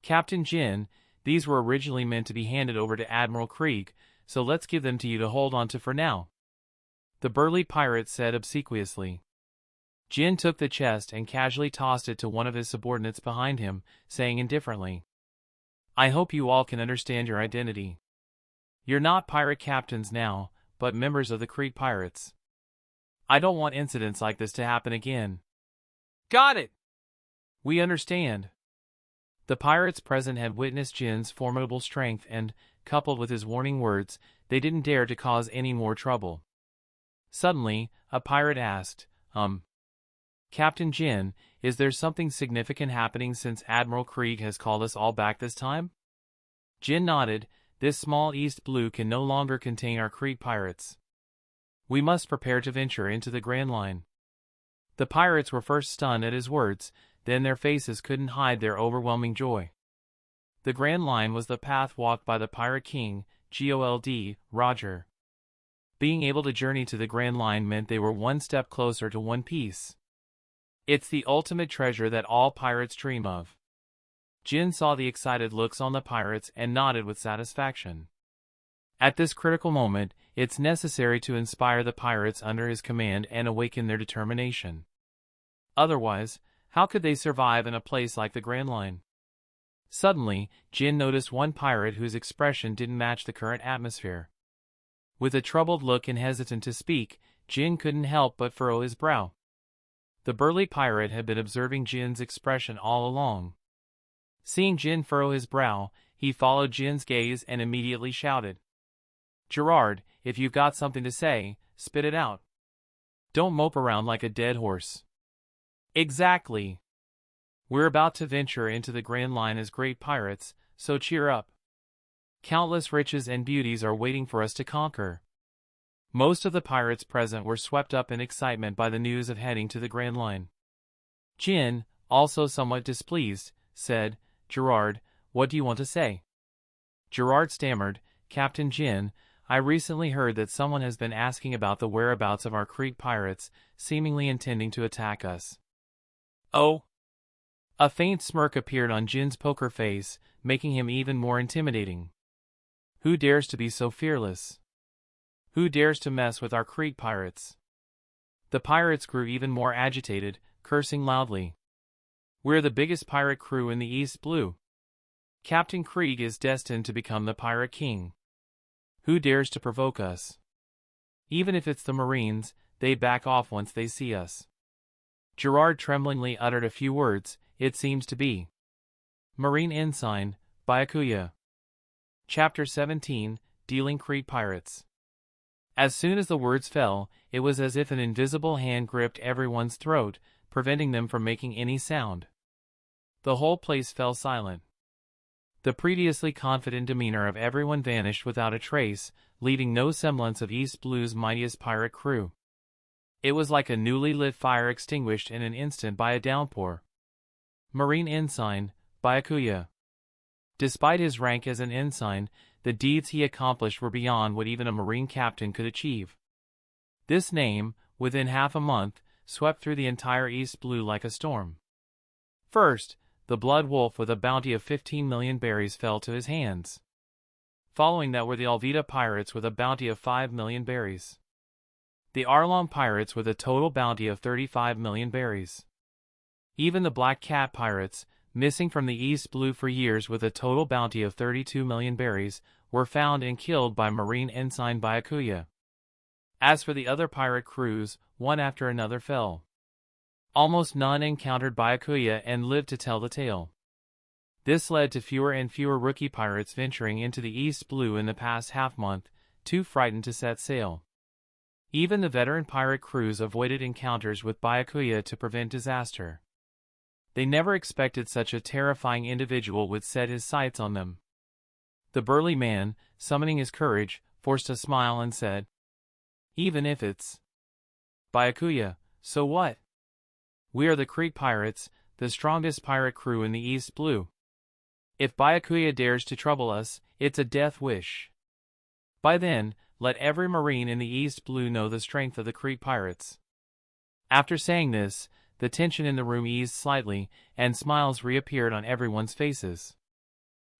"Captain Jin, these were originally meant to be handed over to Admiral Creek, so let's give them to you to hold on to for now," the burly pirate said obsequiously. Jin took the chest and casually tossed it to one of his subordinates behind him, saying indifferently, "I hope you all can understand your identity. You're not pirate captains now, but members of the Creek Pirates. I don't want incidents like this to happen again." "Got it! We understand." The pirates present had witnessed Jin's formidable strength and, coupled with his warning words, they didn't dare to cause any more trouble. Suddenly, a pirate asked, Captain Jin, is there something significant happening since Admiral Krieg has called us all back this time?" Jin nodded. "This small East Blue can no longer contain our Creek pirates. We must prepare to venture into the Grand Line." The pirates were first stunned at his words, then their faces couldn't hide their overwhelming joy. The Grand Line was the path walked by the Pirate King, Gold, Roger. Being able to journey to the Grand Line meant they were one step closer to One Piece. It's the ultimate treasure that all pirates dream of. Jin saw the excited looks on the pirates and nodded with satisfaction. At this critical moment, it's necessary to inspire the pirates under his command and awaken their determination. Otherwise, how could they survive in a place like the Grand Line? Suddenly, Jin noticed one pirate whose expression didn't match the current atmosphere. With a troubled look and hesitant to speak, Jin couldn't help but furrow his brow. The burly pirate had been observing Jin's expression all along. Seeing Jin furrow his brow, he followed Jin's gaze and immediately shouted, "Gerard, if you've got something to say, spit it out. Don't mope around like a dead horse." "Exactly. We're about to venture into the grand line as great pirates, so cheer up. Countless riches and beauties are waiting for us to conquer." Most of the pirates present were swept up in excitement by the news of heading to the grand line. Jin, also somewhat displeased, said, "Gerard, what do you want to say?" Gerard stammered, "Captain Jin, I recently heard that someone has been asking about the whereabouts of our Creek pirates, seemingly intending to attack us." "Oh?" A faint smirk appeared on Jin's poker face, making him even more intimidating. "Who dares to be so fearless? Who dares to mess with our Creek pirates?" The pirates grew even more agitated, cursing loudly. "We're the biggest pirate crew in the East Blue. Captain Krieg is destined to become the pirate king. Who dares to provoke us? Even if it's the Marines, they back off once they see us." Gerard tremblingly uttered a few words. "It seems to be Marine Ensign, Byakuya." Chapter 17, Dealing Creek Pirates. As soon as the words fell, it was as if an invisible hand gripped everyone's throat, preventing them from making any sound. The whole place fell silent. The previously confident demeanor of everyone vanished without a trace, leaving no semblance of East Blue's mightiest pirate crew. It was like a newly lit fire extinguished in an instant by a downpour. Marine Ensign, Byakuya. Despite his rank as an ensign, the deeds he accomplished were beyond what even a Marine captain could achieve. This name, within half a month, swept through the entire East Blue like a storm. First, the Bloodwolf with a bounty of 15 million berries fell to his hands. Following that were the Alvida pirates with a bounty of 5 million berries. The Arlong pirates with a total bounty of 35 million berries. Even the Black Cat pirates, missing from the East Blue for years with a total bounty of 32 million berries, were found and killed by Marine Ensign Byakuya. As for the other pirate crews, one after another fell. Almost none encountered Byakuya and lived to tell the tale. This led to fewer and fewer rookie pirates venturing into the East Blue in the past half-month, too frightened to set sail. Even the veteran pirate crews avoided encounters with Byakuya to prevent disaster. They never expected such a terrifying individual would set his sights on them. The burly man, summoning his courage, forced a smile and said, "Even if it's Byakuya, so what? We are the Creek Pirates, the strongest pirate crew in the East Blue. If Byakuya dares to trouble us, it's a death wish. By then, let every Marine in the East Blue know the strength of the Creek Pirates." After saying this, the tension in the room eased slightly, and smiles reappeared on everyone's faces.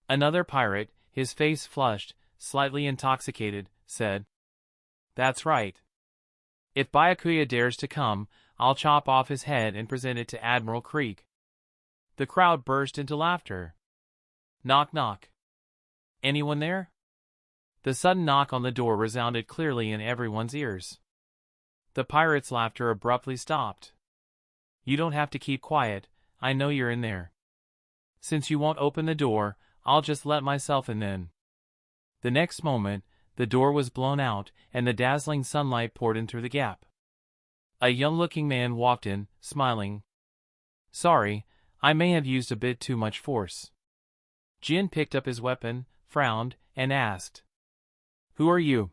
Another pirate, his face flushed, slightly intoxicated, said, "That's right. If Byakuya dares to come, I'll chop off his head and present it to Admiral Krieg." The crowd burst into laughter. Knock knock. Anyone there? The sudden knock on the door resounded clearly in everyone's ears. The pirates' laughter abruptly stopped. "You don't have to keep quiet, I know you're in there. Since you won't open the door, I'll just let myself in then." The next moment, the door was blown out, and the dazzling sunlight poured in through the gap. A young-looking man walked in, smiling. "Sorry, I may have used a bit too much force." Jin picked up his weapon, frowned, and asked, "Who are you?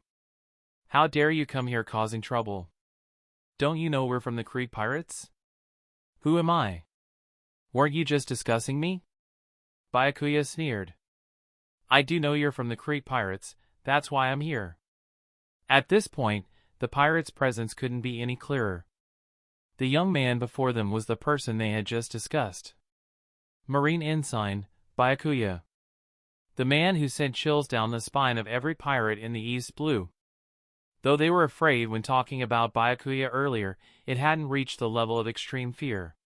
How dare you come here causing trouble? Don't you know we're from the Creek Pirates?" "Who am I? Weren't you just discussing me?" Byakuya sneered. "I do know you're from the Creek Pirates, that's why I'm here." At this point, the pirates' presence couldn't be any clearer. The young man before them was the person they had just discussed. Marine Ensign, Byakuya. The man who sent chills down the spine of every pirate in the East Blue. Though they were afraid when talking about Byakuya earlier, it hadn't reached the level of extreme fear.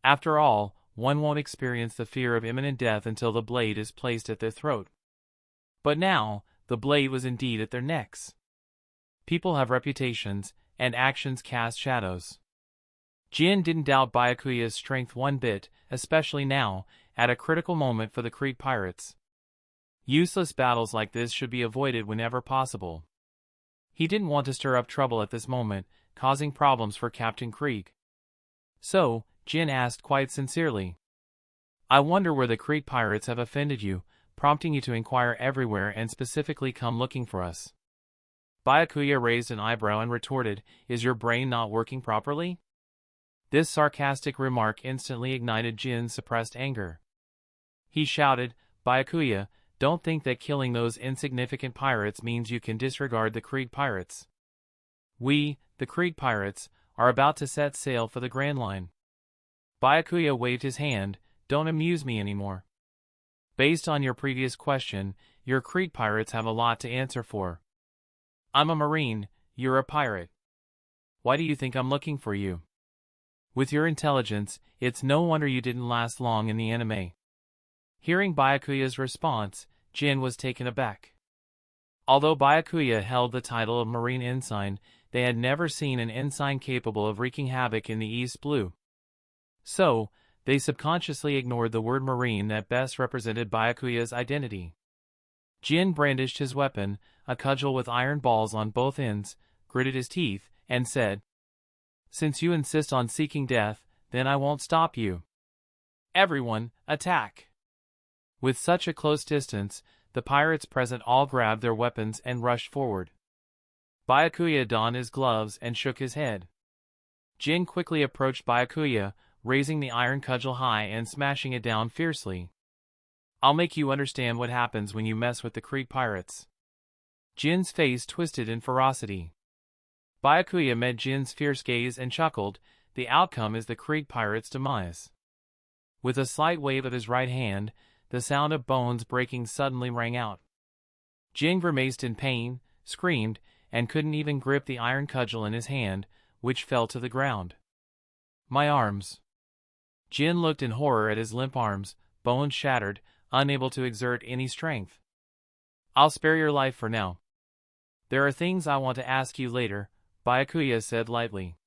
After all, one won't experience the fear of imminent death until the blade is placed at their throat. But now, the blade was indeed at their necks. People have reputations, and actions cast shadows. Jin didn't doubt Byakuya's strength one bit, especially now, at a critical moment for the Creek pirates. Useless battles like this should be avoided whenever possible. He didn't want to stir up trouble at this moment, causing problems for Captain Creek. So, Jin asked quite sincerely, "I wonder where the Creek pirates have offended you, prompting you to inquire everywhere and specifically come looking for us?" Byakuya raised an eyebrow and retorted, "Is your brain not working properly?" This sarcastic remark instantly ignited Jin's suppressed anger. He shouted, "Byakuya, don't think that killing those insignificant pirates means you can disregard the Creek pirates. We, the Creek pirates, are about to set sail for the Grand Line." Byakuya waved his hand, "Don't amuse me anymore. Based on your previous question, your Creek pirates have a lot to answer for. I'm a Marine, you're a pirate. Why do you think I'm looking for you? With your intelligence, it's no wonder you didn't last long in the anime." Hearing Byakuya's response, Jin was taken aback. Although Byakuya held the title of Marine Ensign, they had never seen an ensign capable of wreaking havoc in the East Blue. So, they subconsciously ignored the word Marine that best represented Byakuya's identity. Jin brandished his weapon, a cudgel with iron balls on both ends, gritted his teeth, and said, "Since you insist on seeking death, then I won't stop you. Everyone, attack!" With such a close distance, the pirates present all grabbed their weapons and rushed forward. Byakuya donned his gloves and shook his head. Jin quickly approached Byakuya, raising the iron cudgel high and smashing it down fiercely. "I'll make you understand what happens when you mess with the Creek pirates." Jin's face twisted in ferocity. Byakuya met Jin's fierce gaze and chuckled, "The outcome is the Creek pirates' demise." With a slight wave of his right hand, the sound of bones breaking suddenly rang out. Jin grimaced in pain, screamed, and couldn't even grip the iron cudgel in his hand, which fell to the ground. "My arms." Jin looked in horror at his limp arms, bones shattered, unable to exert any strength. "I'll spare your life for now. There are things I want to ask you later," Byakuya said lightly.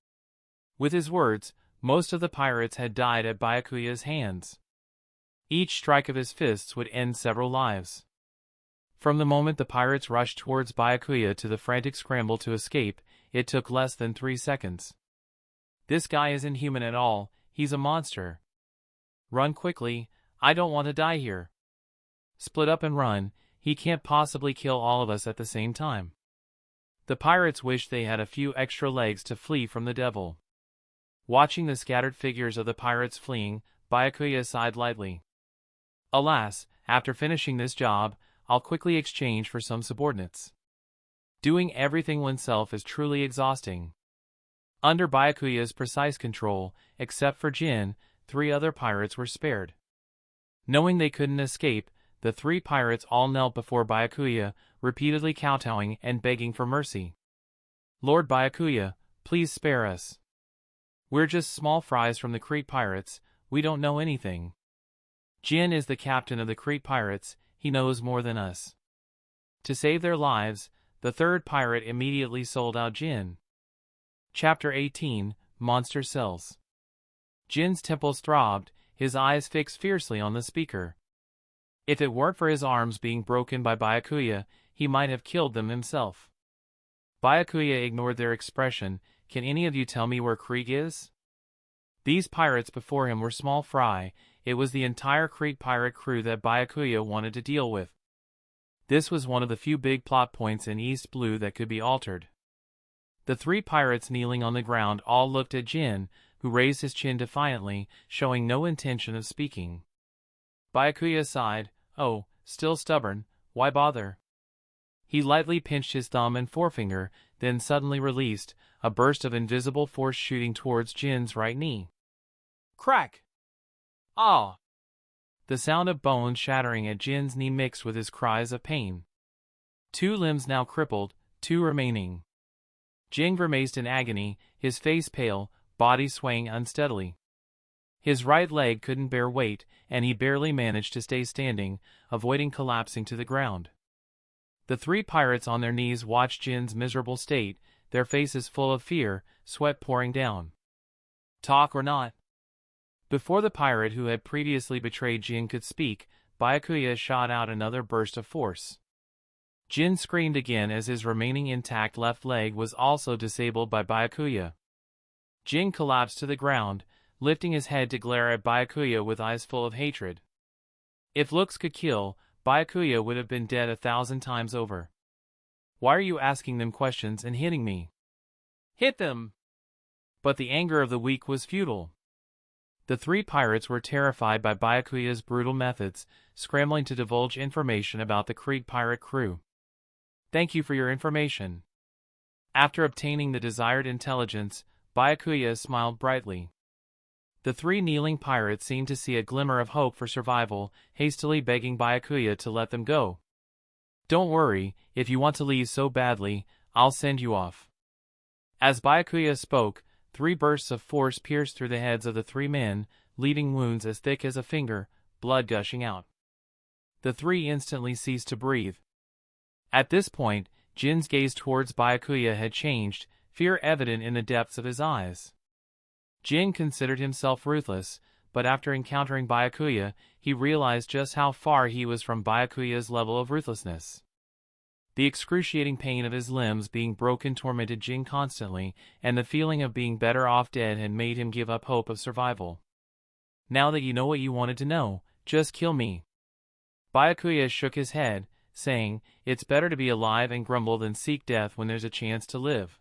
With his words, most of the pirates had died at Byakuya's hands. Each strike of his fists would end several lives. From the moment the pirates rushed towards Byakuya to the frantic scramble to escape, it took less than 3 seconds. "This guy isn't human at all, he's a monster. Run quickly, I don't want to die here. Split up and run, he can't possibly kill all of us at the same time." The pirates wished they had a few extra legs to flee from the devil. Watching the scattered figures of the pirates fleeing, Byakuya sighed lightly. "Alas, after finishing this job, I'll quickly exchange for some subordinates. Doing everything oneself is truly exhausting." Under Byakuya's precise control, except for Jin, 3 other pirates were spared. Knowing they couldn't escape, the 3 pirates all knelt before Byakuya, repeatedly kowtowing and begging for mercy. "Lord Byakuya, please spare us. We're just small fries from the Creek pirates, we don't know anything. Jin is the captain of the Creek pirates, he knows more than us." To save their lives, the 3rd pirate immediately sold out Jin. Chapter 18, Monster Cells. Jin's temples throbbed, his eyes fixed fiercely on the speaker. If it weren't for his arms being broken by Byakuya, he might have killed them himself. Byakuya ignored their expression. "Can any of you tell me where Creek is?" These pirates before him were small fry, it was the entire Creek pirate crew that Byakuya wanted to deal with. This was one of the few big plot points in East Blue that could be altered. The 3 pirates kneeling on the ground all looked at Jin, who raised his chin defiantly, showing no intention of speaking. Byakuya sighed, "Oh, still stubborn, why bother?" He lightly pinched his thumb and forefinger, then suddenly released, a burst of invisible force shooting towards Jin's right knee. Crack! Ah! The sound of bones shattering at Jin's knee mixed with his cries of pain. 2 limbs now crippled, 2 remaining. Jin grimaced in agony, his face pale, body swaying unsteadily. His right leg couldn't bear weight, and he barely managed to stay standing, avoiding collapsing to the ground. The three pirates on their knees watched Jin's miserable state, their faces full of fear, sweat pouring down. Talk or not? Before the pirate who had previously betrayed Jin could speak, Byakuya shot out another burst of force. Jin screamed again as his remaining intact left leg was also disabled by Byakuya. Jin collapsed to the ground, lifting his head to glare at Byakuya with eyes full of hatred. If looks could kill, Byakuya would have been dead 1,000 times over. Why are you asking them questions and hitting me? Hit them! But the anger of the weak was futile. The three pirates were terrified by Byakuya's brutal methods, scrambling to divulge information about the Creek pirate crew. Thank you for your information. After obtaining the desired intelligence, Byakuya smiled brightly. The three kneeling pirates seemed to see a glimmer of hope for survival, hastily begging Byakuya to let them go. Don't worry, if you want to leave so badly, I'll send you off. As Byakuya spoke, 3 bursts of force pierced through the heads of the 3 men, leaving wounds as thick as a finger, blood gushing out. The 3 instantly ceased to breathe. At this point, Jin's gaze towards Byakuya had changed, fear evident in the depths of his eyes. Jin considered himself ruthless, but after encountering Byakuya, he realized just how far he was from Byakuya's level of ruthlessness. The excruciating pain of his limbs being broken tormented Jin constantly, and the feeling of being better off dead had made him give up hope of survival. Now that you know what you wanted to know, just kill me. Byakuya shook his head, saying, it's better to be alive and grumble than seek death when there's a chance to live.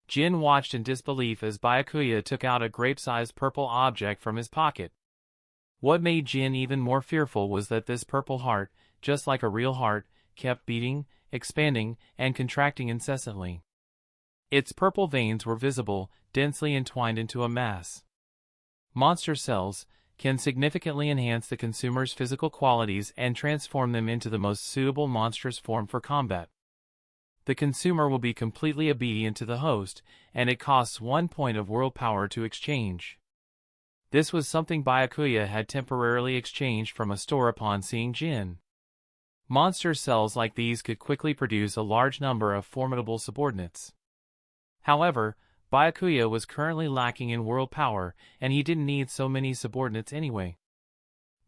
Jin watched in disbelief as Byakuya took out a grape-sized purple object from his pocket. What made Jin even more fearful was that this purple heart, just like a real heart, kept beating, expanding, and contracting incessantly. Its purple veins were visible, densely entwined into a mass. Monster cells can significantly enhance the consumer's physical qualities and transform them into the most suitable monstrous form for combat. The consumer will be completely obedient to the host, and it costs 1 point of world power to exchange. This was something Byakuya had temporarily exchanged from a store upon seeing Jin. Monster cells like these could quickly produce a large number of formidable subordinates. However, Byakuya was currently lacking in world power, and he didn't need so many subordinates anyway.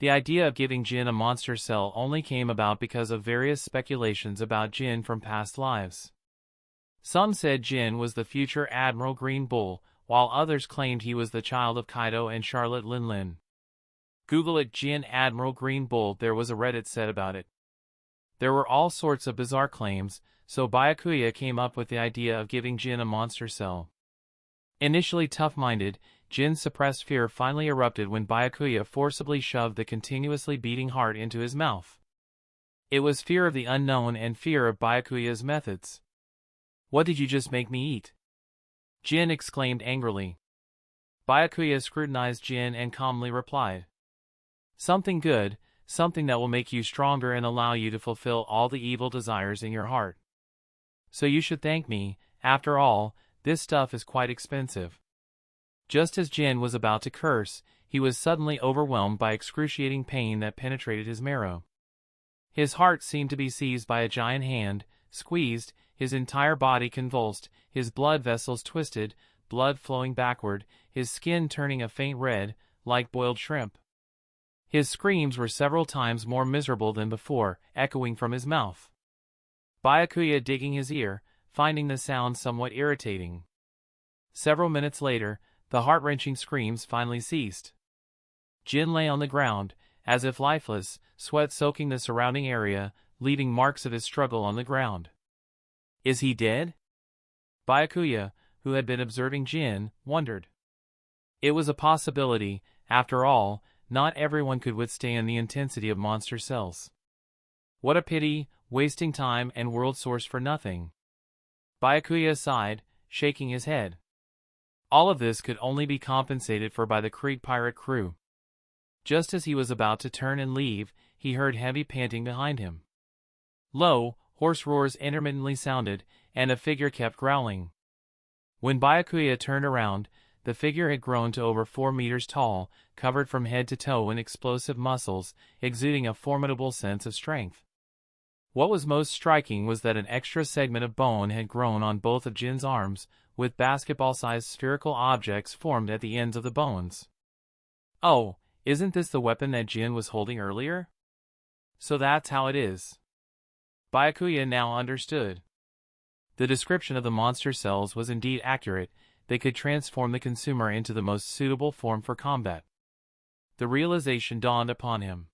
The idea of giving Jin a monster cell only came about because of various speculations about Jin from past lives. Some said Jin was the future Admiral Green Bull, while others claimed he was the child of Kaido and Charlotte Linlin. Google it, Jin Admiral Green Bull, there was a Reddit set about it. There were all sorts of bizarre claims, so Byakuya came up with the idea of giving Jin a monster cell. Initially tough-minded, Jin's suppressed fear finally erupted when Byakuya forcibly shoved the continuously beating heart into his mouth. It was fear of the unknown and fear of Byakuya's methods. What did you just make me eat? Jin exclaimed angrily. Byakuya scrutinized Jin and calmly replied. Something good, something that will make you stronger and allow you to fulfill all the evil desires in your heart. So you should thank me, after all, this stuff is quite expensive. Just as Jin was about to curse, he was suddenly overwhelmed by excruciating pain that penetrated his marrow. His heart seemed to be seized by a giant hand, squeezed, his entire body convulsed, his blood vessels twisted, blood flowing backward, his skin turning a faint red, like boiled shrimp. His screams were several times more miserable than before, echoing from his mouth. Byakuya digging his ear, finding the sound somewhat irritating. Several minutes later, the heart-wrenching screams finally ceased. Jin lay on the ground, as if lifeless, sweat soaking the surrounding area, leaving marks of his struggle on the ground. Is he dead? Byakuya, who had been observing Jin, wondered. It was a possibility, after all, not everyone could withstand the intensity of monster cells. What a pity, wasting time and world source for nothing. Byakuya sighed, shaking his head. All of this could only be compensated for by the Creek pirate crew. Just as he was about to turn and leave, he heard heavy panting behind him. Low, hoarse roars intermittently sounded, and a figure kept growling. When Byakuya turned around, the figure had grown to over 4 meters tall, covered from head to toe in explosive muscles, exuding a formidable sense of strength. What was most striking was that an extra segment of bone had grown on both of Jin's arms, with basketball-sized spherical objects formed at the ends of the bones. Oh, isn't this the weapon that Jin was holding earlier? So that's how it is. Byakuya now understood. The description of the monster cells was indeed accurate. They could transform the consumer into the most suitable form for combat. The realization dawned upon him.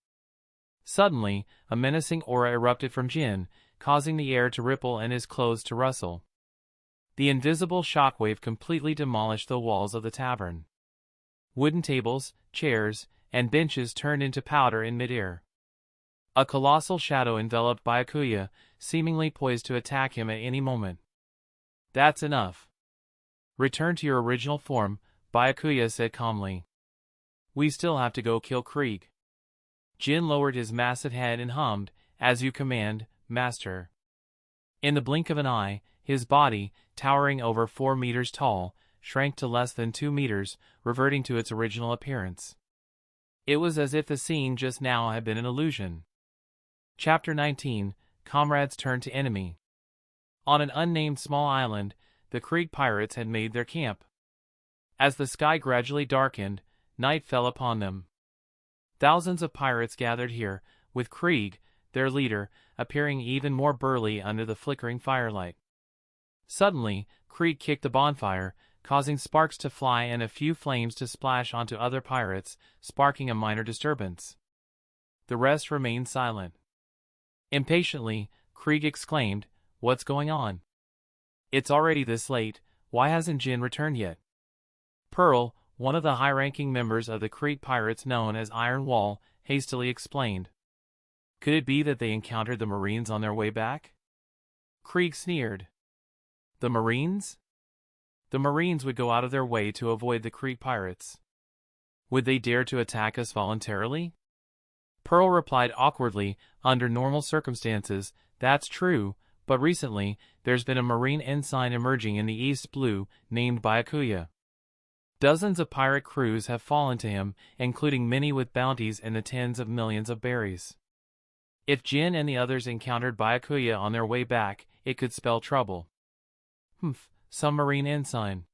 Suddenly, a menacing aura erupted from Jin, causing the air to ripple and his clothes to rustle. The invisible shockwave completely demolished the walls of the tavern. Wooden tables, chairs, and benches turned into powder in midair. A colossal shadow enveloped Byakuya, seemingly poised to attack him at any moment. That's enough. Return to your original form, Byakuya said calmly. We still have to go kill Krieg. Jin lowered his massive head and hummed, As you command, Master. In the blink of an eye, his body, towering over 4 meters tall, shrank to less than 2 meters, reverting to its original appearance. It was as if the scene just now had been an illusion. Chapter 19, Comrades Turn to Enemy. On an unnamed small island, the Krieg pirates had made their camp. As the sky gradually darkened, night fell upon them. Thousands of pirates gathered here, with Krieg, their leader, appearing even more burly under the flickering firelight. Suddenly, Krieg kicked the bonfire, causing sparks to fly and a few flames to splash onto other pirates, sparking a minor disturbance. The rest remained silent. Impatiently, Krieg exclaimed, What's going on? It's already this late, why hasn't Jin returned yet? Pearl, one of the high-ranking members of the Krieg pirates known as Iron Wall, hastily explained. Could it be that they encountered the Marines on their way back? Krieg sneered. The Marines? The Marines would go out of their way to avoid the Krieg pirates. Would they dare to attack us voluntarily? Pearl replied awkwardly, under normal circumstances, that's true, but recently, there's been a Marine ensign emerging in the East Blue, named Byakuya. Dozens of pirate crews have fallen to him, including many with bounties in the tens of millions of berries. If Jin and the others encountered Byakuya on their way back, it could spell trouble. Some Marine ensign.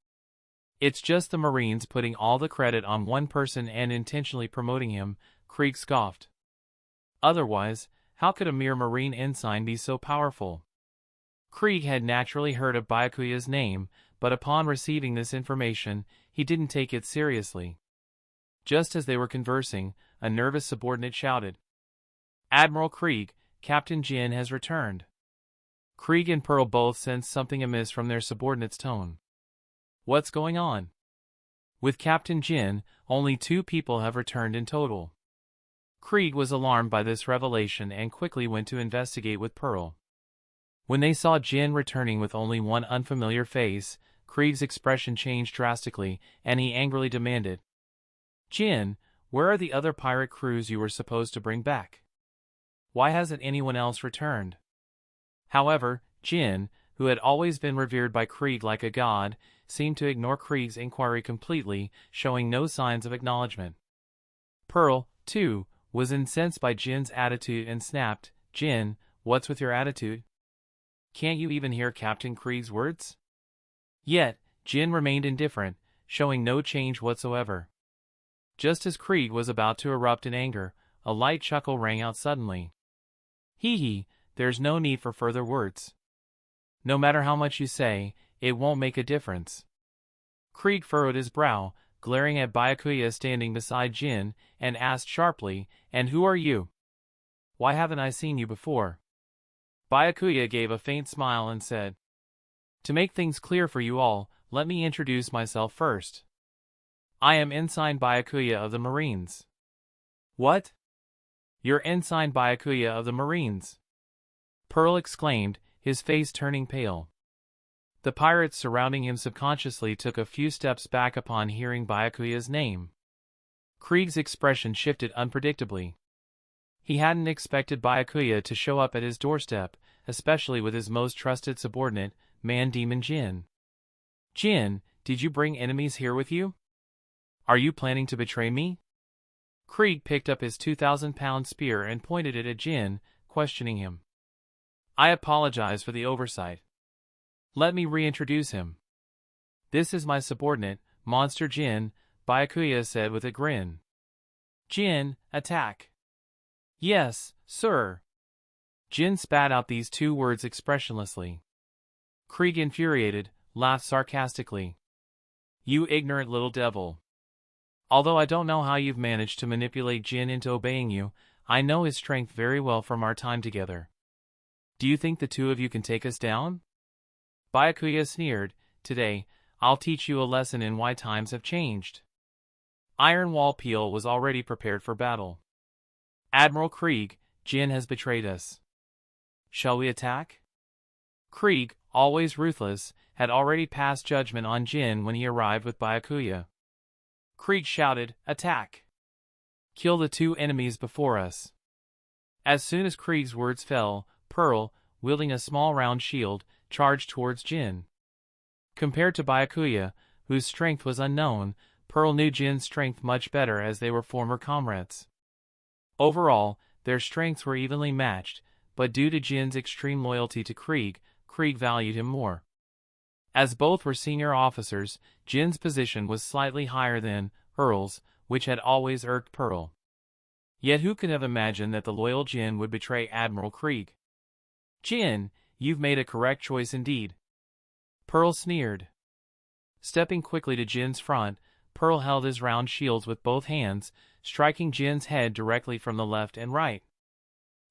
It's just the Marines putting all the credit on one person and intentionally promoting him, Krieg scoffed. Otherwise, how could a mere Marine ensign be so powerful? Krieg had naturally heard of Byakuya's name, but upon receiving this information, he didn't take it seriously. Just as they were conversing, a nervous subordinate shouted, Admiral Krieg, Captain Jin has returned. Krieg and Pearl both sensed something amiss from their subordinate's tone. What's going on? With Captain Jin, only 2 people have returned in total. Krieg was alarmed by this revelation and quickly went to investigate with Pearl. When they saw Jin returning with only one unfamiliar face, Krieg's expression changed drastically, and he angrily demanded, Jin, where are the other pirate crews you were supposed to bring back? Why hasn't anyone else returned? However, Jin, who had always been revered by Krieg like a god, seemed to ignore Krieg's inquiry completely, showing no signs of acknowledgement. Pearl, too, was incensed by Jin's attitude and snapped, Jin, what's with your attitude? Can't you even hear Captain Krieg's words? Yet, Jin remained indifferent, showing no change whatsoever. Just as Krieg was about to erupt in anger, a light chuckle rang out suddenly. Hee hee, there's no need for further words. No matter how much you say, it won't make a difference. Krieg furrowed his brow, glaring at Byakuya standing beside Jin, and asked sharply, And who are you? Why haven't I seen you before? Byakuya gave a faint smile and said, To make things clear for you all, let me introduce myself first. I am Ensign Byakuya of the Marines. What? You're Ensign Byakuya of the Marines? Pearl exclaimed, his face turning pale. The pirates surrounding him subconsciously took a few steps back upon hearing Byakuya's name. Krieg's expression shifted unpredictably. He hadn't expected Byakuya to show up at his doorstep, especially with his most trusted subordinate, Man-Demon Jin. Jin, Did you bring enemies here with you? Are you planning to betray me? Krieg picked up his 2,000-pound spear and pointed it at Jin, questioning him. I apologize for the oversight. Let me reintroduce him. This is my subordinate, Monster Jin, Byakuya said with a grin. Jin, attack. Yes, sir. Jin spat out these 2 words expressionlessly. Krieg, infuriated, laughed sarcastically. You ignorant little devil. Although I don't know how you've managed to manipulate Jin into obeying you, I know his strength very well from our time together. Do you think the 2 of you can take us down? Byakuya sneered. Today, I'll teach you a lesson in why times have changed. Iron Wall Peel was already prepared for battle. Admiral Krieg, Jin has betrayed us. Shall we attack? Krieg, always ruthless, had already passed judgment on Jin when he arrived with Byakuya. Krieg shouted, Attack! Kill the 2 enemies before us. As soon as Krieg's words fell, Pearl, wielding a small round shield, charged towards Jin. Compared to Byakuya, whose strength was unknown, Pearl knew Jin's strength much better as they were former comrades. Overall, their strengths were evenly matched, but due to Jin's extreme loyalty to Krieg, Krieg valued him more. As both were senior officers, Jin's position was slightly higher than Pearl's, which had always irked Pearl. Yet who could have imagined that the loyal Jin would betray Admiral Krieg? Jin, you've made a correct choice indeed. Pearl sneered. Stepping quickly to Jin's front, Pearl held his round shields with both hands, striking Jin's head directly from the left and right.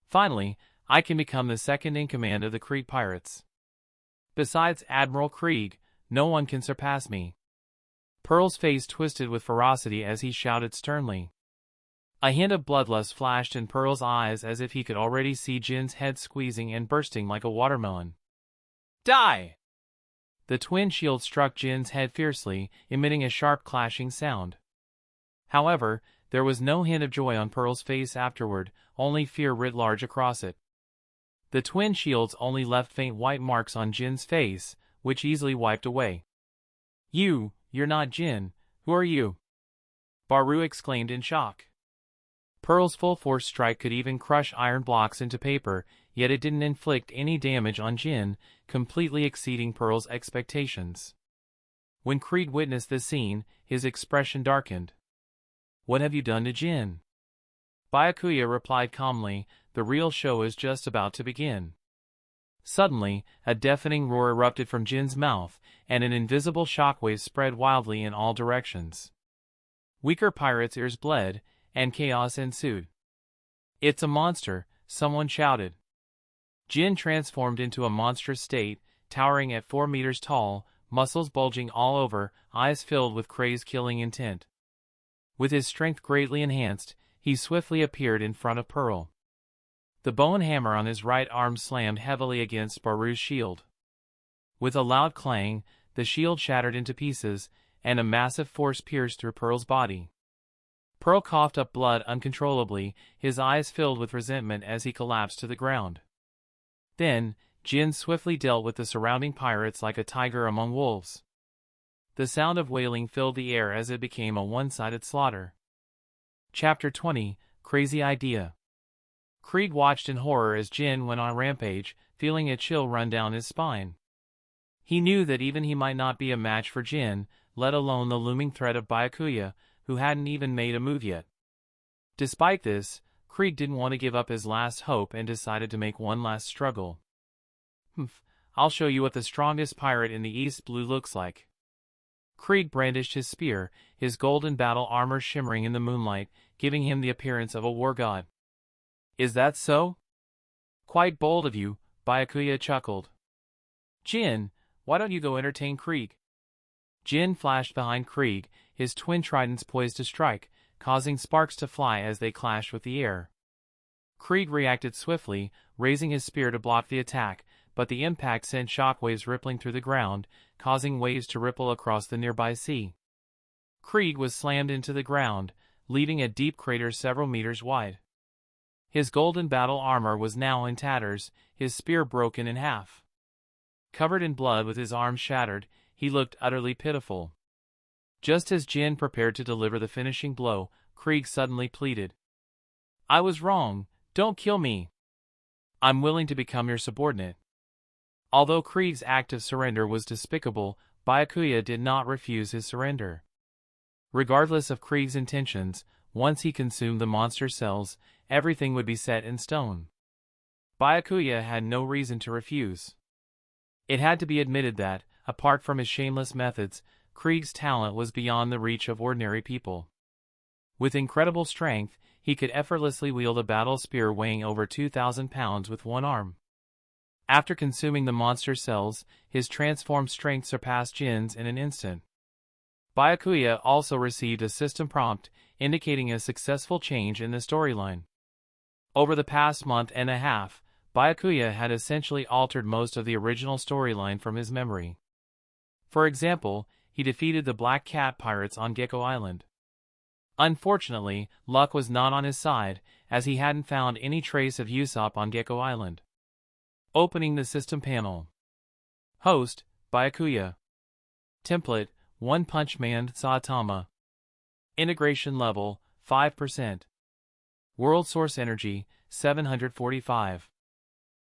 Finally, I can become the second in command of the Krieg pirates. Besides Admiral Krieg, no one can surpass me. Pearl's face twisted with ferocity as he shouted sternly. A hint of bloodlust flashed in Pearl's eyes as if he could already see Jin's head squeezing and bursting like a watermelon. Die! The twin shield struck Jin's head fiercely, emitting a sharp clashing sound. However, there was no hint of joy on Pearl's face afterward, only fear writ large across it. The twin shields only left faint white marks on Jin's face, which easily wiped away. You're not Jin. Who are you? Baru exclaimed in shock. Pearl's full-force strike could even crush iron blocks into paper, yet it didn't inflict any damage on Jin, completely exceeding Pearl's expectations. When Krieg witnessed this scene, his expression darkened. What have you done to Jin? Byakuya replied calmly, the real show is just about to begin. Suddenly, a deafening roar erupted from Jin's mouth, and an invisible shockwave spread wildly in all directions. Weaker pirates' ears bled, and chaos ensued. It's a monster, someone shouted. Jin transformed into a monstrous state, towering at 4 meters tall, muscles bulging all over, eyes filled with crazed killing intent. With his strength greatly enhanced, he swiftly appeared in front of Pearl. The bow and hammer on his right arm slammed heavily against Baru's shield. With a loud clang, the shield shattered into pieces, and a massive force pierced through Pearl's body. Pearl coughed up blood uncontrollably, his eyes filled with resentment as he collapsed to the ground. Then, Jin swiftly dealt with the surrounding pirates like a tiger among wolves. The sound of wailing filled the air as it became a one-sided slaughter. Chapter 20, Crazy Idea. Krieg watched in horror as Jin went on a rampage, feeling a chill run down his spine. He knew that even he might not be a match for Jin, let alone the looming threat of Byakuya, who hadn't even made a move yet. Despite this, Krieg didn't want to give up his last hope and decided to make one last struggle. I'll show you what the strongest pirate in the East Blue looks like. Krieg brandished his spear, his golden battle armor shimmering in the moonlight, giving him the appearance of a war god. Is that so? Quite bold of you, Byakuya chuckled. Jin, why don't you go entertain Krieg? Jin flashed behind Krieg, his twin tridents poised to strike, causing sparks to fly as they clashed with the air. Krieg reacted swiftly, raising his spear to block the attack, but the impact sent shockwaves rippling through the ground, causing waves to ripple across the nearby sea. Krieg was slammed into the ground, leaving a deep crater several meters wide. His golden battle armor was now in tatters, his spear broken in half. Covered in blood with his arms shattered, he looked utterly pitiful. Just as Jin prepared to deliver the finishing blow, Krieg suddenly pleaded. "I was wrong, don't kill me. I'm willing to become your subordinate." Although Krieg's act of surrender was despicable, Byakuya did not refuse his surrender. Regardless of Krieg's intentions, once he consumed the monster cells, everything would be set in stone. Byakuya had no reason to refuse. It had to be admitted that, apart from his shameless methods, Krieg's talent was beyond the reach of ordinary people. With incredible strength, he could effortlessly wield a battle spear weighing over 2,000 pounds with one arm. After consuming the monster cells, his transformed strength surpassed Jin's in an instant. Byakuya also received a system prompt, indicating a successful change in the storyline. Over the past month and a half, Byakuya had essentially altered most of the original storyline from his memory. For example, he defeated the Black Cat pirates on Gecko Island. Unfortunately, luck was not on his side, as he hadn't found any trace of Usopp on Gecko Island. Opening the system panel. Host, Byakuya. Template, One Punch Man Saitama. Integration level, 5%. World source energy, 745.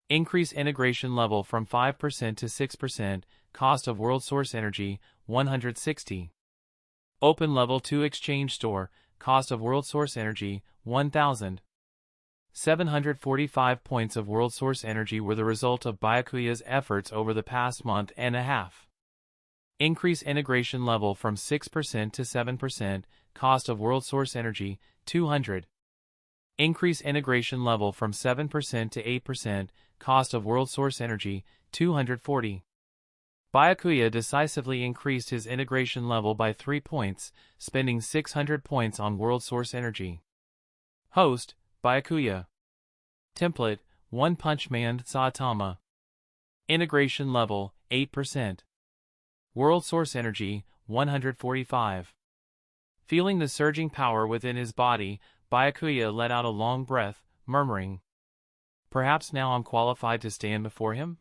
Increase integration level from 5% to 6%, cost of world source energy, 160. Open level 2 exchange store, cost of world source energy, 1,000. 745 points of world source energy were the result of Byakuya's efforts over the past month and a half. Increase integration level from 6% to 7%, cost of world source energy, 200. Increase integration level from 7% to 8%, cost of world source energy, 240. Byakuya decisively increased his integration level by 3 points, spending 600 points on world source energy. Host, Byakuya. Template, One Punch Man Saitama. Integration level, 8%. World source energy, 145. Feeling the surging power within his body, Byakuya let out a long breath, murmuring, "Perhaps now I'm qualified to stand before him?"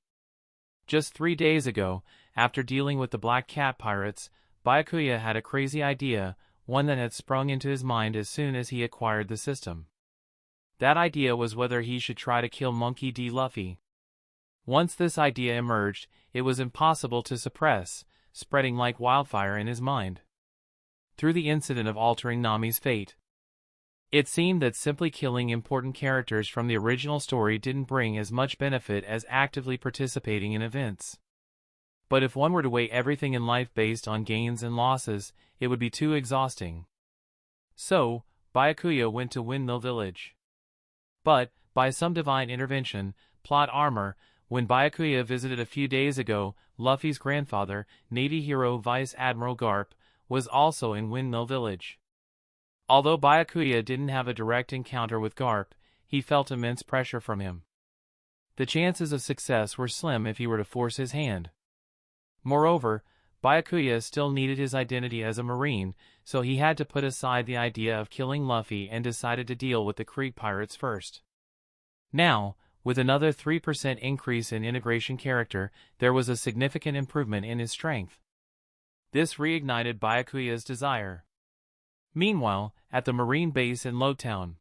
Just 3 days ago, after dealing with the Black Cat pirates, Byakuya had a crazy idea, one that had sprung into his mind as soon as he acquired the system. That idea was whether he should try to kill Monkey D. Luffy. Once this idea emerged, it was impossible to suppress, spreading like wildfire in his mind. Through the incident of altering Nami's fate, it seemed that simply killing important characters from the original story didn't bring as much benefit as actively participating in events. But if one were to weigh everything in life based on gains and losses, it would be too exhausting. So, Byakuya went to Windmill Village. But, by some divine intervention, plot armor, when Byakuya visited a few days ago, Luffy's grandfather, Navy hero Vice Admiral Garp, was also in Windmill Village. Although Byakuya didn't have a direct encounter with Garp, he felt immense pressure from him. The chances of success were slim if he were to force his hand. Moreover, Byakuya still needed his identity as a Marine, so he had to put aside the idea of killing Luffy and decided to deal with the Creek pirates first. Now, with another 3% increase in integration character, there was a significant improvement in his strength. This reignited Byakuya's desire. Meanwhile, at the Marine base in Lowtown.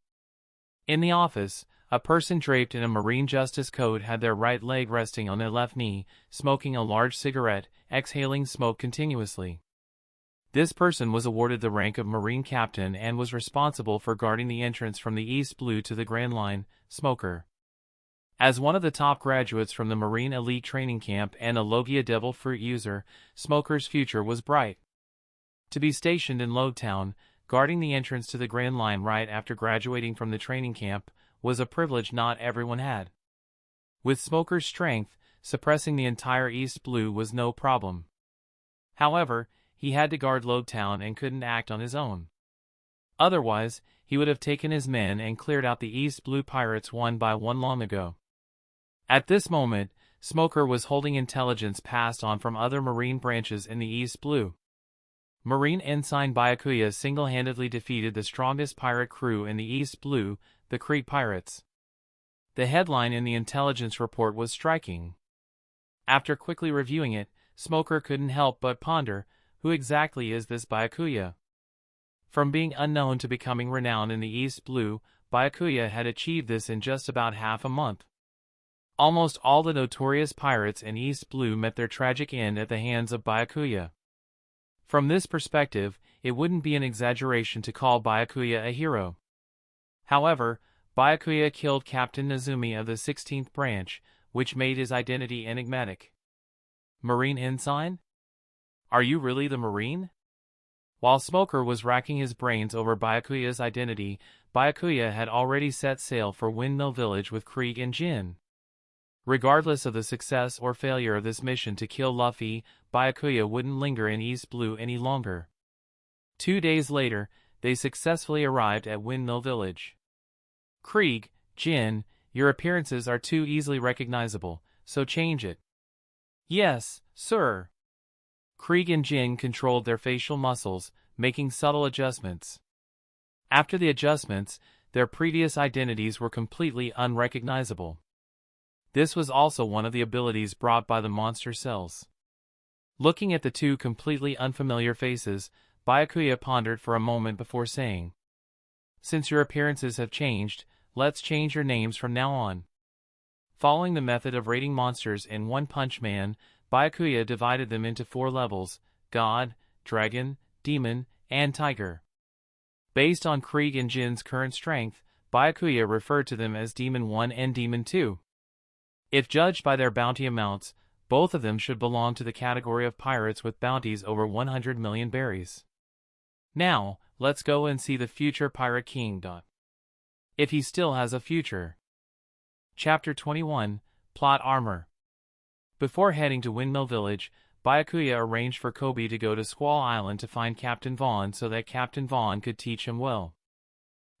In the office, a person draped in a Marine Justice coat had their right leg resting on their left knee, smoking a large cigarette, exhaling smoke continuously. This person was awarded the rank of Marine Captain and was responsible for guarding the entrance from the East Blue to the Grand Line, Smoker. As one of the top graduates from the Marine Elite Training Camp and a Logia Devil Fruit user, Smoker's future was bright. To be stationed in Lowtown, guarding the entrance to the Grand Line right after graduating from the training camp, was a privilege not everyone had. With Smoker's strength, suppressing the entire East Blue was no problem. However, he had to guard Lowtown and couldn't act on his own. Otherwise, he would have taken his men and cleared out the East Blue pirates one by one long ago. At this moment, Smoker was holding intelligence passed on from other Marine branches in the East Blue. Marine Ensign Byakuya single-handedly defeated the strongest pirate crew in the East Blue, the Creek Pirates. The headline in the intelligence report was striking. After quickly reviewing it, Smoker couldn't help but ponder, who exactly is this Byakuya? From being unknown to becoming renowned in the East Blue, Byakuya had achieved this in just about half a month. Almost all the notorious pirates in East Blue met their tragic end at the hands of Byakuya. From this perspective, it wouldn't be an exaggeration to call Byakuya a hero. However, Byakuya killed Captain Nezumi of the 16th branch, which made his identity enigmatic. Marine ensign? Are you really the Marine? While Smoker was racking his brains over Byakuya's identity, Byakuya had already set sail for Windmill Village with Krieg and Jin. Regardless of the success or failure of this mission to kill Luffy, Byakuya wouldn't linger in East Blue any longer. 2 days later, they successfully arrived at Windmill Village. Krieg, Jin, your appearances are too easily recognizable, so change it. Yes, sir. Krieg and Jin controlled their facial muscles, making subtle adjustments. After the adjustments, their previous identities were completely unrecognizable. This was also one of the abilities brought by the monster cells. Looking at the two completely unfamiliar faces, Byakuya pondered for a moment before saying, "Since your appearances have changed, let's change your names from now on." Following the method of rating monsters in One Punch Man, Byakuya divided them into 4 levels: God, Dragon, Demon, and Tiger. Based on Krieg and Jin's current strength, Byakuya referred to them as Demon 1 and Demon 2. If judged by their bounty amounts, both of them should belong to the category of pirates with bounties over 100 million berries. Now, let's go and see the future Pirate King. If he still has a future. Chapter 21, Plot Armor. Before heading to Windmill Village, Byakuya arranged for Kobe to go to Squall Island to find Captain Vaughn so that Captain Vaughn could teach him well.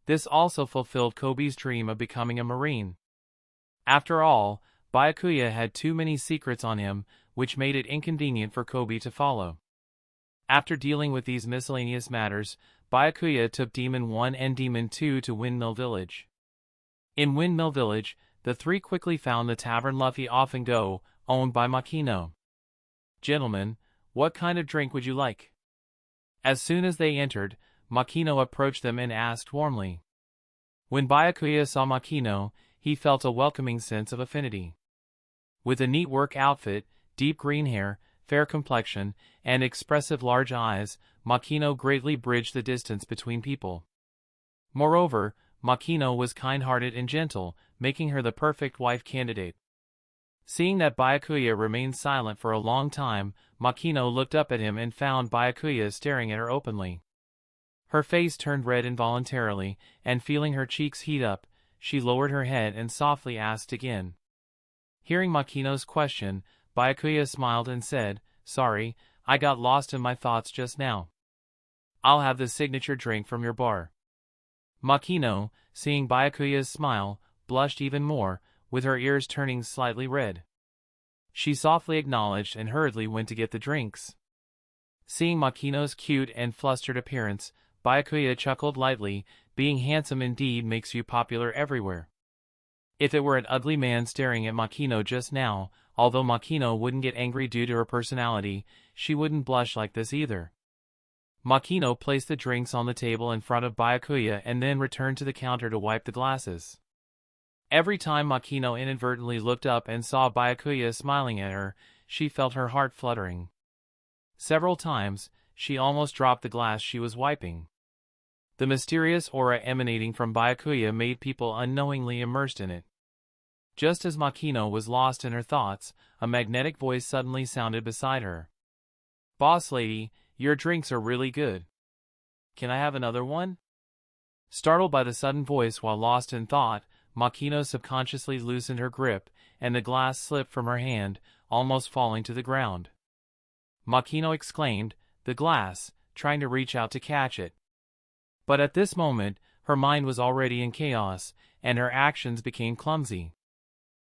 This also fulfilled Kobe's dream of becoming a Marine. After all, Byakuya had too many secrets on him, which made it inconvenient for Kobe to follow. After dealing with these miscellaneous matters, Byakuya took Demon 1 and Demon 2 to Windmill Village. In Windmill Village, the three quickly found the tavern Luffy often go, owned by Makino. "Gentlemen, what kind of drink would you like?" As soon as they entered, Makino approached them and asked warmly. When Byakuya saw Makino, he felt a welcoming sense of affinity. With a neat work outfit, deep green hair, fair complexion, and expressive large eyes, Makino greatly bridged the distance between people. Moreover, Makino was kind-hearted and gentle, making her the perfect wife candidate. Seeing that Byakuya remained silent for a long time, Makino looked up at him and found Byakuya staring at her openly. Her face turned red involuntarily, and feeling her cheeks heat up, she lowered her head and softly asked again. Hearing Makino's question, Byakuya smiled and said, "Sorry, I got lost in my thoughts just now. I'll have the signature drink from your bar." Makino, seeing Byakuya's smile, blushed even more, with her ears turning slightly red. She softly acknowledged and hurriedly went to get the drinks. Seeing Makino's cute and flustered appearance, Byakuya chuckled lightly. Being handsome indeed makes you popular everywhere. If it were an ugly man staring at Makino just now, although Makino wouldn't get angry due to her personality, she wouldn't blush like this either. Makino placed the drinks on the table in front of Byakuya and then returned to the counter to wipe the glasses. Every time Makino inadvertently looked up and saw Byakuya smiling at her, she felt her heart fluttering. Several times, she almost dropped the glass she was wiping. The mysterious aura emanating from Byakuya made people unknowingly immersed in it. Just as Makino was lost in her thoughts, a magnetic voice suddenly sounded beside her. "Boss lady, your drinks are really good. Can I have another one?" Startled by the sudden voice while lost in thought, Makino subconsciously loosened her grip, and the glass slipped from her hand, almost falling to the ground. Makino exclaimed, "The glass," trying to reach out to catch it. But at this moment, her mind was already in chaos, and her actions became clumsy.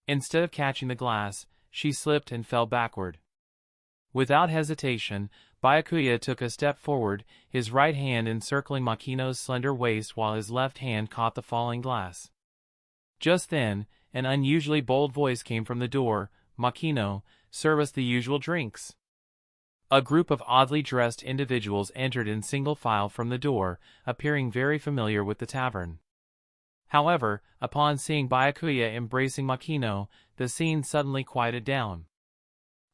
Instead of catching the glass, she slipped and fell backward. Without hesitation, Byakuya took a step forward, his right hand encircling Makino's slender waist while his left hand caught the falling glass. Just then, an unusually bold voice came from the door. "Makino, serve us the usual drinks." A group of oddly dressed individuals entered in single file from the door, appearing very familiar with the tavern. However, upon seeing Byakuya embracing Makino, the scene suddenly quieted down.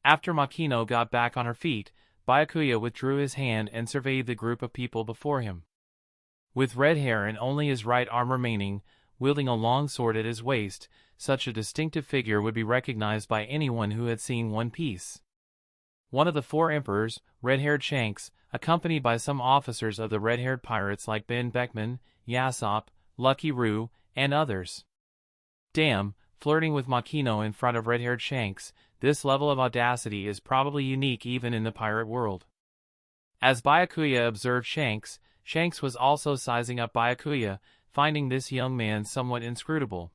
After Makino got back on her feet, Byakuya withdrew his hand and surveyed the group of people before him. With red hair and only his right arm remaining, wielding a long sword at his waist, such a distinctive figure would be recognized by anyone who had seen One Piece. One of the four emperors, red-haired Shanks, accompanied by some officers of the red-haired pirates like Ben Beckman, Yasop, Lucky Roo, and others. Damn, flirting with Makino in front of red-haired Shanks, this level of audacity is probably unique even in the pirate world. As Byakuya observed Shanks, Shanks was also sizing up Byakuya, finding this young man somewhat inscrutable.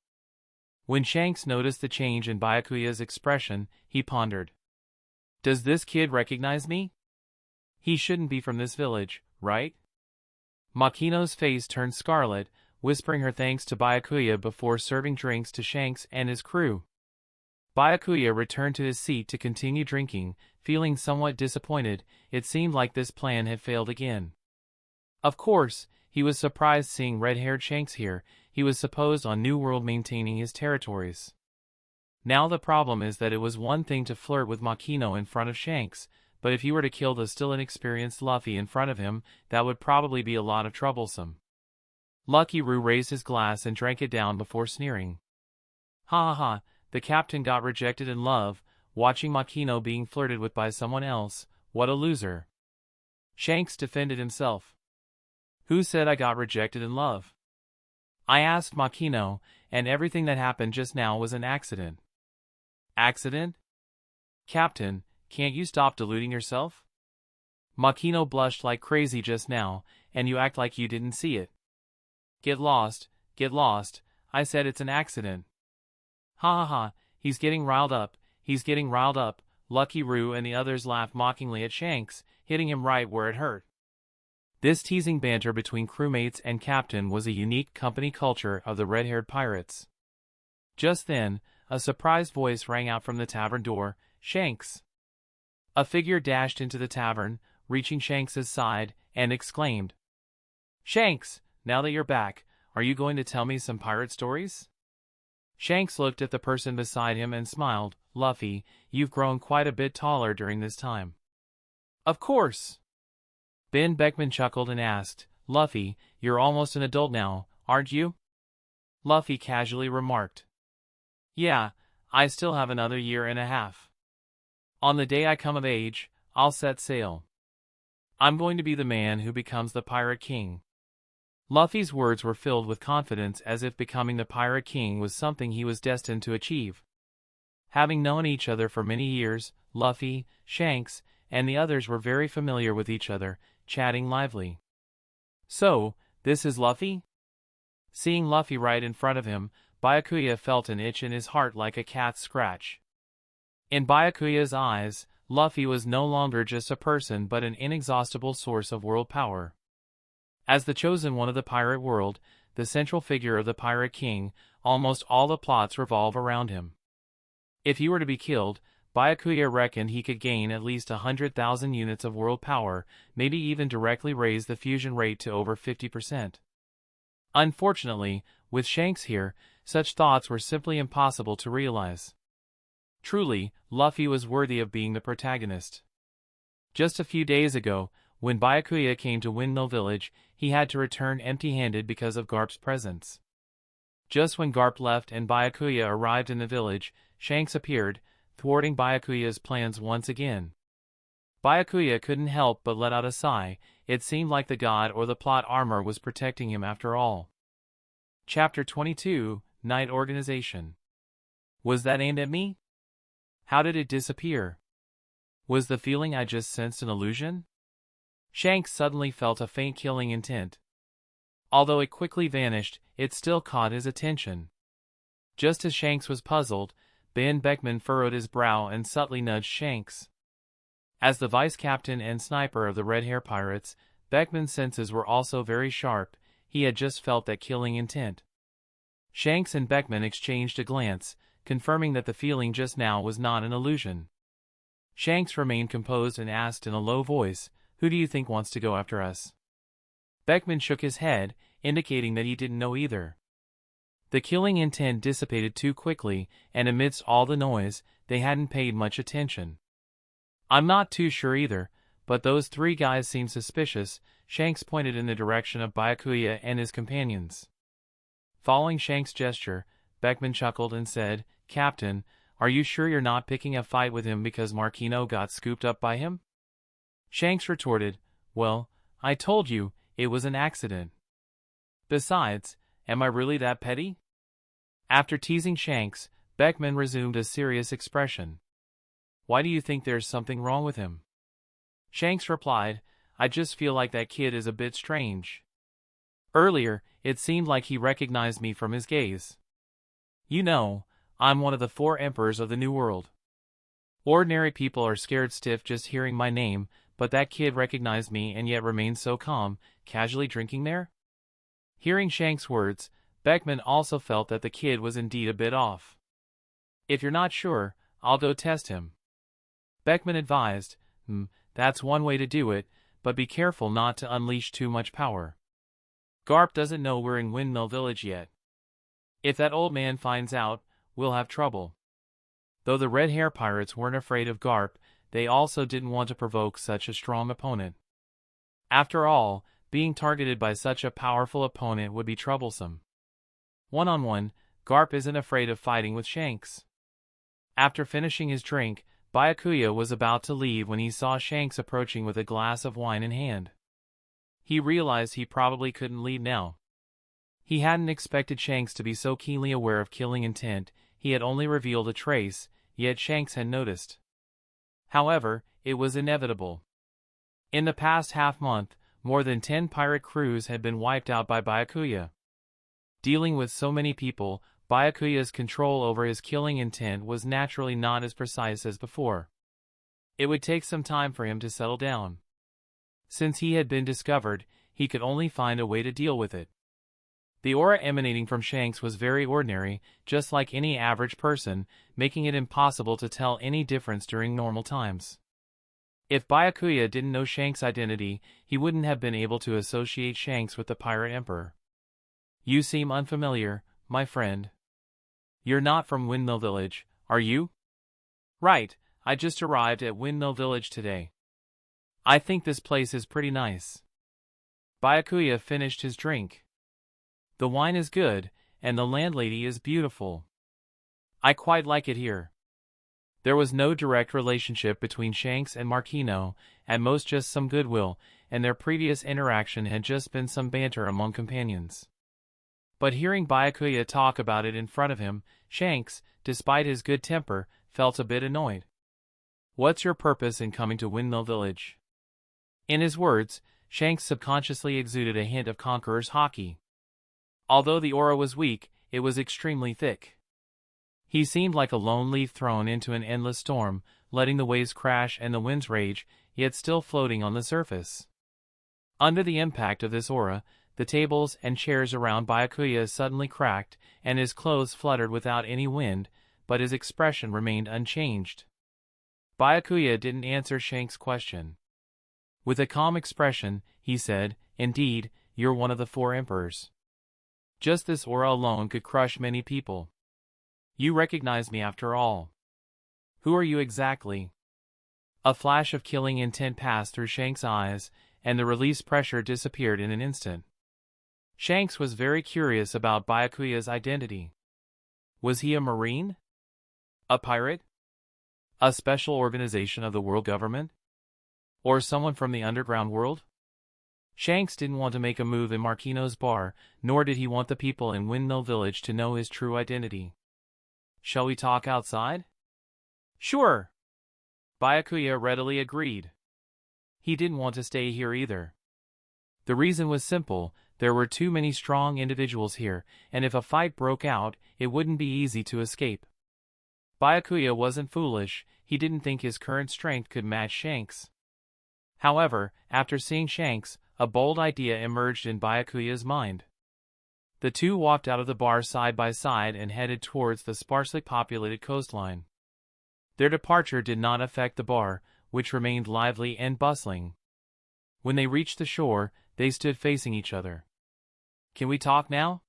When Shanks noticed the change in Byakuya's expression, he pondered. Does this kid recognize me? He shouldn't be from this village, right? Makino's face turned scarlet, whispering her thanks to Byakuya before serving drinks to Shanks and his crew. Byakuya returned to his seat to continue drinking, feeling somewhat disappointed. It seemed like this plan had failed again. Of course, he was surprised seeing red-haired Shanks here. He was supposed on New World maintaining his territories. Now the problem is that it was one thing to flirt with Makino in front of Shanks, but if he were to kill the still inexperienced Luffy in front of him, that would probably be a lot of troublesome. Lucky Roo raised his glass and drank it down before sneering. Ha ha ha, the captain got rejected in love, watching Makino being flirted with by someone else, what a loser. Shanks defended himself. Who said I got rejected in love? I asked Makino, and everything that happened just now was an accident. Accident? Captain, can't you stop deluding yourself? Makino blushed like crazy just now, and you act like you didn't see it. Get lost, I said it's an accident. Ha ha ha, he's getting riled up, Lucky Roo and the others laughed mockingly at Shanks, hitting him right where it hurt. This teasing banter between crewmates and captain was a unique company culture of the red-haired pirates. Just then, a surprised voice rang out from the tavern door, Shanks. A figure dashed into the tavern, reaching Shanks's side, and exclaimed, Shanks, now that you're back, are you going to tell me some pirate stories? Shanks looked at the person beside him and smiled. Luffy, you've grown quite a bit taller during this time. Of course. Ben Beckman chuckled and asked, Luffy, you're almost an adult now, aren't you? Luffy casually remarked. Yeah, I still have another year and a half. On the day I come of age, I'll set sail. I'm going to be the man who becomes the Pirate King. Luffy's words were filled with confidence, as if becoming the Pirate King was something he was destined to achieve. Having known each other for many years, Luffy, Shanks, and the others were very familiar with each other, chatting lively. So, this is Luffy? Seeing Luffy right in front of him, Byakuya felt an itch in his heart like a cat's scratch. In Byakuya's eyes, Luffy was no longer just a person but an inexhaustible source of world power. As the chosen one of the pirate world, the central figure of the Pirate King, almost all the plots revolve around him. If he were to be killed, Byakuya reckoned he could gain at least 100,000 units of world power, maybe even directly raise the fusion rate to over 50%. Unfortunately, with Shanks here, such thoughts were simply impossible to realize. Truly, Luffy was worthy of being the protagonist. Just a few days ago, when Byakuya came to Windmill Village, he had to return empty-handed because of Garp's presence. Just when Garp left and Byakuya arrived in the village, Shanks appeared, thwarting Byakuya's plans once again. Byakuya couldn't help but let out a sigh. It seemed like the god or the plot armor was protecting him after all. Chapter 22, Night Organization. Was that aimed at me? How did it disappear? Was the feeling I just sensed an illusion? Shanks suddenly felt a faint killing intent. Although it quickly vanished, it still caught his attention. Just as Shanks was puzzled, Ben Beckman furrowed his brow and subtly nudged Shanks. As the vice-captain and sniper of the Red Hair Pirates, Beckman's senses were also very sharp. He had just felt that killing intent. Shanks and Beckman exchanged a glance, confirming that the feeling just now was not an illusion. Shanks remained composed and asked in a low voice, "Who do you think wants to go after us?" Beckman shook his head, indicating that he didn't know either. The killing intent dissipated too quickly, and amidst all the noise, they hadn't paid much attention. "I'm not too sure either, but those three guys seem suspicious." Shanks pointed in the direction of Byakuya and his companions. Following Shanks' gesture, Beckman chuckled and said, "Captain, are you sure you're not picking a fight with him because Marquino got scooped up by him?" Shanks retorted, "Well, I told you, it was an accident. Besides, am I really that petty?" After teasing Shanks, Beckman resumed a serious expression. "Why do you think there's something wrong with him?" Shanks replied, "I just feel like that kid is a bit strange. Earlier, it seemed like he recognized me from his gaze. You know, I'm one of the 4 emperors of the New World. Ordinary people are scared stiff just hearing my name, but that kid recognized me and yet remained so calm, casually drinking there." Hearing Shanks' words, Beckman also felt that the kid was indeed a bit off. "If you're not sure, I'll go test him," Beckman advised. That's one way to do it, but be careful not to unleash too much power. Garp doesn't know we're in Windmill Village yet. If that old man finds out, we'll have trouble." Though the red hair pirates weren't afraid of Garp, they also didn't want to provoke such a strong opponent. After all, being targeted by such a powerful opponent would be troublesome. One-on-one, Garp isn't afraid of fighting with Shanks. After finishing his drink, Byakuya was about to leave when he saw Shanks approaching with a glass of wine in hand. He realized he probably couldn't leave now. He hadn't expected Shanks to be so keenly aware of killing intent. He had only revealed a trace, yet Shanks had noticed. However, it was inevitable. In the past half-month, more than 10 pirate crews had been wiped out by Byakuya. Dealing with so many people, Byakuya's control over his killing intent was naturally not as precise as before. It would take some time for him to settle down. Since he had been discovered, he could only find a way to deal with it. The aura emanating from Shanks was very ordinary, just like any average person, making it impossible to tell any difference during normal times. If Byakuya didn't know Shanks' identity, he wouldn't have been able to associate Shanks with the Pirate Emperor. "You seem unfamiliar, my friend. You're not from Windmill Village, are you?" "Right, I just arrived at Windmill Village today. I think this place is pretty nice." Byakuya finished his drink. "The wine is good, and the landlady is beautiful. I quite like it here." There was no direct relationship between Shanks and Marquino, at most just some goodwill, and their previous interaction had just been some banter among companions. But hearing Byakuya talk about it in front of him, Shanks, despite his good temper, felt a bit annoyed. "What's your purpose in coming to Windmill Village?" In his words, Shanks subconsciously exuded a hint of Conqueror's haki. Although the aura was weak, it was extremely thick. He seemed like a lone leaf thrown into an endless storm, letting the waves crash and the winds rage, yet still floating on the surface. Under the impact of this aura, the tables and chairs around Byakuya suddenly cracked, and his clothes fluttered without any wind, but his expression remained unchanged. Byakuya didn't answer Shanks' question. With a calm expression, he said, "Indeed, you're one of the 4 emperors. Just this aura alone could crush many people. You recognize me after all. Who are you exactly?" A flash of killing intent passed through Shanks' eyes, and the released pressure disappeared in an instant. Shanks was very curious about Byakuya's identity. Was he a marine? A pirate? A special organization of the world government? Or someone from the underground world? Shanks didn't want to make a move in Marquino's bar, nor did he want the people in Windmill Village to know his true identity. "Shall we talk outside?" "Sure." Byakuya readily agreed. He didn't want to stay here either. The reason was simple: there were too many strong individuals here, and if a fight broke out, it wouldn't be easy to escape. Byakuya wasn't foolish, he didn't think his current strength could match Shanks. However, after seeing Shanks, a bold idea emerged in Byakuya's mind. The two walked out of the bar side by side and headed towards the sparsely populated coastline. Their departure did not affect the bar, which remained lively and bustling. When they reached the shore, they stood facing each other. "Can we talk now?"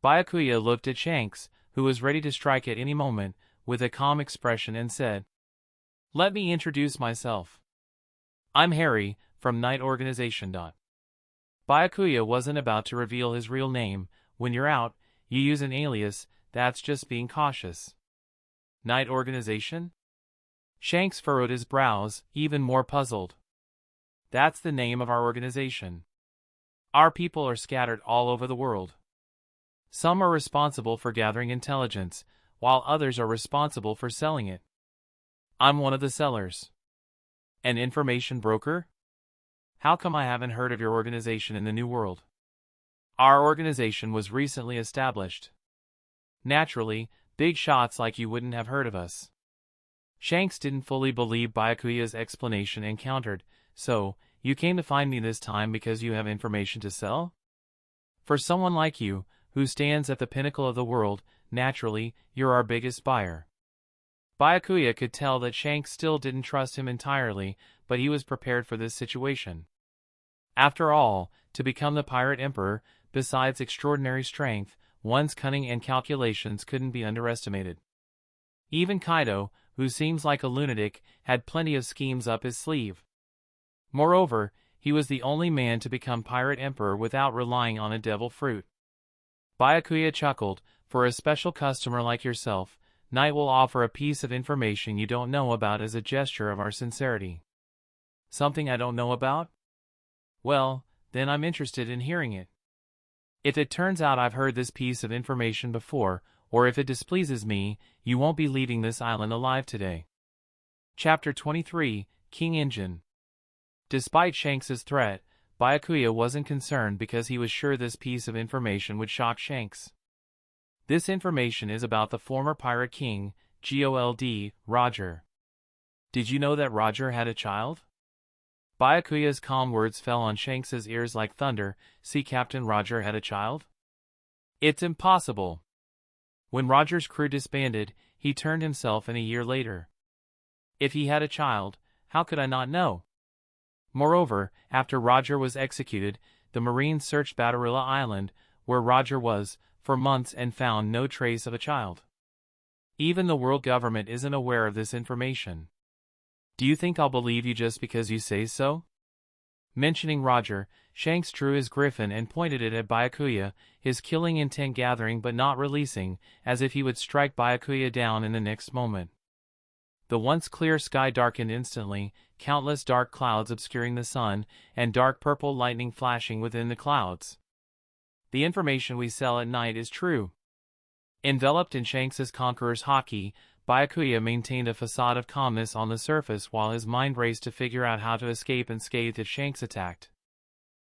Byakuya looked at Shanks, who was ready to strike at any moment, with a calm expression and said, "Let me introduce myself. I'm Harry, from Night Organization. Byakuya wasn't about to reveal his real name. When you're out, you use an alias, that's just being cautious. Night Organization? Shanks furrowed his brows, even more puzzled. That's the name of our organization. Our people are scattered all over the world. Some are responsible for gathering intelligence, while others are responsible for selling it. I'm one of the sellers. An information broker? How come I haven't heard of your organization in the New World? Our organization was recently established. Naturally, big shots like you wouldn't have heard of us." Shanks didn't fully believe Byakuya's explanation and countered, "So, you came to find me this time because you have information to sell? For someone like you, who stands at the pinnacle of the world, naturally, you're our biggest buyer." Byakuya could tell that Shanks still didn't trust him entirely, but he was prepared for this situation. After all, to become the Pirate Emperor, besides extraordinary strength, one's cunning and calculations couldn't be underestimated. Even Kaido, who seems like a lunatic, had plenty of schemes up his sleeve. Moreover, he was the only man to become Pirate Emperor without relying on a devil fruit. Byakuya chuckled, "For a special customer like yourself, Knight will offer a piece of information you don't know about as a gesture of our sincerity." "Something I don't know about? Well, then I'm interested in hearing it. If it turns out I've heard this piece of information before, or if it displeases me, you won't be leaving this island alive today." Chapter 23, King Engine. Despite Shanks's threat, Byakuya wasn't concerned because he was sure this piece of information would shock Shanks. This information is about the former pirate king, Gold, Roger. Did you know that Roger had a child? Byakuya's calm words fell on Shanks's ears like thunder. "See, Captain, Roger had a child? It's impossible. When Roger's crew disbanded, he turned himself in a year later. If he had a child, how could I not know? Moreover, after Roger was executed, the Marines searched Batarilla Island, where Roger was, for months and found no trace of a child. Even the world government isn't aware of this information. Do you think I'll believe you just because you say so?" Mentioning Roger, Shanks drew his griffin and pointed it at Byakuya, his killing intent gathering but not releasing, as if he would strike Byakuya down in the next moment. The once clear sky darkened instantly, countless dark clouds obscuring the sun, and dark purple lightning flashing within the clouds. "The information we sell at night is true." Enveloped in Shanks's conqueror's haki, Byakuya maintained a facade of calmness on the surface while his mind raced to figure out how to escape unscathed if Shanks attacked.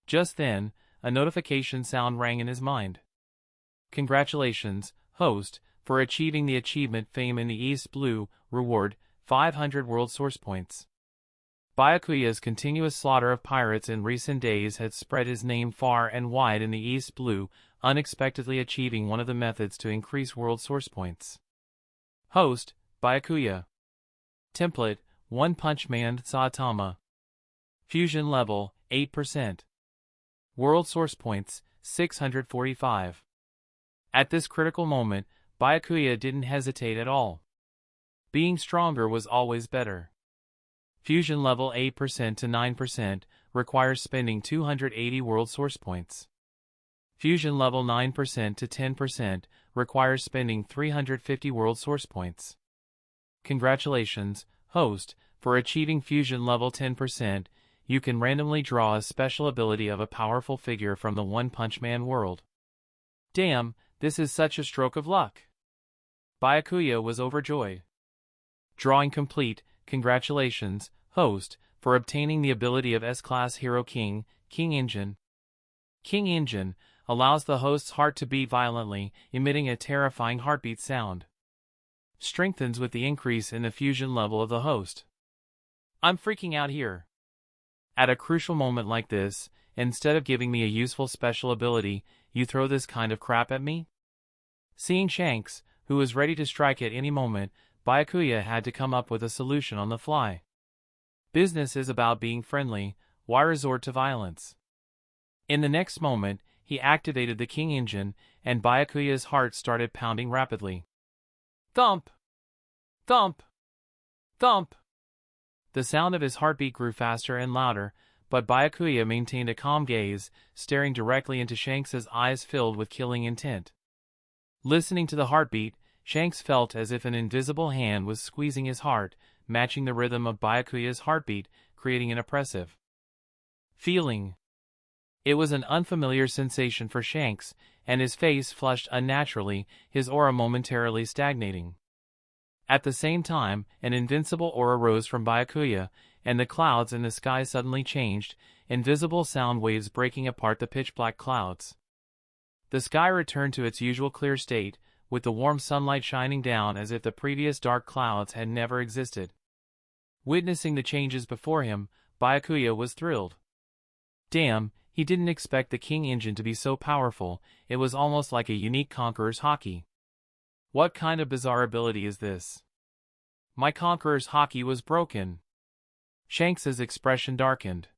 Just then, a notification sound rang in his mind. "Congratulations, host, for achieving the achievement Fame in the East Blue, reward, 500 world source points." Byakuya's continuous slaughter of pirates in recent days had spread his name far and wide in the East Blue, unexpectedly achieving one of the methods to increase world source points. Host, Byakuya. Template, One Punch Man Saitama. Fusion level, 8%. World source points, 645. At this critical moment, Byakuya didn't hesitate at all. Being stronger was always better. Fusion level 8% to 9% requires spending 280 world source points. Fusion level 9% to 10% requires spending 350 world source points. Congratulations, host, for achieving fusion level 10%. You can randomly draw a special ability of a powerful figure from the One Punch Man world. Damn, this is such a stroke of luck. Byakuya was overjoyed. Drawing complete. Congratulations, host, for obtaining the ability of S-Class Hero King, King Engine. King Engine allows the host's heart to beat violently, emitting a terrifying heartbeat sound. Strengthens with the increase in the fusion level of the host. I'm freaking out here. At a crucial moment like this, instead of giving me a useful special ability, you throw this kind of crap at me? Seeing Shanks, who was ready to strike at any moment, Byakuya had to come up with a solution on the fly. Business is about being friendly, why resort to violence? In the next moment, he activated the King engine, and Byakuya's heart started pounding rapidly. Thump! Thump! Thump! The sound of his heartbeat grew faster and louder, but Byakuya maintained a calm gaze, staring directly into Shanks's eyes filled with killing intent. Listening to the heartbeat, Shanks felt as if an invisible hand was squeezing his heart, matching the rhythm of Byakuya's heartbeat, creating an oppressive feeling. It was an unfamiliar sensation for Shanks, and his face flushed unnaturally, his aura momentarily stagnating. At the same time, an invincible aura rose from Byakuya, and the clouds in the sky suddenly changed, invisible sound waves breaking apart the pitch-black clouds. The sky returned to its usual clear state, with the warm sunlight shining down as if the previous dark clouds had never existed. Witnessing the changes before him, Byakuya was thrilled. Damn, he didn't expect the King engine to be so powerful, it was almost like a unique Conqueror's Haki. What kind of bizarre ability is this? My Conqueror's Haki was broken. Shanks's expression darkened.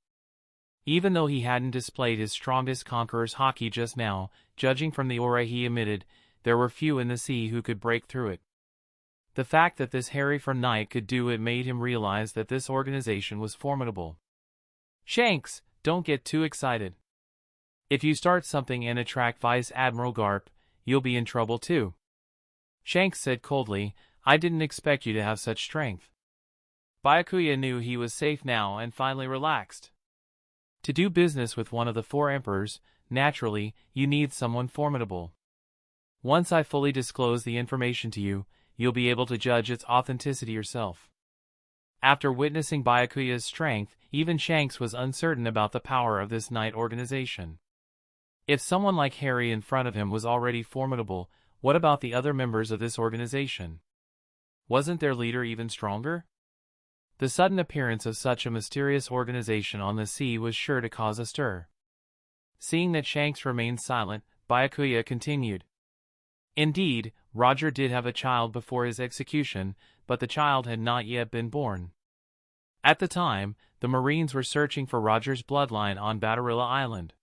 Even though he hadn't displayed his strongest Conqueror's Haki just now, judging from the aura he emitted, there were few in the sea who could break through it. The fact that this hairy-fur knight could do it made him realize that this organization was formidable. Shanks, don't get too excited. If you start something and attract Vice Admiral Garp, you'll be in trouble too. Shanks said coldly, I didn't expect you to have such strength. Byakuya knew he was safe now and finally relaxed. To do business with one of the four emperors, naturally, you need someone formidable. Once I fully disclose the information to you, you'll be able to judge its authenticity yourself. After witnessing Byakuya's strength, even Shanks was uncertain about the power of this knight organization. If someone like Harry in front of him was already formidable, what about the other members of this organization? Wasn't their leader even stronger? The sudden appearance of such a mysterious organization on the sea was sure to cause a stir. Seeing that Shanks remained silent, Byakuya continued. Indeed, Roger did have a child before his execution, but the child had not yet been born. At the time, the Marines were searching for Roger's bloodline on Batarilla Island.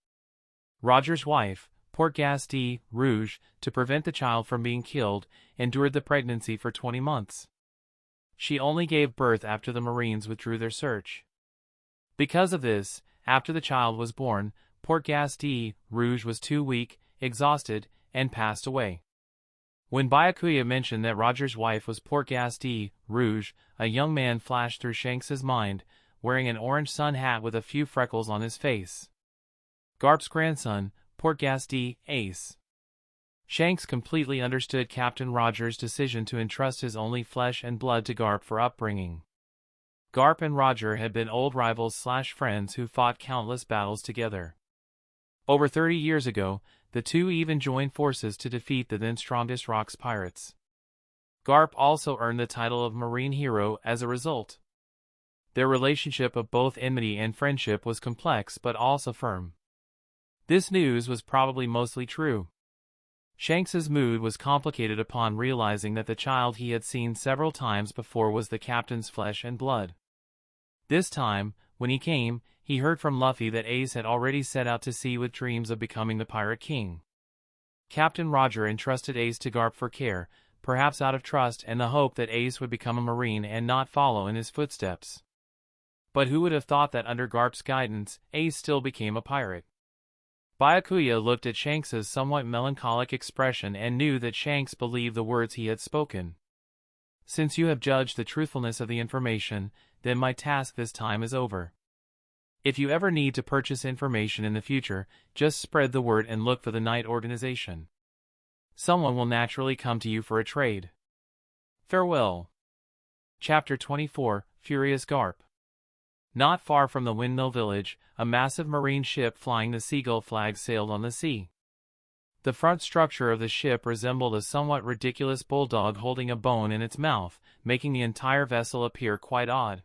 Roger's wife, Port-Gas Rouge, to prevent the child from being killed, endured the pregnancy for 20 months. She only gave birth after the Marines withdrew their search. Because of this, after the child was born, Port-Gas Rouge was too weak, exhausted, and passed away. When Byakuya mentioned that Roger's wife was Port-Gas Rouge, a young man flashed through Shanks's mind, wearing an orange sun hat with a few freckles on his face. Garp's grandson, Port-Gas Ace. Shanks completely understood Captain Roger's decision to entrust his only flesh and blood to Garp for upbringing. Garp and Roger had been old rivals/friends who fought countless battles together. Over 30 years ago, the two even joined forces to defeat the then strongest Rocks pirates. Garp also earned the title of Marine Hero as a result. Their relationship of both enmity and friendship was complex but also firm. This news was probably mostly true. Shanks's mood was complicated upon realizing that the child he had seen several times before was the captain's flesh and blood. This time, when he came, he heard from Luffy that Ace had already set out to sea with dreams of becoming the Pirate King. Captain Roger entrusted Ace to Garp for care, perhaps out of trust and the hope that Ace would become a Marine and not follow in his footsteps. But who would have thought that under Garp's guidance, Ace still became a pirate? Byakuya looked at Shanks's somewhat melancholic expression and knew that Shanks believed the words he had spoken. Since you have judged the truthfulness of the information, then my task this time is over. If you ever need to purchase information in the future, just spread the word and look for the Knight organization. Someone will naturally come to you for a trade. Farewell. Chapter 24, Furious Garp. Not far from the Windmill Village, a massive marine ship flying the seagull flag sailed on the sea. The front structure of the ship resembled a somewhat ridiculous bulldog holding a bone in its mouth, making the entire vessel appear quite odd.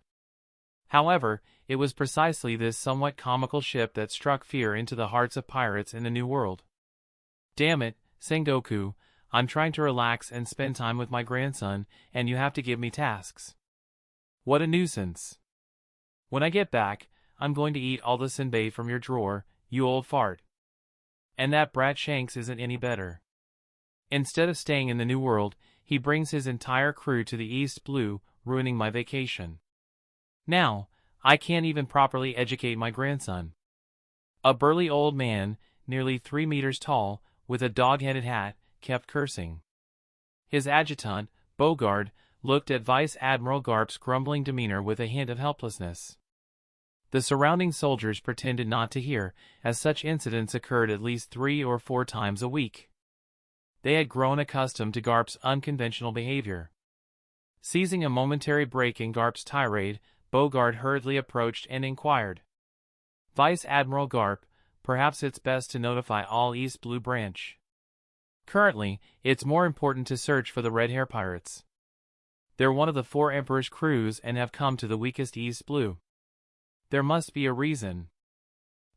However, it was precisely this somewhat comical ship that struck fear into the hearts of pirates in the New World. Damn it, Sengoku, I'm trying to relax and spend time with my grandson, and you have to give me tasks. What a nuisance. When I get back, I'm going to eat all the senbei from your drawer, you old fart. And that brat Shanks isn't any better. Instead of staying in the New World, he brings his entire crew to the East Blue, ruining my vacation. Now, I can't even properly educate my grandson. A burly old man, nearly 3 meters tall, with a dog-headed hat, kept cursing. His adjutant, Bogard, looked at Vice Admiral Garp's grumbling demeanor with a hint of helplessness. The surrounding soldiers pretended not to hear, as such incidents occurred at least 3 or 4 times a week. They had grown accustomed to Garp's unconventional behavior. Seizing a momentary break in Garp's tirade, Bogard hurriedly approached and inquired. Vice Admiral Garp, perhaps it's best to notify all East Blue Branch. Currently, it's more important to search for the Red Hair Pirates. They're one of the 4 Emperor's crews and have come to the weakest East Blue. There must be a reason.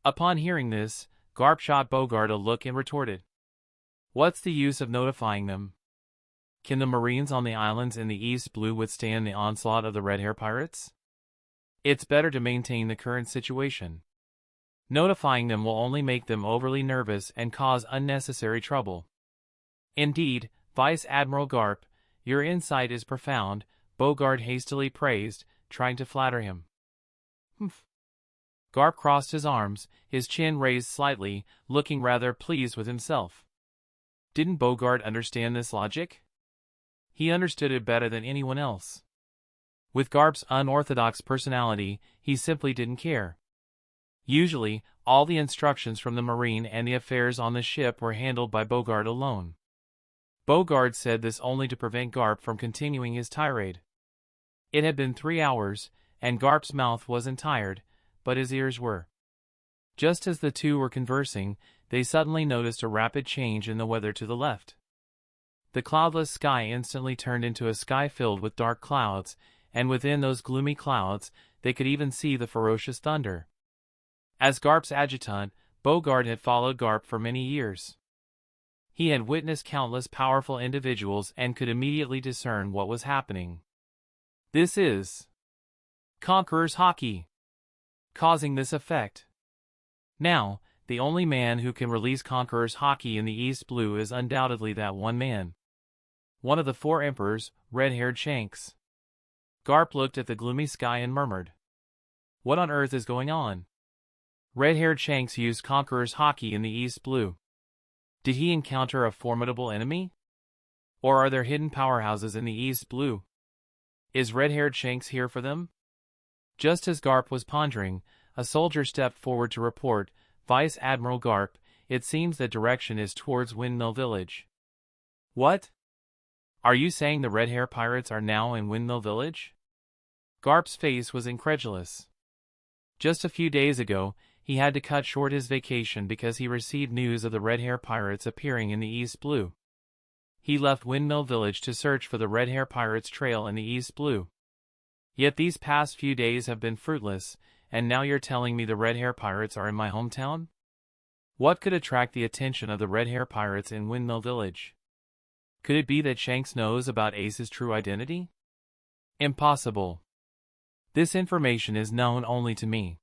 Upon hearing this, Garp shot Bogard a look and retorted. What's the use of notifying them? Can the Marines on the islands in the East Blue withstand the onslaught of the Red Hair Pirates? It's better to maintain the current situation. Notifying them will only make them overly nervous and cause unnecessary trouble. Indeed, Vice Admiral Garp, your insight is profound, Bogard hastily praised, trying to flatter him. Humph. Garp crossed his arms, his chin raised slightly, looking rather pleased with himself. Didn't Bogard understand this logic? He understood it better than anyone else. With Garp's unorthodox personality, he simply didn't care. Usually, all the instructions from the Marine and the affairs on the ship were handled by Bogard alone. Bogard said this only to prevent Garp from continuing his tirade. It had been 3 hours, and Garp's mouth wasn't tired, but his ears were. Just as the two were conversing, they suddenly noticed a rapid change in the weather to the left. The cloudless sky instantly turned into a sky filled with dark clouds, and within those gloomy clouds, they could even see the ferocious thunder. As Garp's adjutant, Bogard had followed Garp for many years. He had witnessed countless powerful individuals and could immediately discern what was happening. This is Conqueror's Haki, causing this effect. Now, the only man who can release Conqueror's Haki in the East Blue is undoubtedly that one man. One of the 4 Emperors, red-haired Shanks. Garp looked at the gloomy sky and murmured. What on earth is going on? Red-haired Shanks used Conqueror's Haki in the East Blue. Did he encounter a formidable enemy? Or are there hidden powerhouses in the East Blue? Is red-haired Shanks here for them? Just as Garp was pondering, a soldier stepped forward to report, Vice Admiral Garp, it seems the direction is towards Windmill Village. What? Are you saying the Red Hair Pirates are now in Windmill Village? Garp's face was incredulous. Just a few days ago, he had to cut short his vacation because he received news of the Red Hair Pirates appearing in the East Blue. He left Windmill Village to search for the Red Hair Pirates' trail in the East Blue. Yet these past few days have been fruitless, and now you're telling me the Red Hair Pirates are in my hometown? What could attract the attention of the Red Hair Pirates in Windmill Village? Could it be that Shanks knows about Ace's true identity? Impossible. This information is known only to me.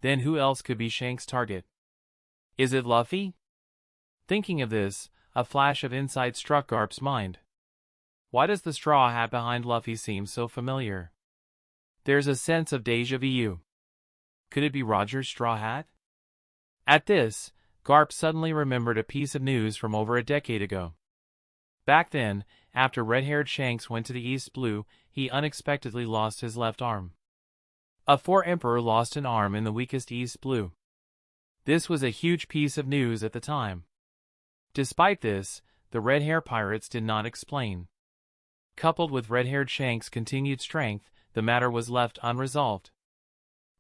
Then who else could be Shanks' target? Is it Luffy? Thinking of this, a flash of insight struck Garp's mind. Why does the straw hat behind Luffy seem so familiar? There's a sense of déjà vu. Could it be Roger's straw hat? At this, Garp suddenly remembered a piece of news from over a decade ago. Back then, after red-haired Shanks went to the East Blue, he unexpectedly lost his left arm. A 4 Emperor lost an arm in the weakest East Blue. This was a huge piece of news at the time. Despite this, the Red Hair Pirates did not explain. Coupled with red-haired Shanks' continued strength, the matter was left unresolved.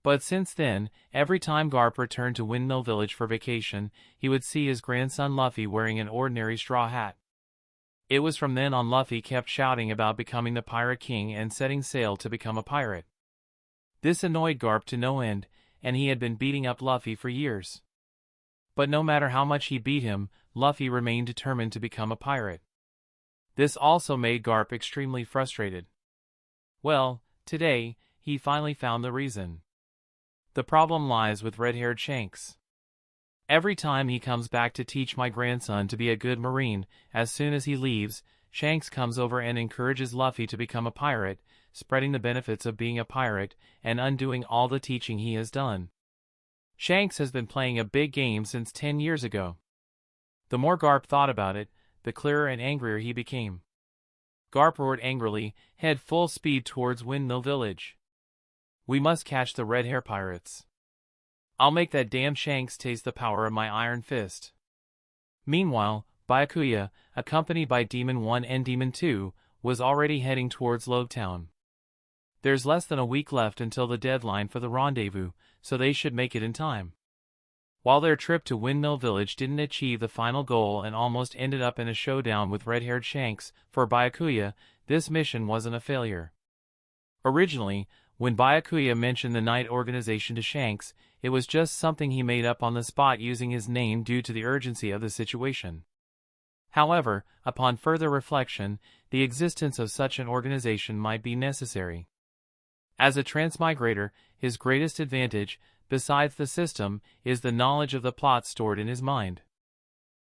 But since then, every time Garp returned to Windmill Village for vacation, he would see his grandson Luffy wearing an ordinary straw hat. It was from then on Luffy kept shouting about becoming the Pirate King and setting sail to become a pirate. This annoyed Garp to no end, and he had been beating up Luffy for years. But no matter how much he beat him, Luffy remained determined to become a pirate. This also made Garp extremely frustrated. Well, today, he finally found the reason. The problem lies with red-haired Shanks. Every time he comes back to teach my grandson to be a good Marine, as soon as he leaves, Shanks comes over and encourages Luffy to become a pirate, spreading the benefits of being a pirate and undoing all the teaching he has done. Shanks has been playing a big game since 10 years ago. The more Garp thought about it, the clearer and angrier he became. Garp roared angrily, head full speed towards Windmill Village. We must catch the red hair pirates. I'll make that damn Shanks taste the power of my iron fist. Meanwhile, Byakuya, accompanied by Demon 1 and Demon 2, was already heading towards Lobetown. There's less than a week left until the deadline for the rendezvous, so they should make it in time. While their trip to Windmill Village didn't achieve the final goal and almost ended up in a showdown with red-haired Shanks, for Byakuya, this mission wasn't a failure. Originally, when Byakuya mentioned the night organization to Shanks, it was just something he made up on the spot using his name due to the urgency of the situation. However, upon further reflection, the existence of such an organization might be necessary. As a transmigrator, his greatest advantage, besides the system, is the knowledge of the plot stored in his mind.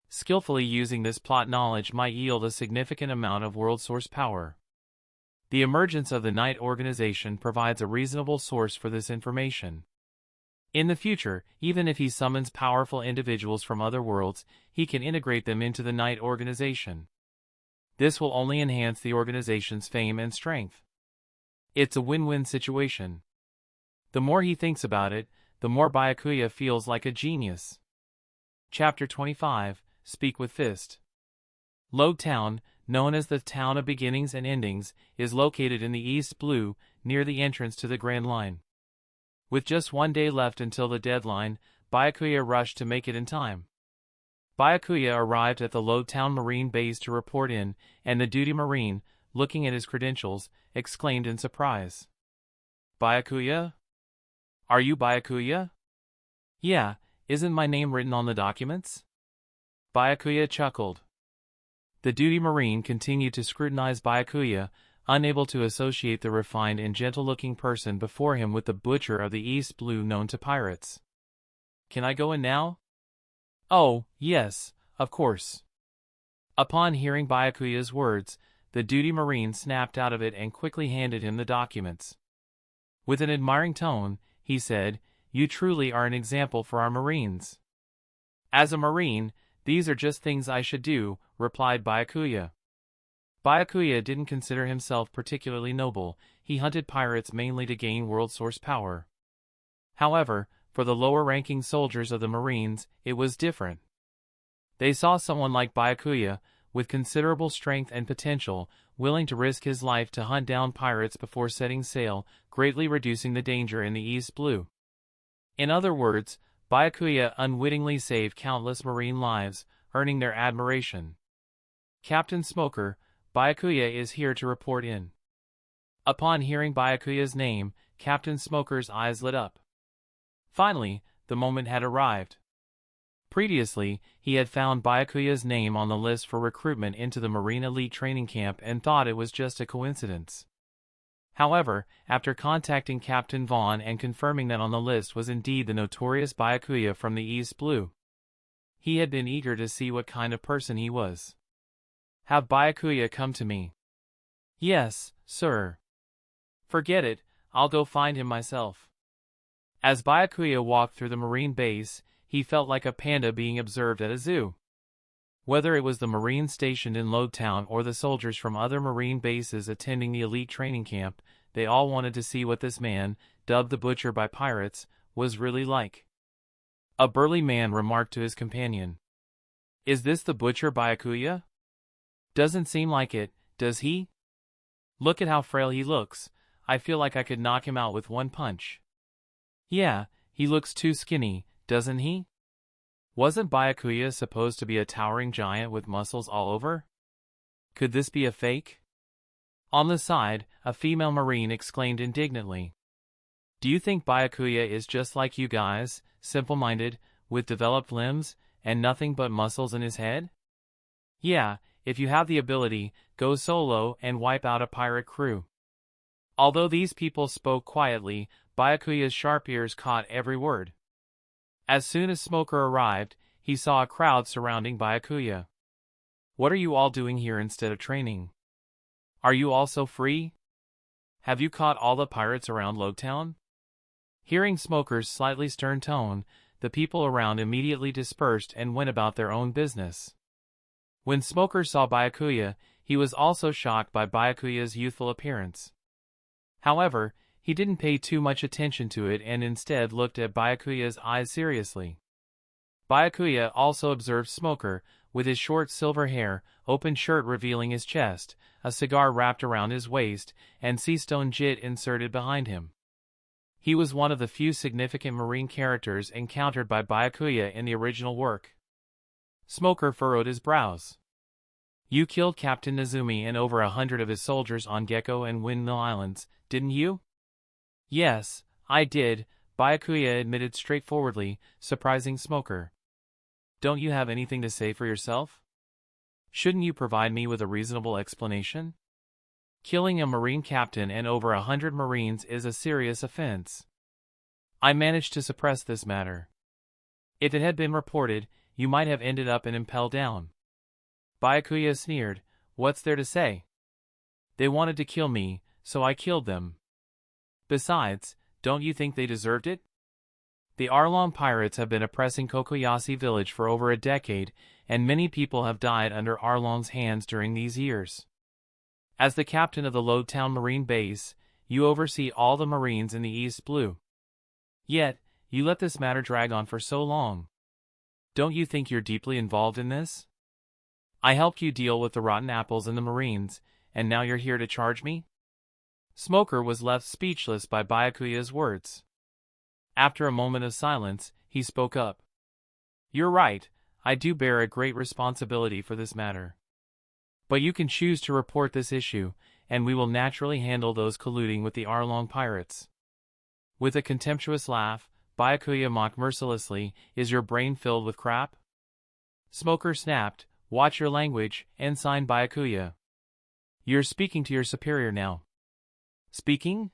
Skillfully using this plot knowledge might yield a significant amount of world source power. The emergence of the Night Organization provides a reasonable source for this information. In the future, even if he summons powerful individuals from other worlds, he can integrate them into the Night Organization. This will only enhance the organization's fame and strength. It's a win-win situation. The more he thinks about it, the more Byakuya feels like a genius. Chapter 25, Speak with Fist. Lobetown, known as the Town of Beginnings and Endings, is located in the East Blue, near the entrance to the Grand Line. With just one day left until the deadline, Byakuya rushed to make it in time. Byakuya arrived at the Lobetown Marine Base to report in, and the duty Marine, looking at his credentials, exclaimed in surprise. Byakuya? Are you Byakuya? Yeah, isn't my name written on the documents? Byakuya chuckled. The duty Marine continued to scrutinize Byakuya, unable to associate the refined and gentle-looking person before him with the butcher of the East Blue known to pirates. Can I go in now? Oh, yes, of course. Upon hearing Byakuya's words, the duty Marine snapped out of it and quickly handed him the documents. With an admiring tone, he said, "You truly are an example for our Marines." "As a Marine, these are just things I should do," replied Byakuya. Byakuya didn't consider himself particularly noble, he hunted pirates mainly to gain world source power. However, for the lower-ranking soldiers of the Marines, it was different. They saw someone like Byakuya, with considerable strength and potential, willing to risk his life to hunt down pirates before setting sail, greatly reducing the danger in the East Blue. In other words, Byakuya unwittingly saved countless Marine lives, earning their admiration. "Captain Smoker, Byakuya is here to report in." Upon hearing Byakuya's name, Captain Smoker's eyes lit up. Finally, the moment had arrived. Previously, he had found Byakuya's name on the list for recruitment into the Marine Elite Training Camp and thought it was just a coincidence. However, after contacting Captain Vaughn and confirming that on the list was indeed the notorious Byakuya from the East Blue, he had been eager to see what kind of person he was. "Have Byakuya come to me." "Yes, sir." "Forget it, I'll go find him myself." As Byakuya walked through the Marine base, he felt like a panda being observed at a zoo. Whether it was the Marines stationed in Lobetown or the soldiers from other Marine bases attending the elite training camp, they all wanted to see what this man, dubbed the Butcher by pirates, was really like. A burly man remarked to his companion, "Is this the Butcher Byakuya? Doesn't seem like it, does he? Look at how frail he looks, I feel like I could knock him out with one punch." "Yeah, he looks too skinny, doesn't he? Wasn't Byakuya supposed to be a towering giant with muscles all over? Could this be a fake?" On the side, a female Marine exclaimed indignantly, "Do you think Byakuya is just like you guys, simple-minded, with developed limbs, and nothing but muscles in his head? Yeah, if you have the ability, go solo and wipe out a pirate crew. Although these people spoke quietly, Byakuya's sharp ears caught every word. As soon as Smoker arrived, he saw a crowd surrounding Byakuya. What are you all doing here instead of training? Are you also free? Have you caught all the pirates around Logtown? Hearing Smoker's slightly stern tone, the people around immediately dispersed and went about their own business. When Smoker saw Byakuya, he was also shocked by Byakuya's youthful appearance. However, he didn't pay too much attention to it and instead looked at Byakuya's eyes seriously. Byakuya also observed Smoker, with his short silver hair, open shirt revealing his chest, a cigar wrapped around his waist, and sea-stone jit inserted behind him. He was one of the few significant marine characters encountered by Byakuya in the original work. Smoker furrowed his brows. You killed Captain Nezumi and over 100 of his soldiers on Gecko and Windmill Islands, didn't you? Yes, I did, Byakuya admitted straightforwardly, surprising Smoker. Don't you have anything to say for yourself? Shouldn't you provide me with a reasonable explanation? Killing a Marine captain and over 100 Marines is a serious offense. I managed to suppress this matter. If it had been reported, you might have ended up in Impel Down. Byakuya sneered, what's there to say? They wanted to kill me, so I killed them. Besides, don't you think they deserved it? The Arlong pirates have been oppressing Kokoyasi village for over a decade, and many people have died under Arlong's hands during these years. As the captain of the Logtown Marine Base, you oversee all the Marines in the East Blue. Yet, you let this matter drag on for so long. Don't you think you're deeply involved in this? I helped you deal with the rotten apples and the Marines, and now you're here to charge me? Smoker was left speechless by Byakuya's words. After a moment of silence, he spoke up. You're right, I do bear a great responsibility for this matter. But you can choose to report this issue, and we will naturally handle those colluding with the Arlong pirates. With a contemptuous laugh, Byakuya mocked mercilessly, is your brain filled with crap? Smoker snapped, watch your language, Ensign Byakuya. You're speaking to your superior now. Speaking?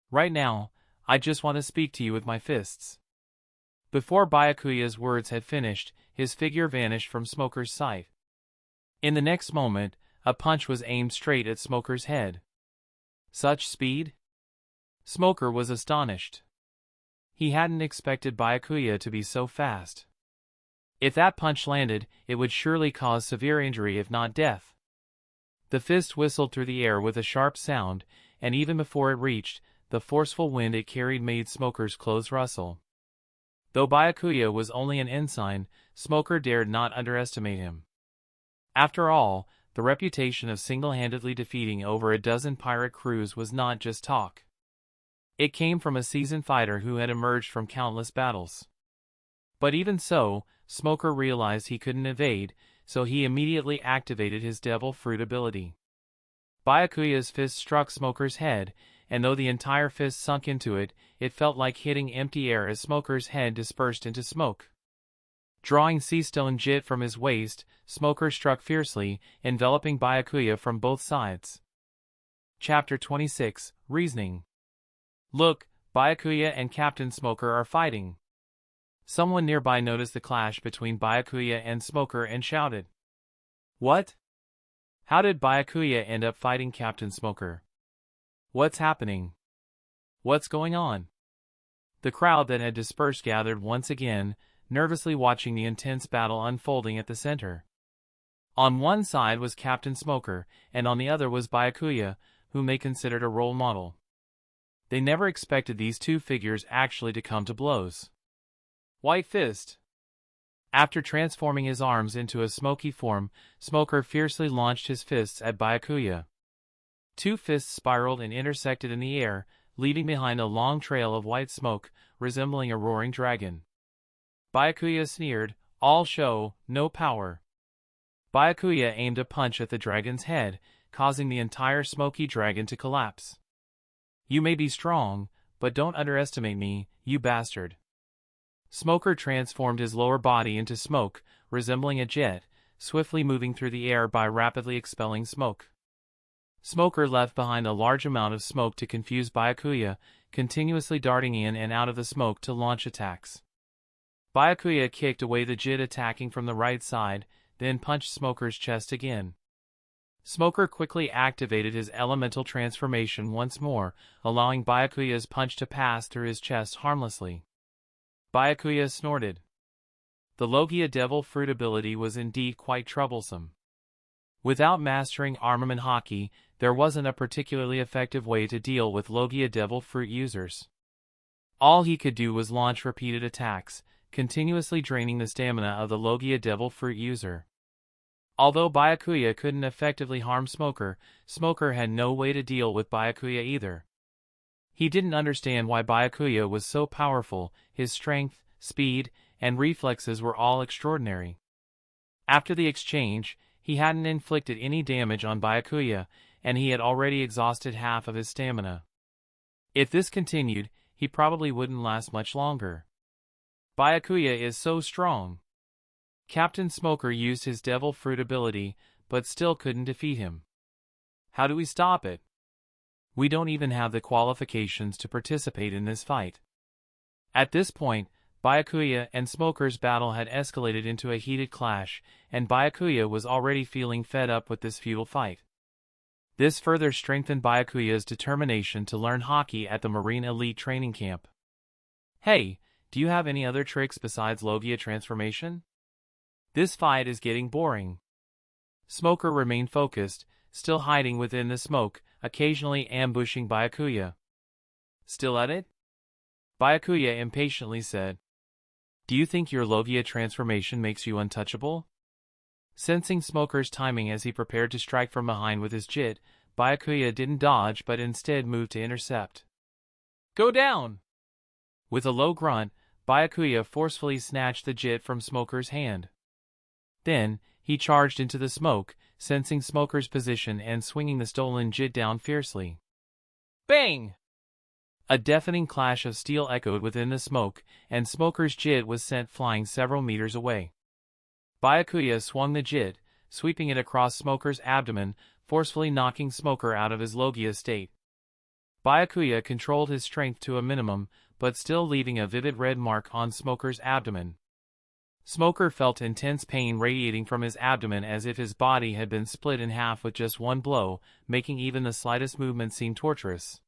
Right now, I just want to speak to you with my fists. Before Byakuya's words had finished, his figure vanished from Smoker's sight. In the next moment, a punch was aimed straight at Smoker's head. Such speed? Smoker was astonished. He hadn't expected Byakuya to be so fast. If that punch landed, it would surely cause severe injury if not death. The fist whistled through the air with a sharp sound, and even before it reached, the forceful wind it carried made Smoker's clothes rustle. Though Byakuya was only an ensign, Smoker dared not underestimate him. After all, the reputation of single-handedly defeating over a dozen pirate crews was not just talk. It came from a seasoned fighter who had emerged from countless battles. But even so, Smoker realized he couldn't evade, so he immediately activated his Devil Fruit ability. Byakuya's fist struck Smoker's head, and though the entire fist sunk into it, it felt like hitting empty air as Smoker's head dispersed into smoke. Drawing sea-stone jit from his waist, Smoker struck fiercely, enveloping Byakuya from both sides. Chapter 26, Reasoning. Look, Byakuya and Captain Smoker are fighting. Someone nearby noticed the clash between Byakuya and Smoker and shouted. What? How did Byakuya end up fighting Captain Smoker? What's happening? What's going on? The crowd that had dispersed gathered once again, nervously watching the intense battle unfolding at the center. On one side was Captain Smoker, and on the other was Byakuya, whom they considered a role model. They never expected these two figures actually to come to blows. White Fist. After transforming his arms into a smoky form, Smoker fiercely launched his fists at Byakuya. Two fists spiraled and intersected in the air, leaving behind a long trail of white smoke, resembling a roaring dragon. Byakuya sneered, all show, no power. Byakuya aimed a punch at the dragon's head, causing the entire smoky dragon to collapse. You may be strong, but don't underestimate me, you bastard. Smoker transformed his lower body into smoke, resembling a jet, swiftly moving through the air by rapidly expelling smoke. Smoker left behind a large amount of smoke to confuse Byakuya, continuously darting in and out of the smoke to launch attacks. Byakuya kicked away the Jit attacking from the right side, then punched Smoker's chest again. Smoker quickly activated his elemental transformation once more, allowing Byakuya's punch to pass through his chest harmlessly. Byakuya snorted. The Logia Devil Fruit ability was indeed quite troublesome. Without mastering armament hockey, there wasn't a particularly effective way to deal with Logia Devil Fruit users. All he could do was launch repeated attacks, continuously draining the stamina of the Logia Devil Fruit user. Although Byakuya couldn't effectively harm Smoker, Smoker had no way to deal with Byakuya either. He didn't understand why Byakuya was so powerful. His strength, speed, and reflexes were all extraordinary. After the exchange, he hadn't inflicted any damage on Byakuya, and he had already exhausted half of his stamina. If this continued, he probably wouldn't last much longer. Byakuya is so strong. Captain Smoker used his Devil Fruit ability, but still couldn't defeat him. How do we stop it? We don't even have the qualifications to participate in this fight. At this point, Byakuya and Smoker's battle had escalated into a heated clash, and Byakuya was already feeling fed up with this futile fight. This further strengthened Byakuya's determination to learn hockey at the Marine Elite training camp. Hey, do you have any other tricks besides Logia transformation? This fight is getting boring. Smoker remained focused, still hiding within the smoke, occasionally ambushing Byakuya. Still at it? Byakuya impatiently said. Do you think your Logia transformation makes you untouchable? Sensing Smoker's timing as he prepared to strike from behind with his Jit, Byakuya didn't dodge but instead moved to intercept. Go down! With a low grunt, Byakuya forcefully snatched the Jit from Smoker's hand. Then, he charged into the smoke, sensing Smoker's position and swinging the stolen Jit down fiercely. Bang! A deafening clash of steel echoed within the smoke, and Smoker's Jit was sent flying several meters away. Byakuya swung the Jit, sweeping it across Smoker's abdomen, forcefully knocking Smoker out of his Logia state. Byakuya controlled his strength to a minimum, but still leaving a vivid red mark on Smoker's abdomen. Smoker felt intense pain radiating from his abdomen as if his body had been split in half with just one blow, making even the slightest movement seem torturous.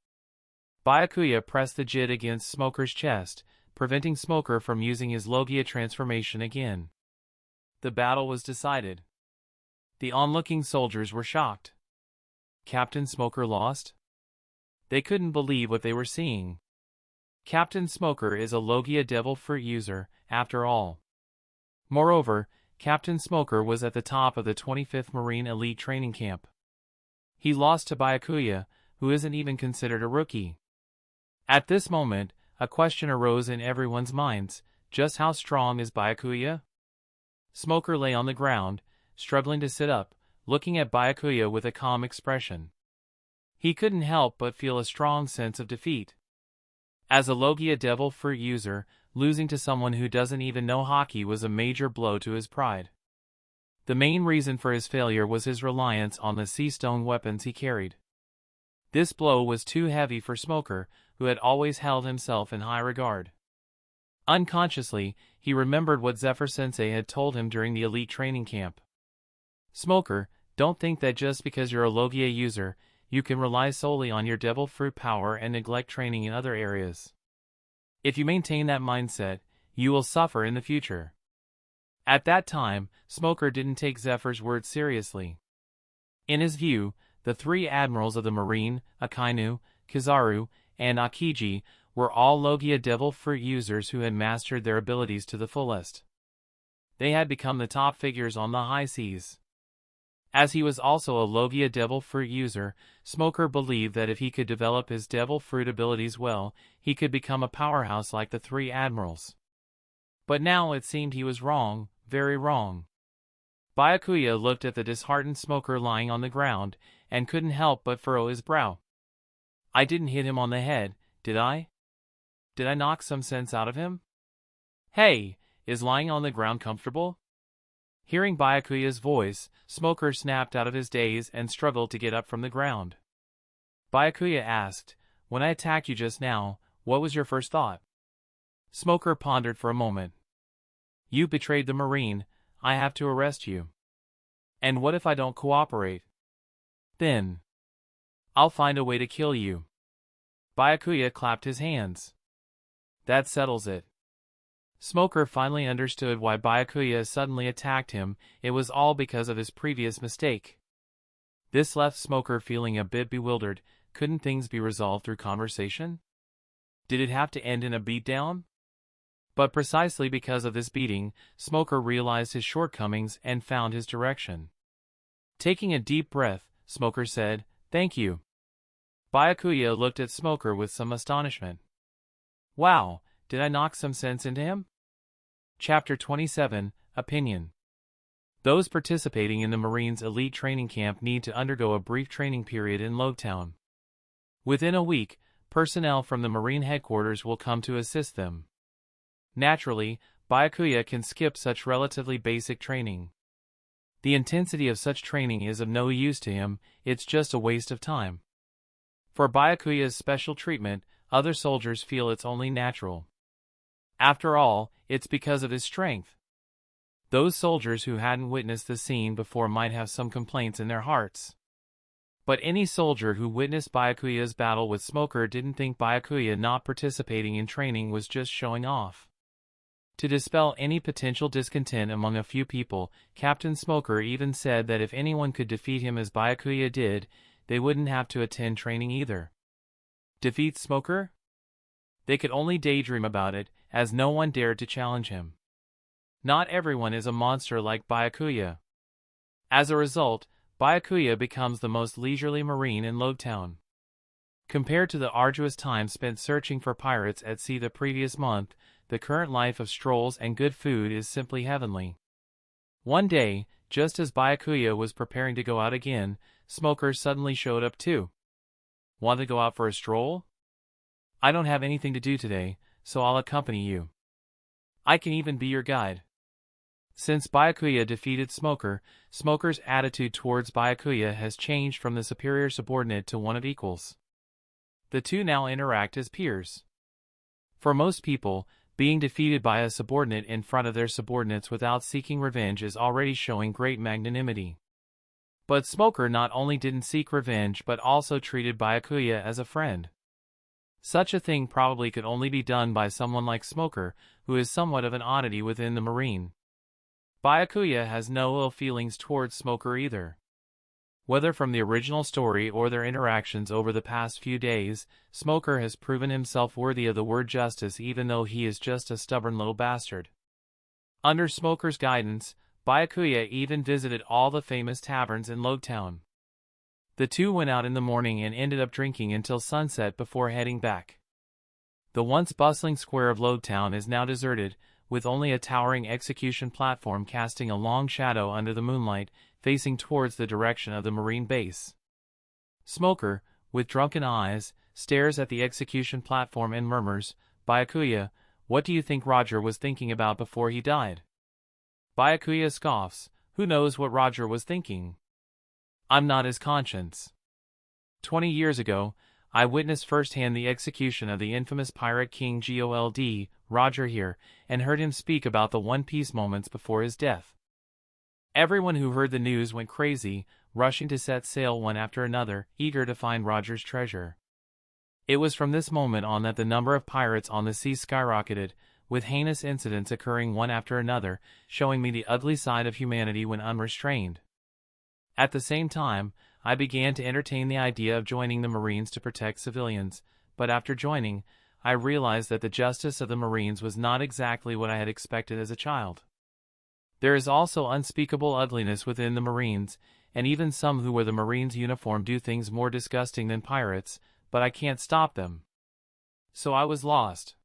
Byakuya pressed the Jit against Smoker's chest, preventing Smoker from using his Logia transformation again. The battle was decided. The onlooking soldiers were shocked. Captain Smoker lost? They couldn't believe what they were seeing. Captain Smoker is a Logia Devil Fruit user, after all. Moreover, Captain Smoker was at the top of the 25th Marine Elite training camp. He lost to Byakuya, who isn't even considered a rookie. At this moment, a question arose in everyone's minds: just how strong is Byakuya? Smoker lay on the ground, struggling to sit up, looking at Byakuya with a calm expression. He couldn't help but feel a strong sense of defeat. As a Logia Devil Fruit user, losing to someone who doesn't even know hockey was a major blow to his pride. The main reason for his failure was his reliance on the sea stone weapons he carried. This blow was too heavy for Smoker, who had always held himself in high regard. Unconsciously, he remembered what Zephyr-sensei had told him during the elite training camp. Smoker, don't think that just because you're a Logia user, you can rely solely on your Devil Fruit power and neglect training in other areas. If you maintain that mindset, you will suffer in the future. At that time, Smoker didn't take Zephyr's words seriously. In his view, the three admirals of the Marine, Akainu, Kizaru, and Akiji, were all Logia Devil Fruit users who had mastered their abilities to the fullest. They had become the top figures on the high seas. As he was also a Logia Devil Fruit user, Smoker believed that if he could develop his Devil Fruit abilities well, he could become a powerhouse like the three admirals. But now it seemed he was wrong, very wrong. Byakuya looked at the disheartened Smoker lying on the ground, and couldn't help but furrow his brow. I didn't hit him on the head, did I? Did I knock some sense out of him? Hey, is lying on the ground comfortable? Hearing Byakuya's voice, Smoker snapped out of his daze and struggled to get up from the ground. Byakuya asked, "When I attacked you just now, what was your first thought?" Smoker pondered for a moment. "You betrayed the Marine, I have to arrest you. And what if I don't cooperate? Then I'll find a way to kill you." Byakuya clapped his hands. "That settles it." Smoker finally understood why Byakuya suddenly attacked him. It was all because of his previous mistake. This left Smoker feeling a bit bewildered. Couldn't things be resolved through conversation? Did it have to end in a beatdown? But precisely because of this beating, Smoker realized his shortcomings and found his direction. Taking a deep breath, Smoker said, "Thank you." Byakuya looked at Smoker with some astonishment. "Wow, did I knock some sense into him?" Chapter 27, Opinion. Those participating in the Marines' elite training camp need to undergo a brief training period in Logtown. Within a week, personnel from the Marine headquarters will come to assist them. Naturally, Byakuya can skip such relatively basic training. The intensity of such training is of no use to him, it's just a waste of time. For Byakuya's special treatment, other soldiers feel it's only natural. After all, it's because of his strength. Those soldiers who hadn't witnessed the scene before might have some complaints in their hearts. But any soldier who witnessed Byakuya's battle with Smoker didn't think Byakuya not participating in training was just showing off. To dispel any potential discontent among a few people, Captain Smoker even said that if anyone could defeat him as Byakuya did, they wouldn't have to attend training either. Defeat Smoker? They could only daydream about it, as no one dared to challenge him. Not everyone is a monster like Byakuya. As a result, Byakuya becomes the most leisurely Marine in Logtown. Compared to the arduous time spent searching for pirates at sea the previous month, the current life of strolls and good food is simply heavenly. One day, just as Byakuya was preparing to go out again, Smoker suddenly showed up too. "Want to go out for a stroll? I don't have anything to do today, so I'll accompany you. I can even be your guide." Since Byakuya defeated Smoker, Smoker's attitude towards Byakuya has changed from the superior subordinate to one of equals. The two now interact as peers. For most people, being defeated by a subordinate in front of their subordinates without seeking revenge is already showing great magnanimity. But Smoker not only didn't seek revenge but also treated Byakuya as a friend. Such a thing probably could only be done by someone like Smoker, who is somewhat of an oddity within the Marine. Byakuya has no ill feelings towards Smoker either. Whether from the original story or their interactions over the past few days, Smoker has proven himself worthy of the word justice even though he is just a stubborn little bastard. Under Smoker's guidance, Byakuya even visited all the famous taverns in Logtown. The two went out in the morning and ended up drinking until sunset before heading back. The once bustling square of Logtown is now deserted, with only a towering execution platform casting a long shadow under the moonlight, facing towards the direction of the Marine base. Smoker, with drunken eyes, stares at the execution platform and murmurs, "Byakuya, what do you think Roger was thinking about before he died?" Byakuya scoffs, "Who knows what Roger was thinking? I'm not his conscience. 20 years ago, I witnessed firsthand the execution of the infamous pirate king Gold, Roger here, and heard him speak about the One Piece moments before his death. Everyone who heard the news went crazy, rushing to set sail one after another, eager to find Roger's treasure. It was from this moment on that the number of pirates on the sea skyrocketed, with heinous incidents occurring one after another, showing me the ugly side of humanity when unrestrained. At the same time, I began to entertain the idea of joining the Marines to protect civilians, but after joining, I realized that the justice of the Marines was not exactly what I had expected as a child. There is also unspeakable ugliness within the Marines, and even some who wear the Marines' uniform do things more disgusting than pirates, but I can't stop them. So I was lost.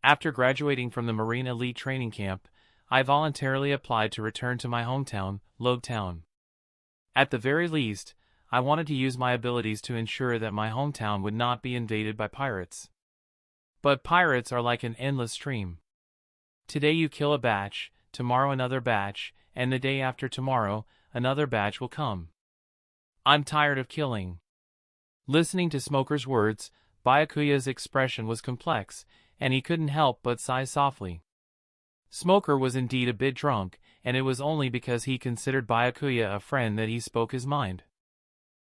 After graduating from the Marine Elite Training Camp, I voluntarily applied to return to my hometown, Logtown. At the very least, I wanted to use my abilities to ensure that my hometown would not be invaded by pirates. But pirates are like an endless stream. Today you kill a batch, tomorrow another batch, and the day after tomorrow, another batch will come. I'm tired of killing. Listening to Smoker's words, Byakuya's expression was complex, and he couldn't help but sigh softly. Smoker was indeed a bit drunk, and it was only because he considered Byakuya a friend that he spoke his mind.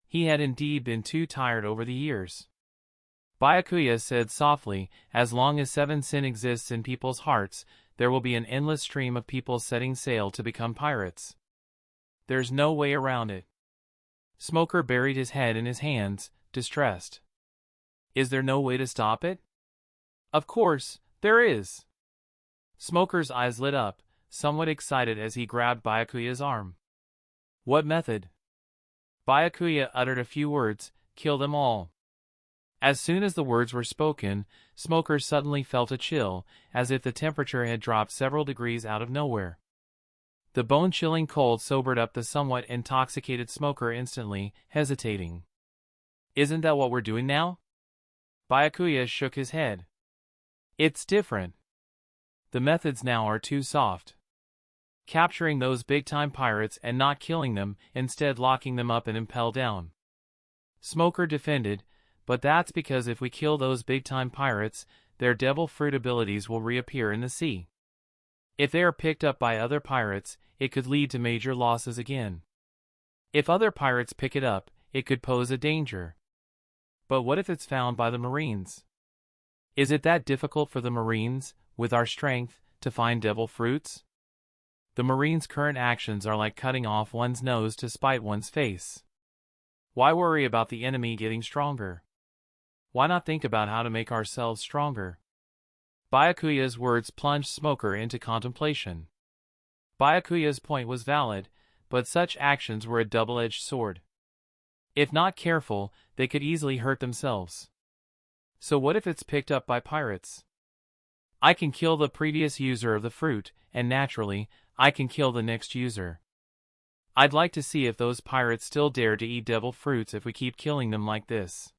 He had indeed been too tired over the years. Byakuya said softly, as long as 7 sin exists in people's hearts, there will be an endless stream of people setting sail to become pirates. There's no way around it. Smoker buried his head in his hands, distressed. Is there no way to stop it? Of course, there is. Smoker's eyes lit up, somewhat excited as he grabbed Byakuya's arm. What method? Byakuya uttered a few words, kill them all. As soon as the words were spoken, Smoker suddenly felt a chill, as if the temperature had dropped several degrees out of nowhere. The bone-chilling cold sobered up the somewhat intoxicated Smoker instantly, hesitating. Isn't that what we're doing now? Byakuya shook his head. It's different. The methods now are too soft. Capturing those big-time pirates and not killing them, instead locking them up and impel down. Smoker defended, but that's because if we kill those big-time pirates, their devil fruit abilities will reappear in the sea. If they are picked up by other pirates, it could lead to major losses again. If other pirates pick it up, it could pose a danger. But what if it's found by the Marines? Is it that difficult for the Marines, with our strength, to find devil fruits? The Marines' current actions are like cutting off one's nose to spite one's face. Why worry about the enemy getting stronger? Why not think about how to make ourselves stronger? Byakuya's words plunged Smoker into contemplation. Byakuya's point was valid, but such actions were a double-edged sword. If not careful, they could easily hurt themselves. So what if it's picked up by pirates? I can kill the previous user of the fruit, and naturally, I can kill the next user. I'd like to see if those pirates still dare to eat devil fruits if we keep killing them like this.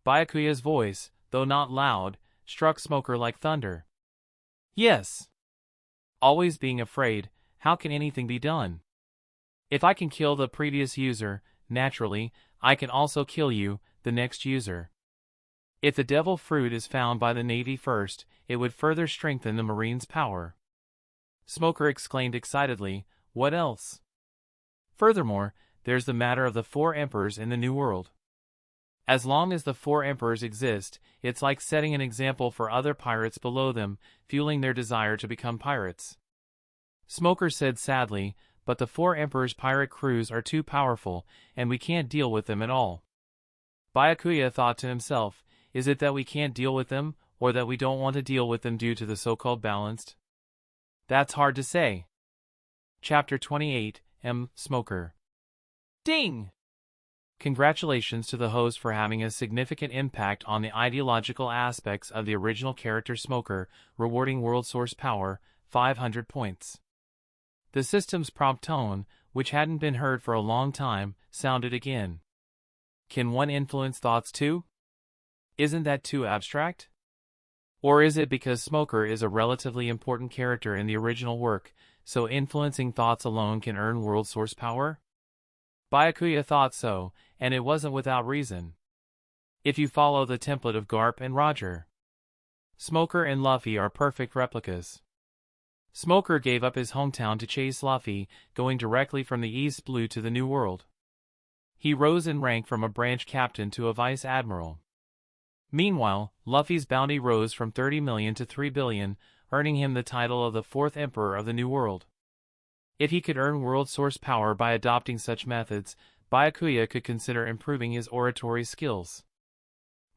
Byakuya's voice, though not loud, struck Smoker like thunder. Yes. Always being afraid, how can anything be done? If I can kill the previous user, naturally, I can also kill you, the next user. If the devil fruit is found by the Navy first, it would further strengthen the Marines' power. Smoker exclaimed excitedly, what else? Furthermore, there's the matter of the 4 emperors in the New World. As long as the 4 emperors exist, it's like setting an example for other pirates below them, fueling their desire to become pirates. Smoker said sadly, but the 4 emperors' pirate crews are too powerful, and we can't deal with them at all. Byakuya thought to himself, is it that we can't deal with them, or that we don't want to deal with them due to the so-called balanced? That's hard to say. Chapter 28, Smoker. Ding! Congratulations to the host for having a significant impact on the ideological aspects of the original character Smoker, rewarding world source power, 500 points. The system's prompt tone, which hadn't been heard for a long time, sounded again. Can one influence thoughts too? Isn't that too abstract? Or is it because Smoker is a relatively important character in the original work, so influencing thoughts alone can earn world source power? Byakuya thought so, and it wasn't without reason. If you follow the template of Garp and Roger, Smoker and Luffy are perfect replicas. Smoker gave up his hometown to chase Luffy, going directly from the East Blue to the New World. He rose in rank from a branch captain to a vice admiral. Meanwhile, Luffy's bounty rose from 30 million to 3 billion, earning him the title of the 4th Emperor of the New World. If he could earn world source power by adopting such methods, Byakuya could consider improving his oratory skills.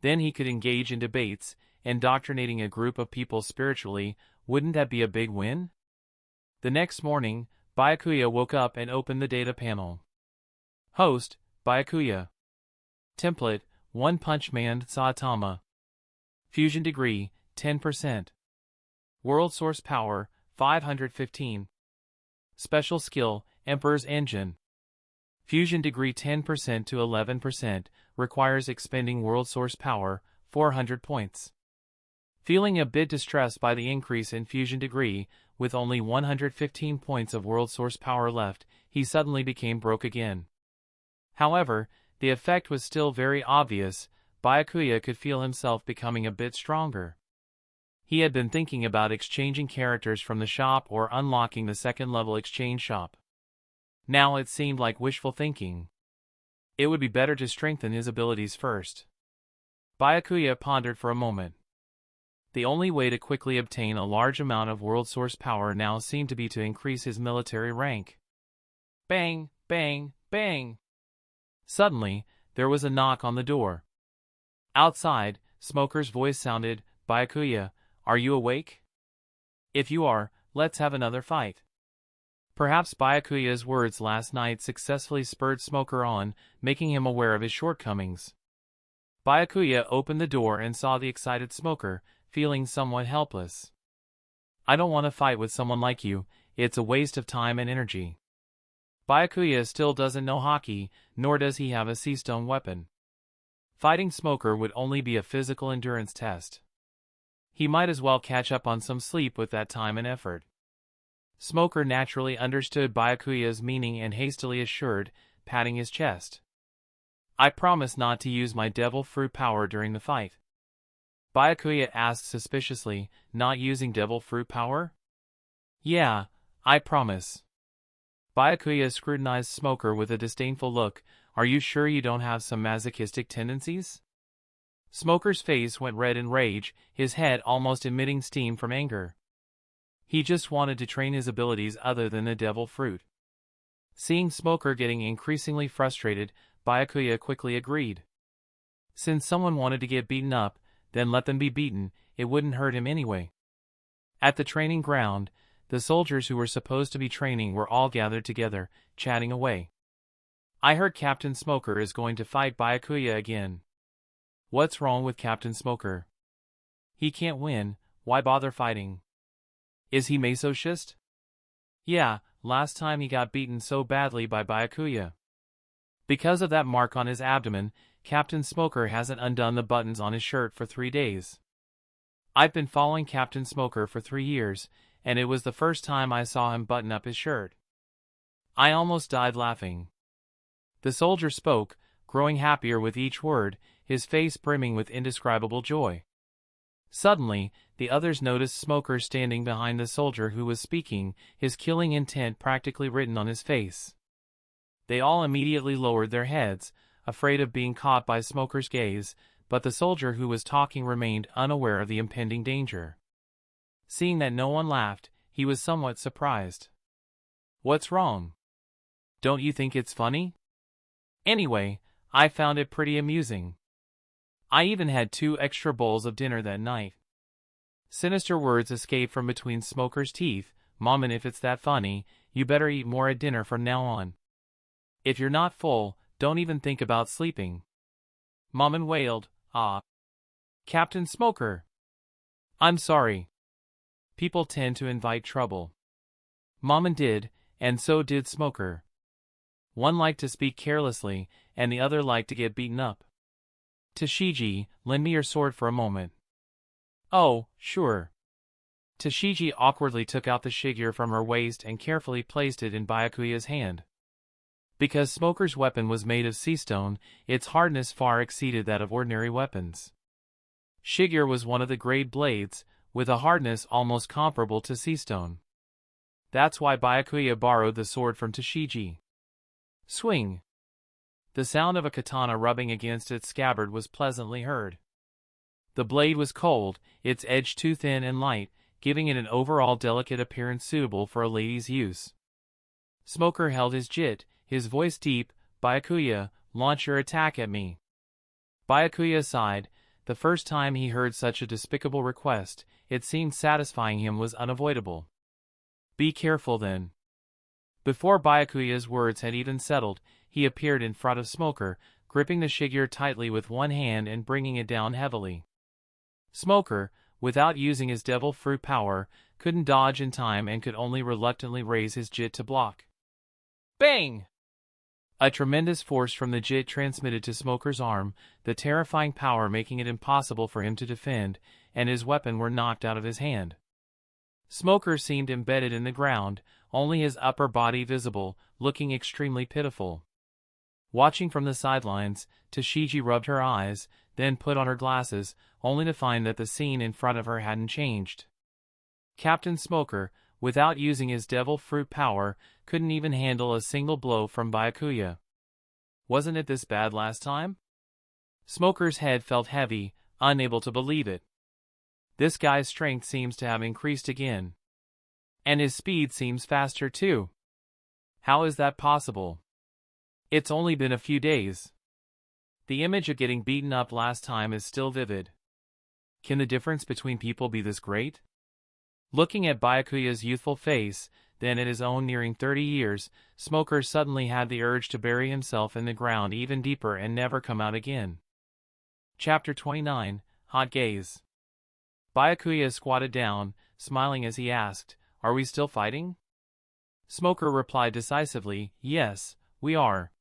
Then he could engage in debates, indoctrinating a group of people spiritually. Wouldn't that be a big win? The next morning, Byakuya woke up and opened the data panel. Host, Byakuya. Template, One Punch Man Saitama. Fusion degree, 10%. World source power, 515. Special skill, Emperor's Engine. Fusion degree 10% to 11%, requires expending world source power, 400 points. Feeling a bit distressed by the increase in fusion degree, with only 115 points of world source power left, he suddenly became broke again. However, the effect was still very obvious. Byakuya could feel himself becoming a bit stronger. He had been thinking about exchanging characters from the shop or unlocking the second-level exchange shop. Now it seemed like wishful thinking. It would be better to strengthen his abilities first. Byakuya pondered for a moment. The only way to quickly obtain a large amount of world source power now seemed to be to increase his military rank. Bang, bang, bang. Suddenly, there was a knock on the door. Outside, Smoker's voice sounded, "Byakuya, are you awake? If you are, let's have another fight." Perhaps Byakuya's words last night successfully spurred Smoker on, making him aware of his shortcomings. Byakuya opened the door and saw the excited Smoker, feeling somewhat helpless. "I don't want to fight with someone like you, it's a waste of time and energy." Byakuya still doesn't know hockey, nor does he have a seastone weapon. Fighting Smoker would only be a physical endurance test. He might as well catch up on some sleep with that time and effort. Smoker naturally understood Byakuya's meaning and hastily assured, patting his chest. "I promise not to use my devil fruit power during the fight." Byakuya asked suspiciously, "Not using devil fruit power?" "Yeah, I promise." Byakuya scrutinized Smoker with a disdainful look. "Are you sure you don't have some masochistic tendencies?" Smoker's face went red in rage, his head almost emitting steam from anger. He just wanted to train his abilities other than the devil fruit. Seeing Smoker getting increasingly frustrated, Byakuya quickly agreed. Since someone wanted to get beaten up, then let them be beaten, it wouldn't hurt him anyway. At the training ground, the soldiers who were supposed to be training were all gathered together, chatting away. "I heard Captain Smoker is going to fight Byakuya again." "What's wrong with Captain Smoker?" "He can't win, why bother fighting?" "Is he masochist?" "Yeah, last time he got beaten so badly by Byakuya. Because of that mark on his abdomen, Captain Smoker hasn't undone the buttons on his shirt for 3 days. I've been following Captain Smoker for 3 years, and it was the first time I saw him button up his shirt. I almost died laughing." The soldier spoke, growing happier with each word, his face brimming with indescribable joy. Suddenly, the others noticed Smoker standing behind the soldier who was speaking, his killing intent practically written on his face. They all immediately lowered their heads, afraid of being caught by Smoker's gaze, but the soldier who was talking remained unaware of the impending danger. Seeing that no one laughed, he was somewhat surprised. "What's wrong? Don't you think it's funny?" "Anyway, I found it pretty amusing. I even had 2 extra bowls of dinner that night." Sinister words escaped from between Smoker's teeth. "Mom, and if it's that funny, you better eat more at dinner from now on. If you're not full, don't even think about sleeping." Mom wailed, "Ah, Captain Smoker. I'm sorry. People tend to invite trouble." Mom did, and so did Smoker. One liked to speak carelessly, and the other liked to get beaten up. "Tashiji, lend me your sword for a moment." "Oh, sure." Tashiji awkwardly took out the shigure from her waist and carefully placed it in Byakuya's hand. Because Smoker's weapon was made of seastone, its hardness far exceeded that of ordinary weapons. Shigure was one of the grade blades, with a hardness almost comparable to seastone. That's why Byakuya borrowed the sword from Tashiji. Swing! The sound of a katana rubbing against its scabbard was pleasantly heard. The blade was cold, its edge too thin and light, giving it an overall delicate appearance suitable for a lady's use. Smoker held his jit, his voice deep. "Byakuya, launch your attack at me." Byakuya sighed. The first time he heard such a despicable request, it seemed satisfying him was unavoidable. "Be careful then." Before Byakuya's words had even settled, he appeared in front of Smoker, gripping the shigure tightly with one hand and bringing it down heavily. Smoker, without using his devil fruit power, couldn't dodge in time and could only reluctantly raise his jit to block. Bang! A tremendous force from the jit transmitted to Smoker's arm, the terrifying power making it impossible for him to defend, and his weapon were knocked out of his hand. Smoker seemed embedded in the ground, only his upper body visible, looking extremely pitiful. Watching from the sidelines, Tashigi rubbed her eyes, then put on her glasses, only to find that the scene in front of her hadn't changed. Captain Smoker, without using his devil fruit power, couldn't even handle a single blow from Byakuya. Wasn't it this bad last time? Smoker's head felt heavy, unable to believe it. This guy's strength seems to have increased again. And his speed seems faster too. How is that possible? It's only been a few days. The image of getting beaten up last time is still vivid. Can the difference between people be this great? Looking at Byakuya's youthful face, then at his own nearing 30 years, Smoker suddenly had the urge to bury himself in the ground even deeper and never come out again. Chapter 29, Hot Gaze. Byakuya squatted down, smiling as he asked, "Are we still fighting?" Smoker replied decisively, "Yes, we are."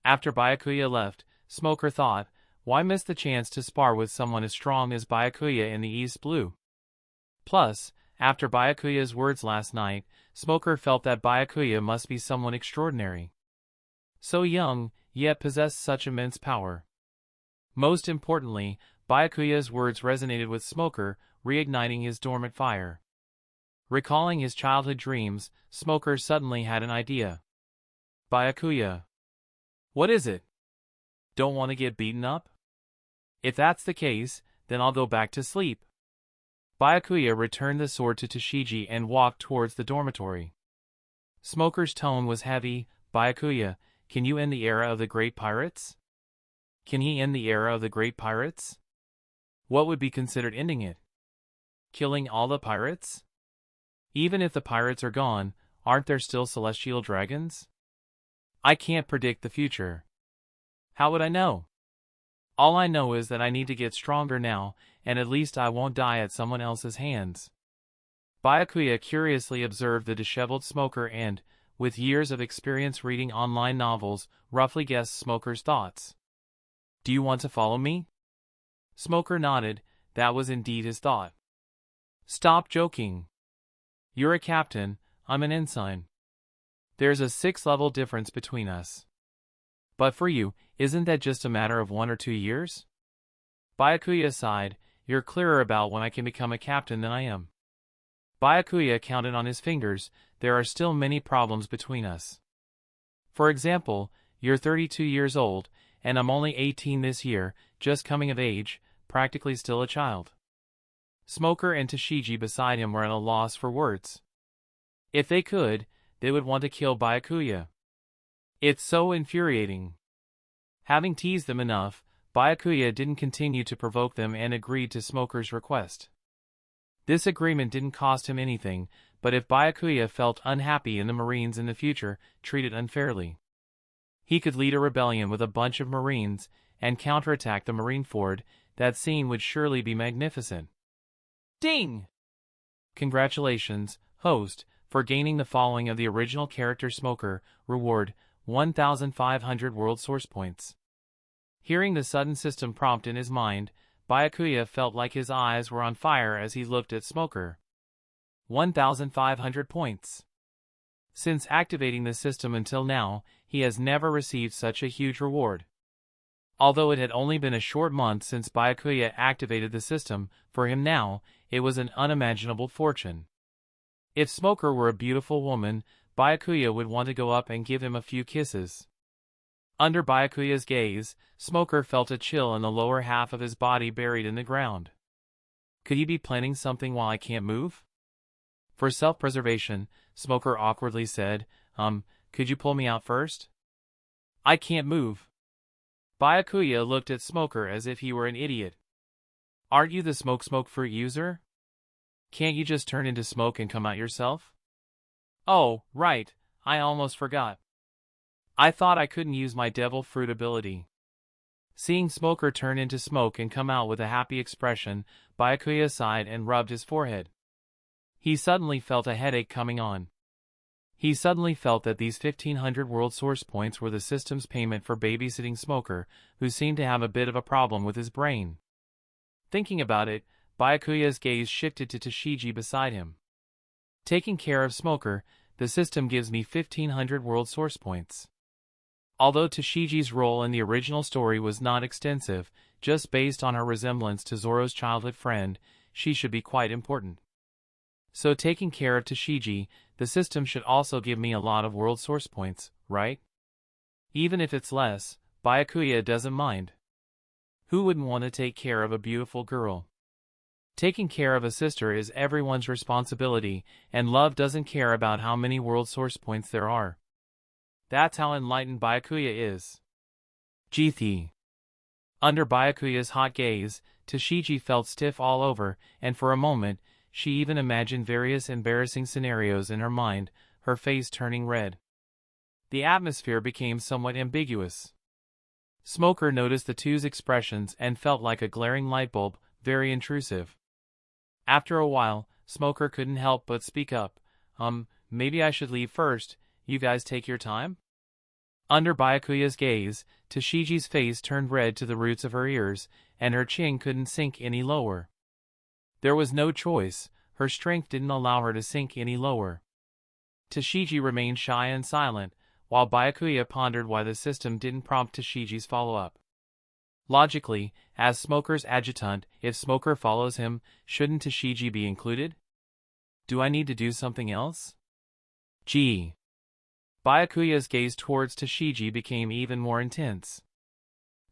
After Byakuya left, Smoker thought, why miss the chance to spar with someone as strong as Byakuya in the East Blue? Plus, after Byakuya's words last night, Smoker felt that Byakuya must be someone extraordinary. So young, yet possessed such immense power. Most importantly, Byakuya's words resonated with Smoker, reigniting his dormant fire. Recalling his childhood dreams, Smoker suddenly had an idea. "Byakuya. What is it? Don't want to get beaten up? If that's the case, then I'll go back to sleep." Byakuya returned the sword to Tashigi and walked towards the dormitory. Smoker's tone was heavy. "Byakuya, can you end the era of the great pirates?" Can he end the era of the great pirates? What would be considered ending it? Killing all the pirates? Even if the pirates are gone, aren't there still celestial dragons? I can't predict the future. How would I know? All I know is that I need to get stronger now, and at least I won't die at someone else's hands. Byakuya curiously observed the disheveled Smoker and, with years of experience reading online novels, roughly guessed Smoker's thoughts. "Do you want to follow me?" Smoker nodded. That was indeed his thought. "Stop joking. You're a captain, I'm an ensign. There's a 6-level difference between us. But for you, isn't that just a matter of 1 or 2 years?" Byakuya sighed. "You're clearer about when I can become a captain than I am." Byakuya counted on his fingers. "There are still many problems between us. For example, you're 32 years old, and I'm only 18 this year, just coming of age, practically still a child." Smoker and Tashigi beside him were at a loss for words. If they could, they would want to kill Byakuya. It's so infuriating. Having teased them enough, Byakuya didn't continue to provoke them and agreed to Smoker's request. This agreement didn't cost him anything, but if Byakuya felt unhappy in the Marines in the future, treated unfairly, he could lead a rebellion with a bunch of Marines and counterattack the Marineford. That scene would surely be magnificent. Ding! Congratulations, host, for gaining the following of the original character Smoker. Reward, 1,500 world source points. Hearing the sudden system prompt in his mind, Byakuya felt like his eyes were on fire as he looked at Smoker. 1,500 points. Since activating the system until now, he has never received such a huge reward. Although it had only been a short month since Byakuya activated the system, for him now, it was an unimaginable fortune. If Smoker were a beautiful woman, Byakuya would want to go up and give him a few kisses. Under Byakuya's gaze, Smoker felt a chill in the lower half of his body buried in the ground. Could he be planning something while I can't move? For self-preservation, Smoker awkwardly said, could you pull me out first? I can't move. Byakuya looked at Smoker as if he were an idiot. Aren't you the smoke fruit user? Can't you just turn into smoke and come out yourself? Oh, right, I almost forgot. I thought I couldn't use my devil fruit ability. Seeing Smoker turn into smoke and come out with a happy expression, Byakuya sighed and rubbed his forehead. He suddenly felt a headache coming on. He suddenly felt that these 1,500 world source points were the system's payment for babysitting Smoker, who seemed to have a bit of a problem with his brain. Thinking about it, Byakuya's gaze shifted to Tashigi beside him. Taking care of Smoker, the system gives me 1500 world source points. Although Tashigi's role in the original story was not extensive, just based on her resemblance to Zoro's childhood friend, she should be quite important. So taking care of Tashigi, the system should also give me a lot of world source points, right? Even if it's less, Byakuya doesn't mind. Who wouldn't want to take care of a beautiful girl? Taking care of a sister is everyone's responsibility, and love doesn't care about how many world source points there are. That's how enlightened Byakuya is. Jithi. Under Byakuya's hot gaze, Tashigi felt stiff all over, and for a moment, she even imagined various embarrassing scenarios in her mind, her face turning red. The atmosphere became somewhat ambiguous. Smoker noticed the two's expressions and felt like a glaring light bulb, very intrusive. After a while, Smoker couldn't help but speak up. Maybe I should leave first, you guys take your time? Under Byakuya's gaze, Tashigi's face turned red to the roots of her ears, and her chin couldn't sink any lower. There was no choice, her strength didn't allow her to sink any lower. Tashigi remained shy and silent, while Byakuya pondered why the system didn't prompt Tashigi's follow-up. Logically, as Smoker's adjutant, if Smoker follows him, shouldn't Tashigi be included? Do I need to do something else? Gee. Byakuya's gaze towards Tashigi became even more intense.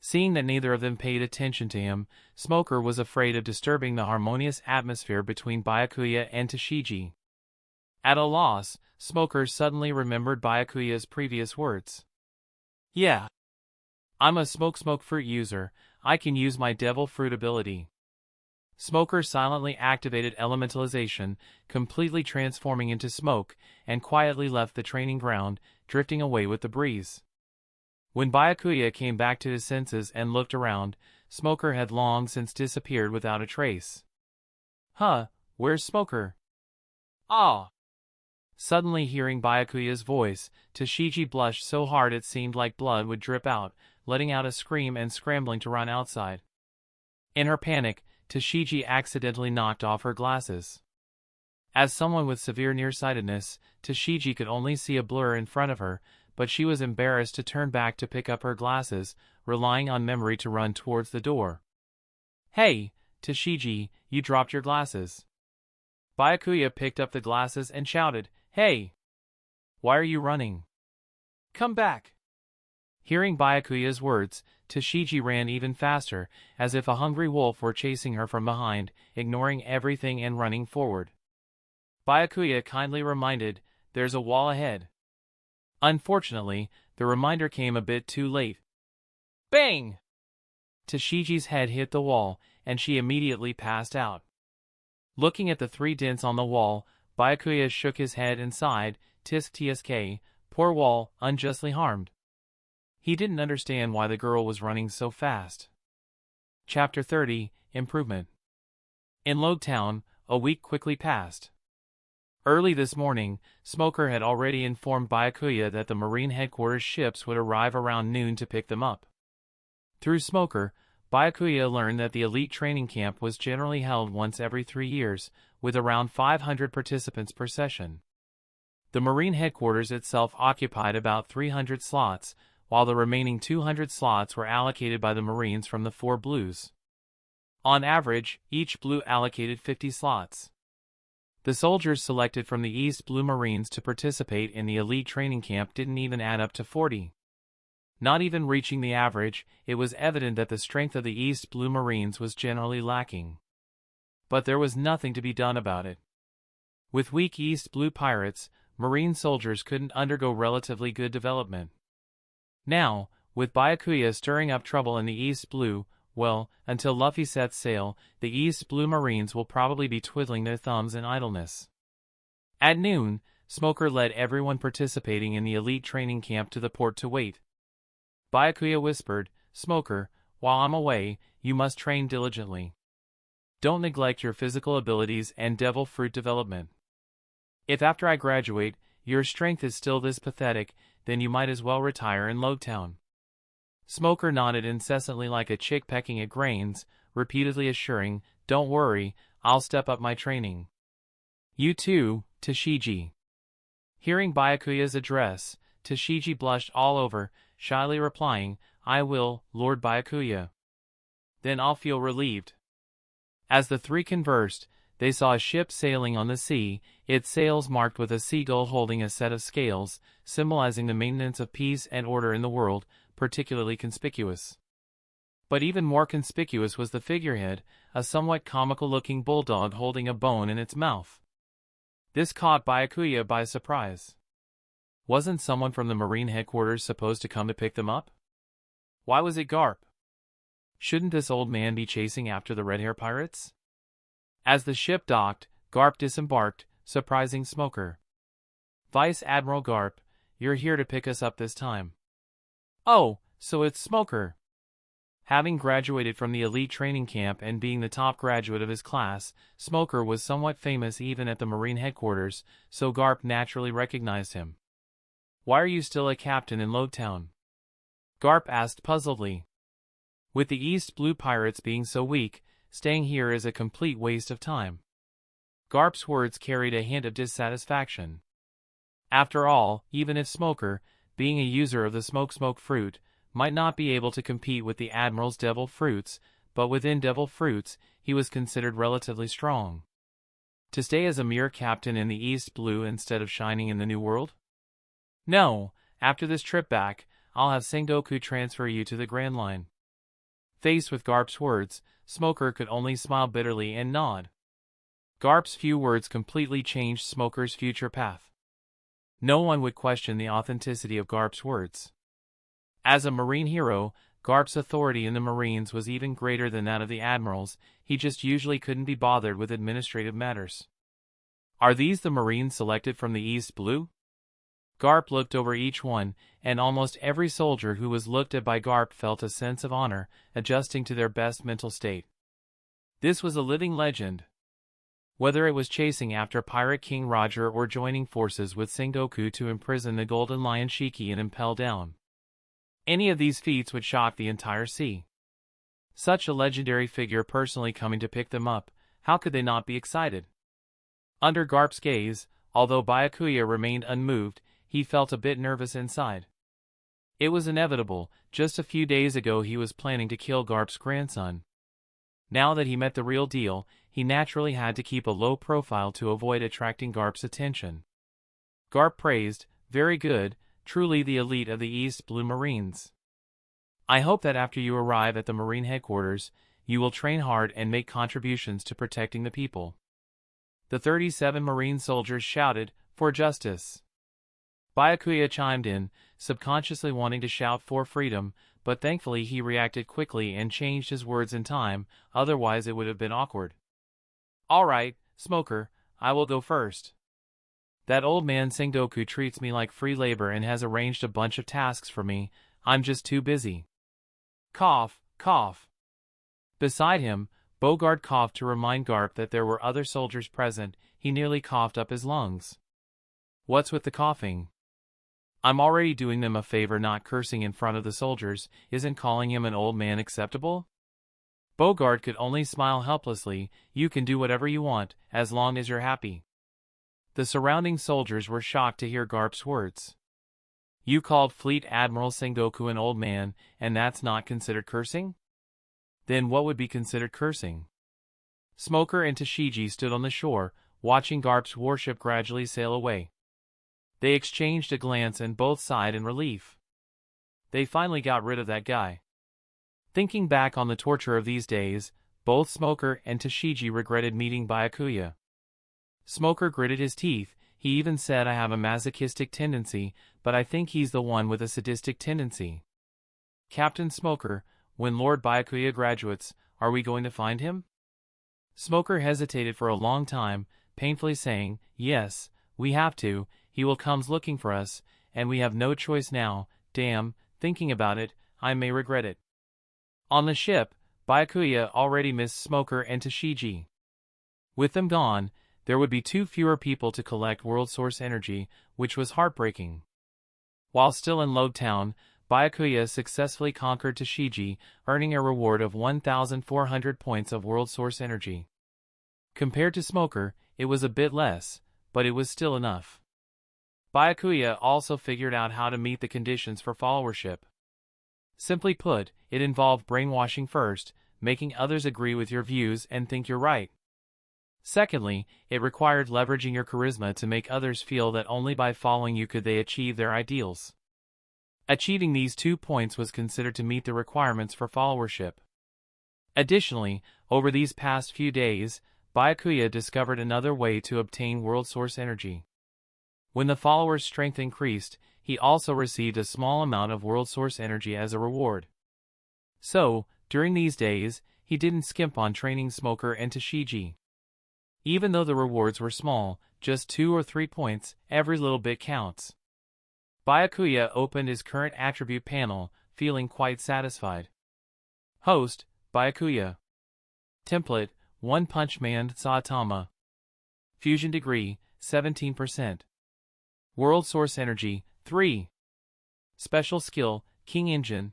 Seeing that neither of them paid attention to him, Smoker was afraid of disturbing the harmonious atmosphere between Byakuya and Tashigi. At a loss, Smoker suddenly remembered Byakuya's previous words. Yeah. I'm a smoke fruit user, I can use my devil fruit ability. Smoker silently activated elementalization, completely transforming into smoke, and quietly left the training ground, drifting away with the breeze. When Byakuya came back to his senses and looked around, Smoker had long since disappeared without a trace. Huh, where's Smoker? Ah! Suddenly hearing Byakuya's voice, Tashigi blushed so hard it seemed like blood would drip out, letting out a scream and scrambling to run outside. In her panic, Tashigi accidentally knocked off her glasses. As someone with severe nearsightedness, Tashigi could only see a blur in front of her, but she was embarrassed to turn back to pick up her glasses, relying on memory to run towards the door. Hey, Tashigi, you dropped your glasses. Byakuya picked up the glasses and shouted, Hey! Why are you running? Come back! Hearing Byakuya's words, Tashigi ran even faster, as if a hungry wolf were chasing her from behind, ignoring everything and running forward. Byakuya kindly reminded, There's a wall ahead. Unfortunately, the reminder came a bit too late. Bang! Tashigi's head hit the wall, and she immediately passed out. Looking at the 3 dents on the wall, Byakuya shook his head and sighed, Tisk tsk, poor wall, unjustly harmed. He didn't understand why the girl was running so fast. Chapter 30, Improvement. In Log Town, a week quickly passed. Early this morning, Smoker had already informed Byakuya that the Marine headquarters ships would arrive around noon to pick them up. Through Smoker, Byakuya learned that the elite training camp was generally held once every 3 years, with around 500 participants per session. The Marine headquarters itself occupied about 300 slots, while the remaining 200 slots were allocated by the Marines from the 4 Blues. On average, each Blue allocated 50 slots. The soldiers selected from the East Blue Marines to participate in the elite training camp didn't even add up to 40. Not even reaching the average, it was evident that the strength of the East Blue Marines was generally lacking. But there was nothing to be done about it. With weak East Blue pirates, Marine soldiers couldn't undergo relatively good development. Now, with Byakuya stirring up trouble in the East Blue, well, until Luffy sets sail, the East Blue Marines will probably be twiddling their thumbs in idleness. At noon, Smoker led everyone participating in the elite training camp to the port to wait. Byakuya whispered, Smoker, while I'm away, you must train diligently. Don't neglect your physical abilities and devil fruit development. If after I graduate, your strength is still this pathetic, then you might as well retire in Log Town. Smoker nodded incessantly like a chick pecking at grains, repeatedly assuring, "Don't worry, I'll step up my training." "You too, Tashigi." Hearing Byakuya's address, Tashigi blushed all over, shyly replying, "I will, Lord Byakuya." "Then I'll feel relieved." As the three conversed, they saw a ship sailing on the sea, its sails marked with a seagull holding a set of scales, symbolizing the maintenance of peace and order in the world, particularly conspicuous. But even more conspicuous was the figurehead, a somewhat comical-looking bulldog holding a bone in its mouth. This caught Byakuya by surprise. Wasn't someone from the Marine headquarters supposed to come to pick them up? Why was it Garp? Shouldn't this old man be chasing after the red-hair pirates? As the ship docked, Garp disembarked, surprising Smoker. "Vice Admiral Garp, you're here to pick us up this time." "Oh, so it's Smoker." Having graduated from the elite training camp and being the top graduate of his class, Smoker was somewhat famous even at the Marine headquarters, so Garp naturally recognized him. "Why are you still a captain in Lodetown?" Garp asked puzzledly. "With the East Blue Pirates being so weak, staying here is a complete waste of time." Garp's words carried a hint of dissatisfaction. After all, even if Smoker, being a user of the smoke fruit, might not be able to compete with the Admiral's devil fruits, but within devil fruits, he was considered relatively strong. To stay as a mere captain in the East Blue instead of shining in the New World? "No, after this trip back, I'll have Sengoku transfer you to the Grand Line." Faced with Garp's words, Smoker could only smile bitterly and nod. Garp's few words completely changed Smoker's future path. No one would question the authenticity of Garp's words. As a Marine hero, Garp's authority in the Marines was even greater than that of the admirals. He just usually couldn't be bothered with administrative matters. "Are these the Marines selected from the East Blue?" Garp looked over each one, and almost every soldier who was looked at by Garp felt a sense of honor, adjusting to their best mental state. This was a living legend. Whether it was chasing after Pirate King Roger or joining forces with Sengoku to imprison the Golden Lion Shiki and impel down, any of these feats would shock the entire sea. Such a legendary figure personally coming to pick them up, how could they not be excited? Under Garp's gaze, although Byakuya remained unmoved, he felt a bit nervous inside. It was inevitable. Just a few days ago he was planning to kill Garp's grandson. Now that he met the real deal, he naturally had to keep a low profile to avoid attracting Garp's attention. Garp praised, "Very good, truly the elite of the East Blue Marines. I hope that after you arrive at the Marine headquarters, you will train hard and make contributions to protecting the people." The 37 Marine soldiers shouted, "For justice." Byakuya chimed in, subconsciously wanting to shout for freedom, but thankfully he reacted quickly and changed his words in time, otherwise it would have been awkward. "All right, Smoker, I will go first. That old man Sengoku treats me like free labor and has arranged a bunch of tasks for me. I'm just too busy." Cough, cough. Beside him, Bogard coughed to remind Garp that there were other soldiers present. He nearly coughed up his lungs. "What's with the coughing?" "I'm already doing them a favor not cursing in front of the soldiers. Isn't calling him an old man acceptable?" Bogard could only smile helplessly. "You can do whatever you want, as long as you're happy." The surrounding soldiers were shocked to hear Garp's words. "You called Fleet Admiral Sengoku an old man, and that's not considered cursing? Then what would be considered cursing?" Smoker and Tashigi stood on the shore, watching Garp's warship gradually sail away. They exchanged a glance and both sighed in relief. They finally got rid of that guy. Thinking back on the torture of these days, both Smoker and Tashigi regretted meeting Byakuya. Smoker gritted his teeth. He even said, "I have a masochistic tendency, but I think he's the one with a sadistic tendency." "Captain Smoker, when Lord Byakuya graduates, are we going to find him?" Smoker hesitated for a long time, painfully saying, "Yes, we have to. He will come looking for us, and we have no choice now. Damn, thinking about it, I may regret it." On the ship, Byakuya already missed Smoker and Tashigi. With them gone, there would be 2 fewer people to collect world source energy, which was heartbreaking. While still in Lodetown, Byakuya successfully conquered Tashigi, earning a reward of 1,400 points of world source energy. Compared to Smoker, it was a bit less, but it was still enough. Byakuya also figured out how to meet the conditions for followership. Simply put, it involved brainwashing first, making others agree with your views and think you're right. Secondly, it required leveraging your charisma to make others feel that only by following you could they achieve their ideals. Achieving these 2 points was considered to meet the requirements for followership. Additionally, over these past few days, Byakuya discovered another way to obtain world source energy. When the follower's strength increased, he also received a small amount of world source energy as a reward. So, during these days, he didn't skimp on training Smoker and Tashigi. Even though the rewards were small, just 2 or 3 points, every little bit counts. Byakuya opened his current attribute panel, feeling quite satisfied. Host, Byakuya. Template, One Punch Man Saitama. Fusion degree, 17%. World source energy, 3. Special skill, King Engine.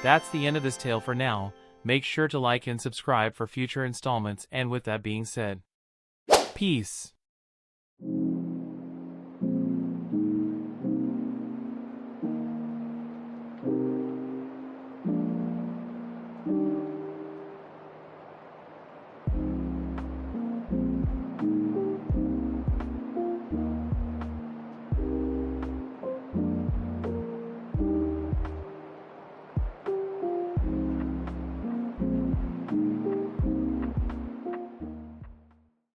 That's the end of this tale for now. Make sure to like and subscribe for future installments, and with that being said, peace.